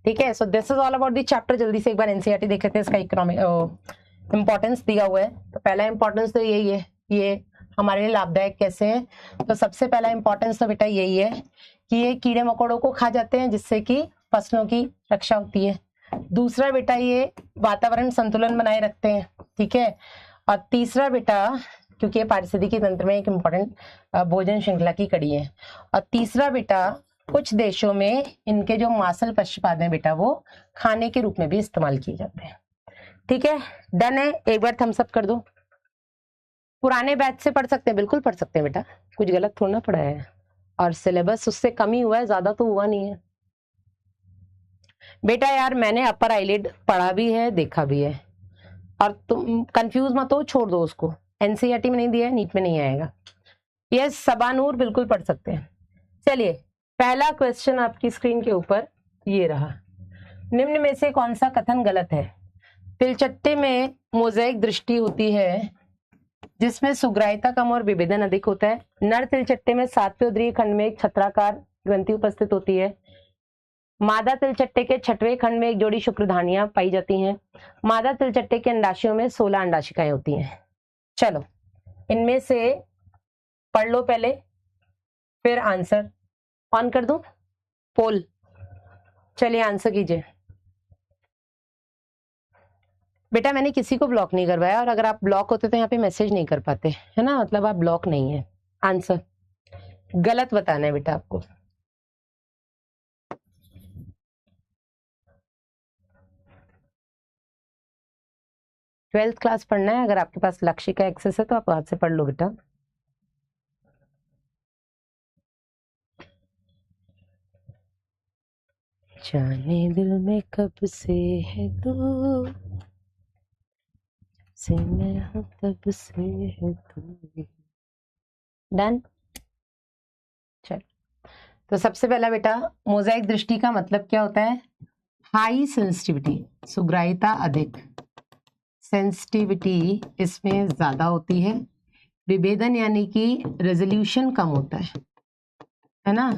ठीक है। So this is all about the chapter. जल्दी से एक बार एनसीईआरटी देख लेते हैं, इसका इकोनॉमिक इंपॉर्टेंस दिया हुआ है। तो पहला इंपॉर्टेंस तो यही है, ये हमारे लिए लाभदायक कैसे है। तो सबसे पहला इंपॉर्टेंस तो बेटा यही है कि ये कीड़े मकोड़ों को खा जाते हैं, जिससे कि फसलों की रक्षा होती है। दूसरा बेटा ये वातावरण संतुलन बनाए रखते हैं, ठीक है। और तीसरा बेटा, क्योंकि ये पारिस्थितिकी तंत्र में एक इम्पोर्टेंट भोजन श्रृंखला की कड़ी है। और तीसरा बेटा, कुछ देशों में इनके जो मांसल पश्चपाद हैं बेटा, वो खाने के रूप में भी इस्तेमाल किए जाते हैं, ठीक है। डन है, एक बार थम्स अप कर दो। पुराने बैच से पढ़ सकते हैं, बिल्कुल पढ़ सकते हैं बेटा, कुछ गलत थोड़ा ना पढ़ा है, और सिलेबस उससे कम ही हुआ है, ज्यादा तो हुआ नहीं है बेटा। यार मैंने अपर आईलिड पढ़ा भी है, देखा भी है, और तुम कंफ्यूज मत हो, छोड़ दो उसको। एनसीईआरटी में नहीं दिया है, नीट में नहीं आएगा। यस सबानूर, बिल्कुल पढ़ सकते हैं। चलिए पहला क्वेश्चन आपकी स्क्रीन के ऊपर ये रहा, निम्न में से कौन सा कथन गलत है। तिलचट्टे में मोज़ेक दृष्टि होती है जिसमें सुग्राह्यता कम और विभेदन अधिक होता है। नर तिलचट्टे में 7वें उदरीय खंड में एक छत्राकार ग्रंथि उपस्थित होती है। मादा तिलचट्टे के 6वें खंड में एक जोड़ी शुक्रधानियां पाई जाती हैं। मादा तिलचट्टे के अंडाशयों में 16 अंडाशिकाएं होती हैं। चलो इनमें से पढ़ लो पहले, फिर आंसर, ऑन कर दूं पोल? चलिए आंसर कीजिए बेटा। मैंने किसी को ब्लॉक नहीं करवाया, और अगर आप ब्लॉक होते तो यहाँ पे मैसेज नहीं कर पाते, है ना, मतलब आप ब्लॉक नहीं है। आंसर गलत बताना है बेटा आपको। ट्वेल्थ क्लास पढ़ना है, अगर आपके पास लक्ष्य का एक्सेस है तो आप वहां से पढ़ लो बेटा। जाने दिल में कब से है तू, से मैं हूं तब से है तू। डन। चल, तो सबसे पहला बेटा, मोजाइक दृष्टि का मतलब क्या होता है? हाई सेंसिटिविटी, सुग्राह्यता अधिक, सेंसिटिविटी इसमें ज्यादा होती है। विभेदन यानी कि रेजोल्यूशन कम होता है ना।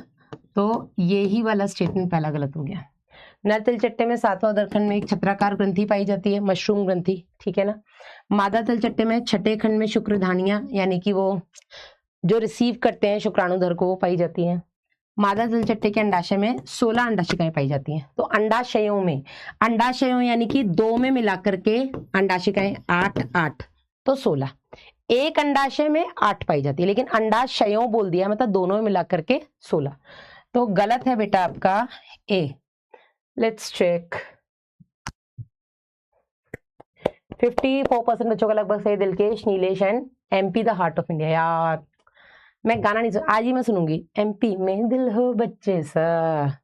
तो यही वाला स्टेटमेंट पहला गलत हो गया। नर तिलचट्टे में 7वां उदरखंड में एक छत्राकार ग्रंथि पाई जाती है, मशरूम ग्रंथि, ठीक है ना। मादा तिलचट्टे में छठे खंड में शुक्रधानियां, यानी कि वो जो रिसीव करते हैं शुक्राणुधर को, वो पाई जाती हैं। मादा तिलचट्टे के अंडाशय में 16 अंडाशिकाएं पाई जाती हैं। तो अंडाशयों में, अंडाशयों यानी कि 2 में मिलाकर के अंडाशिकाएं 8 8, तो 16। एक अंडाशय में 8 पाई जाती है, लेकिन अंडाशयों बोल दिया, मतलब दोनों में मिलाकर के 16। तो गलत है बेटा आपका ए। Let's check. 54% बच्चों का लगभग सही। Dilkesh, Nilesh and MP the heart of India. यार मैं गाना नहीं सुन, आज ही मैं सुनूंगी, एमपी में दिल हो बच्चे सा।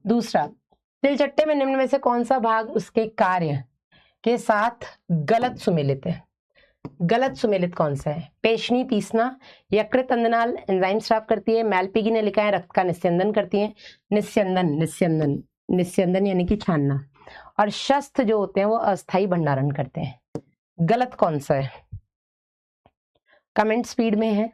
दूसरा, तिलचट्टे में निम्न में से कौन सा भाग उसके कार्य के साथ गलत सुमेलित है? गलत सुमेलित कौन सा है? पेशनी पीसना, यकृत अंदनाल एंजाइम स्राव करती है, मैलपीगी नलिकाएं रक्त का निस्यंदन करती हैं, निस्यंदन निस्यंदन निस्यंदन यानी कि छानना, और शस्त्र जो होते हैं वो अस्थायी भंडारण करते हैं। गलत कौन सा है? कमेंट स्पीड में है।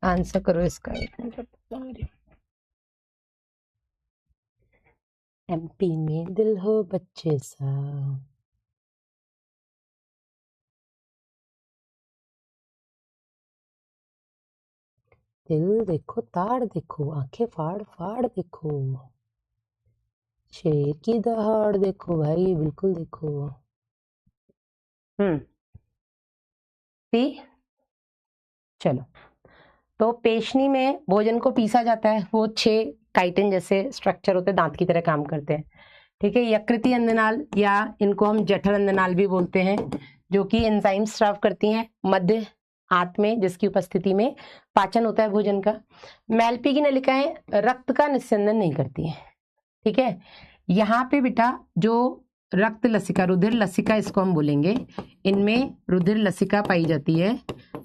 आंसर करो इसका। एमपी में दिल हो बच्चे सा। दिल देखो, ताड़ देखो, आंखें फाड़ फाड़ देखो, शेर की दहाड़ देखो भाई, बिल्कुल देखो। सी। चलो, तो पेशनी में भोजन को पीसा जाता है, वो 6 काइटिन जैसे स्ट्रक्चर होते हैं, दांत की तरह काम करते हैं, ठीक है। यकृति अंदनाल, या इनको हम जठर अंदनाल भी बोलते हैं, जो कि एंजाइम स्राव करती हैं मध्य आंत में, जिसकी उपस्थिति में पाचन होता है भोजन का। मैलपीगी नलिकाएं रक्त का निस्यंदन नहीं करती हैं, ठीक है। यहाँ पे बेटा जो रक्त लसिका, रुधिर लसिका इसको हम बोलेंगे, इनमें रुधिर लसिका पाई जाती है,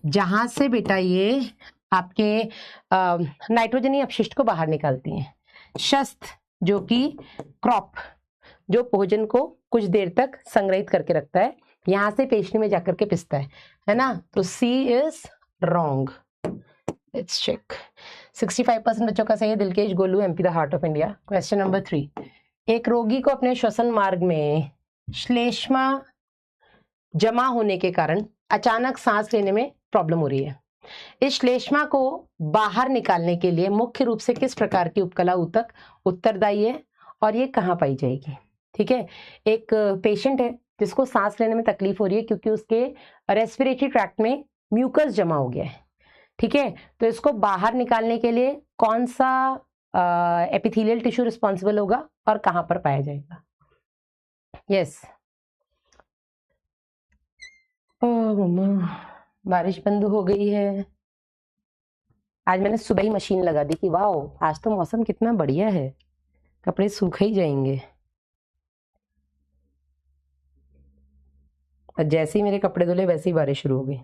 जहां से बेटा ये आपके नाइट्रोजनी अपशिष्ट को बाहर निकालती हैं। शस्त्र जो कि क्रॉप, जो भोजन को कुछ देर तक संग्रहित करके रखता है, यहां से पेशनी में जाकर के पिसता है ना। तो C is wrong. Let's check. 65% बच्चों का सही है। Dilkesh, Golu, MP the heart of India. Question number 3। एक रोगी को अपने श्वसन मार्ग में श्लेष्मा जमा होने के कारण अचानक सांस लेने में प्रॉब्लम हो रही है। इस श्लेष्मा को बाहर निकालने के लिए मुख्य रूप से किस प्रकार की उपकला ऊतक उत्तरदायी है, और ये कहाँ पाई जाएगी? ठीक है, एक पेशेंट है जिसको सांस लेने में तकलीफ हो रही है क्योंकि उसके रेस्पिरेटरी ट्रैक्ट में म्यूकस जमा हो गया है, ठीक है। तो इसको बाहर निकालने के लिए कौन सा एपिथेलियल टिश्यू रिस्पॉन्सिबल होगा और कहां पर पाया जाएगा? यस। बारिश बंद हो गई है। आज मैंने सुबह ही मशीन लगा दी कि वाह आज तो मौसम कितना बढ़िया है, कपड़े सूख ही जाएंगे। और जैसे ही मेरे कपड़े धुले वैसे ही बारिश शुरू हो गई।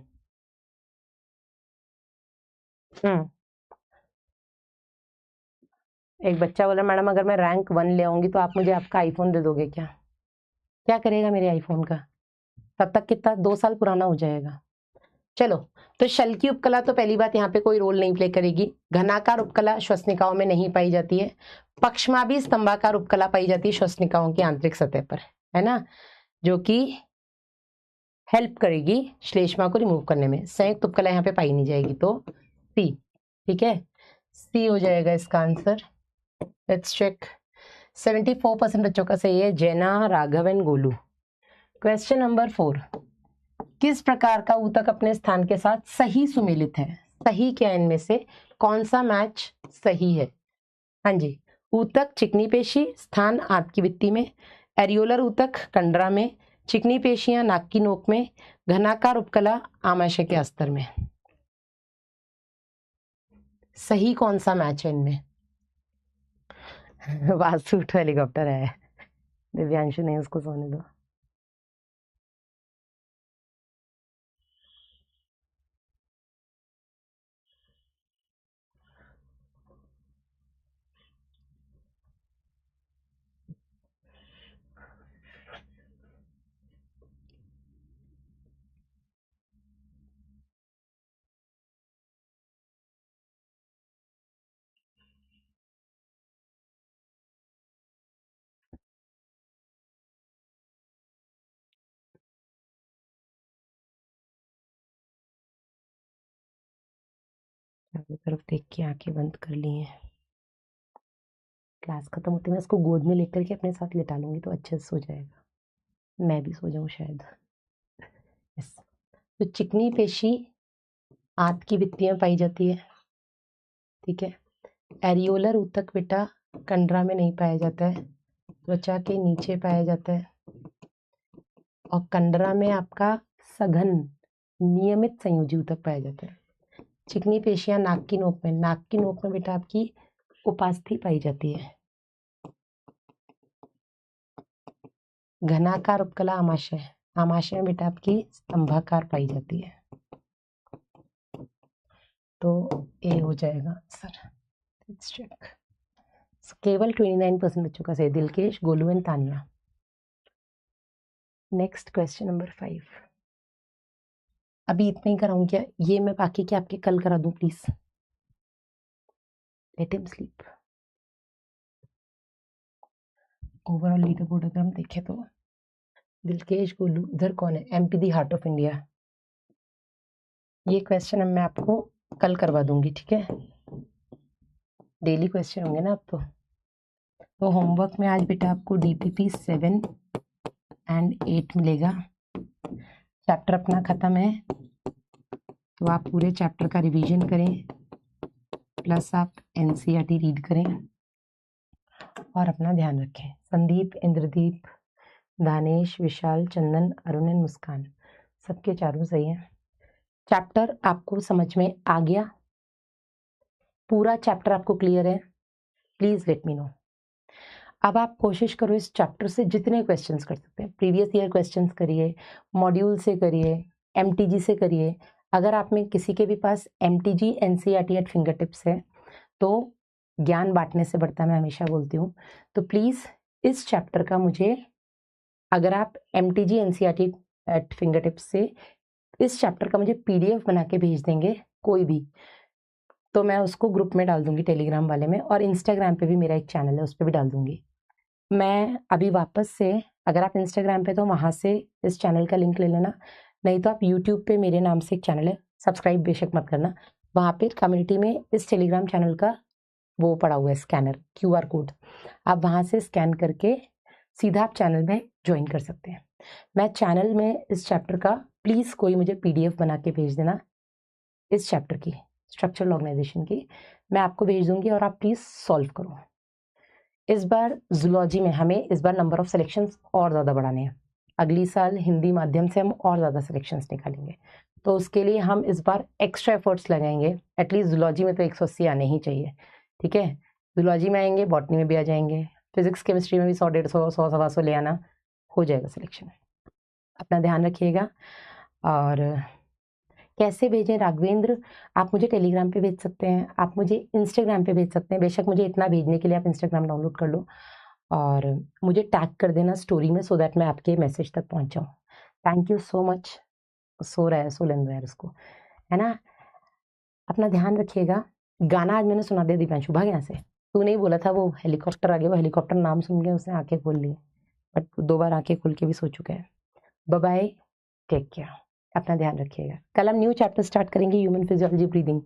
एक बच्चा बोला मैडम अगर मैं रैंक 1 ले आऊंगी तो आप मुझे आपका आईफोन दे दोगे क्या? क्या करेगा मेरे आईफोन का? तब तक कितना 2 साल पुराना हो जाएगा। चलो, तो शल की उपकला तो पहली बात यहाँ पे कोई रोल नहीं प्ले करेगी। घनाकार उपकला श्वसनिकाओं में नहीं पाई जाती है। पक्षमाभी स्तंभाकार उपकला पाई जाती है श्वसनिकाओं की आंतरिक सतह पर, है ना, जो कि हेल्प करेगी श्लेष्मा को रिमूव करने में। संयुक्त उपकला यहाँ पे पाई नहीं जाएगी, तो सी, ठीक है, सी हो जाएगा इसका आंसर। Let's check. 74% बच्चों का सही है, जैना, Raghav and Golu. Question number 4, किस प्रकार का ऊतक अपने स्थान के साथ सही सुमेलित है? सही क्या इनमें से कौन सा मैच सही है? हाँ जी, ऊतक चिकनी पेशी, स्थान आंत की भित्ति में, एरियोलर ऊतक कंडरा में, चिकनी पेशियां नाक की नोक में, घनाकार उपकला आमाशय के अस्तर में। सही कौन सा मैच है इनमें? वासु उठो, हेलीकॉप्टर है। दिव्यांशु नहीं, उसको सोने दो। चारों तरफ देख के आंखें बंद कर ली हैं। क्लास खत्म होते मैं इसको गोद में लेकर के अपने साथ लेटा लूंगी तो अच्छे से सो जाएगा, मैं भी सो जाऊं शायद। यस, तो चिकनी पेशी आंत की भित्तियां पाई जाती है, ठीक है। एरियोलर ऊतक बेटा कंडरा में नहीं पाया जाता है, त्वचा के नीचे पाया जाता है। और कंडरा में आपका सघन नियमित संयोजी ऊतक पाया जाता है। चिकनी पेशियां नाक की नोक में, नाक की नोक में बेटा आपकी उपास्थि पाई जाती है। घनाकार उपकला आमाशय, आमाशय में बेटा आपकी स्तंभाकार पाई जाती है, तो ए हो जाएगा आंसर। Let's check. केवल 29% बच्चों का सही, Dilkesh, Golu and Tania. Next question number 5। अभी इतना ही कराऊं क्या? ये मैं बाकी के आपके कल करा दूं please. Let him sleep. Overall leader board अगर हम देखें तो दिलकेश, गोलू, इधर कौन है? MP the heart of India. ये क्वेश्चन अब मैं आपको कल करवा दूंगी, ठीक है। डेली क्वेश्चन होंगे ना अब तो होमवर्क में आज बेटा आपको DPP 7 एंड 8 मिलेगा। चैप्टर अपना खत्म है, तो आप पूरे चैप्टर का रिवीजन करें, प्लस आप NCERT रीड करें और अपना ध्यान रखें। संदीप, इंद्रदीप, दानेश, विशाल, चंदन, अरुण एंड मुस्कान, सबके चारों सही हैं। चैप्टर आपको समझ में आ गया? पूरा चैप्टर आपको क्लियर है? Please let me know. अब आप कोशिश करो इस चैप्टर से जितने क्वेश्चंस कर सकते हैं, प्रीवियस ईयर क्वेश्चंस करिए, मॉड्यूल से करिए, MTG से करिए। अगर आप में किसी के भी पास MTG NCERT at finger tips है तो ज्ञान बांटने से बढ़ता है, मैं हमेशा बोलती हूँ। तो प्लीज़ इस चैप्टर का मुझे, अगर आप MTG NCERT at finger tips से इस चैप्टर का मुझे PDF बना के भेज देंगे कोई भी, तो मैं उसको ग्रुप में डाल दूंगी टेलीग्राम वाले में, और इंस्टाग्राम पे भी मेरा एक चैनल है उस पर भी डाल दूंगी। मैं अभी वापस से, अगर आप इंस्टाग्राम पे तो वहाँ से इस चैनल का लिंक ले लेना, नहीं तो आप यूट्यूब पे मेरे नाम से एक चैनल है, सब्सक्राइब बेशक मत करना, वहाँ पे कम्युनिटी में इस टेलीग्राम चैनल का वो पड़ा हुआ है स्कैनर, QR कोड, आप वहाँ से स्कैन करके सीधा आप चैनल में ज्वाइन कर सकते हैं। मैं चैनल में इस चैप्टर का प्लीज़ कोई मुझे PDF बना के भेज देना, इस चैप्टर की स्ट्रक्चरल ऑर्गेनाइजेशन की, मैं आपको भेज दूंगी और आप प्लीज़ सॉल्व करो। इस बार जूलॉजी में हमें इस बार नंबर ऑफ सिलेक्शंस और ज़्यादा बढ़ाने हैं। अगली साल हिंदी माध्यम से हम और ज़्यादा सिलेक्शंस निकालेंगे, तो उसके लिए हम इस बार एक्स्ट्रा एफर्ट्स लगाएंगे। एटलीस्ट जूलॉजी में तो 180 आने ही चाहिए, ठीक है। जूलॉजी में आएंगे, बॉटनी में भी आ जाएंगे, फिजिक्स केमिस्ट्री में भी 100, 150, 100, 125 ले आना, हो जाएगा सिलेक्शन। अपना ध्यान रखिएगा। और कैसे भेजें राघवेंद्र? आप मुझे टेलीग्राम पे भेज सकते हैं, आप मुझे इंस्टाग्राम पे भेज सकते हैं। बेशक मुझे इतना भेजने के लिए आप इंस्टाग्राम डाउनलोड कर लो और मुझे टैग कर देना स्टोरी में, सो दैट मैं आपके मैसेज तक पहुंच जाऊँ। Thank you so much. सो रहा है, सो लेने दो यार इसको, है ना। अपना ध्यान रखिएगा। गाना आज मैंने सुना दिया दीपांशु, भाग यहाँ से। तू नहीं बोला था वो हेलीकॉप्टर आ गया, वो हेलीकॉप्टर नाम सुन के उसने आंखें खोल ली, बट 2 बार आंखें खोल के भी सो चुका है। बाय बाय, टेक केयर, अपना ध्यान रखिएगा। कल हम न्यू चैप्टर स्टार्ट करेंगे, ह्यूमन फिजियोलॉजी ब्रीदिंग।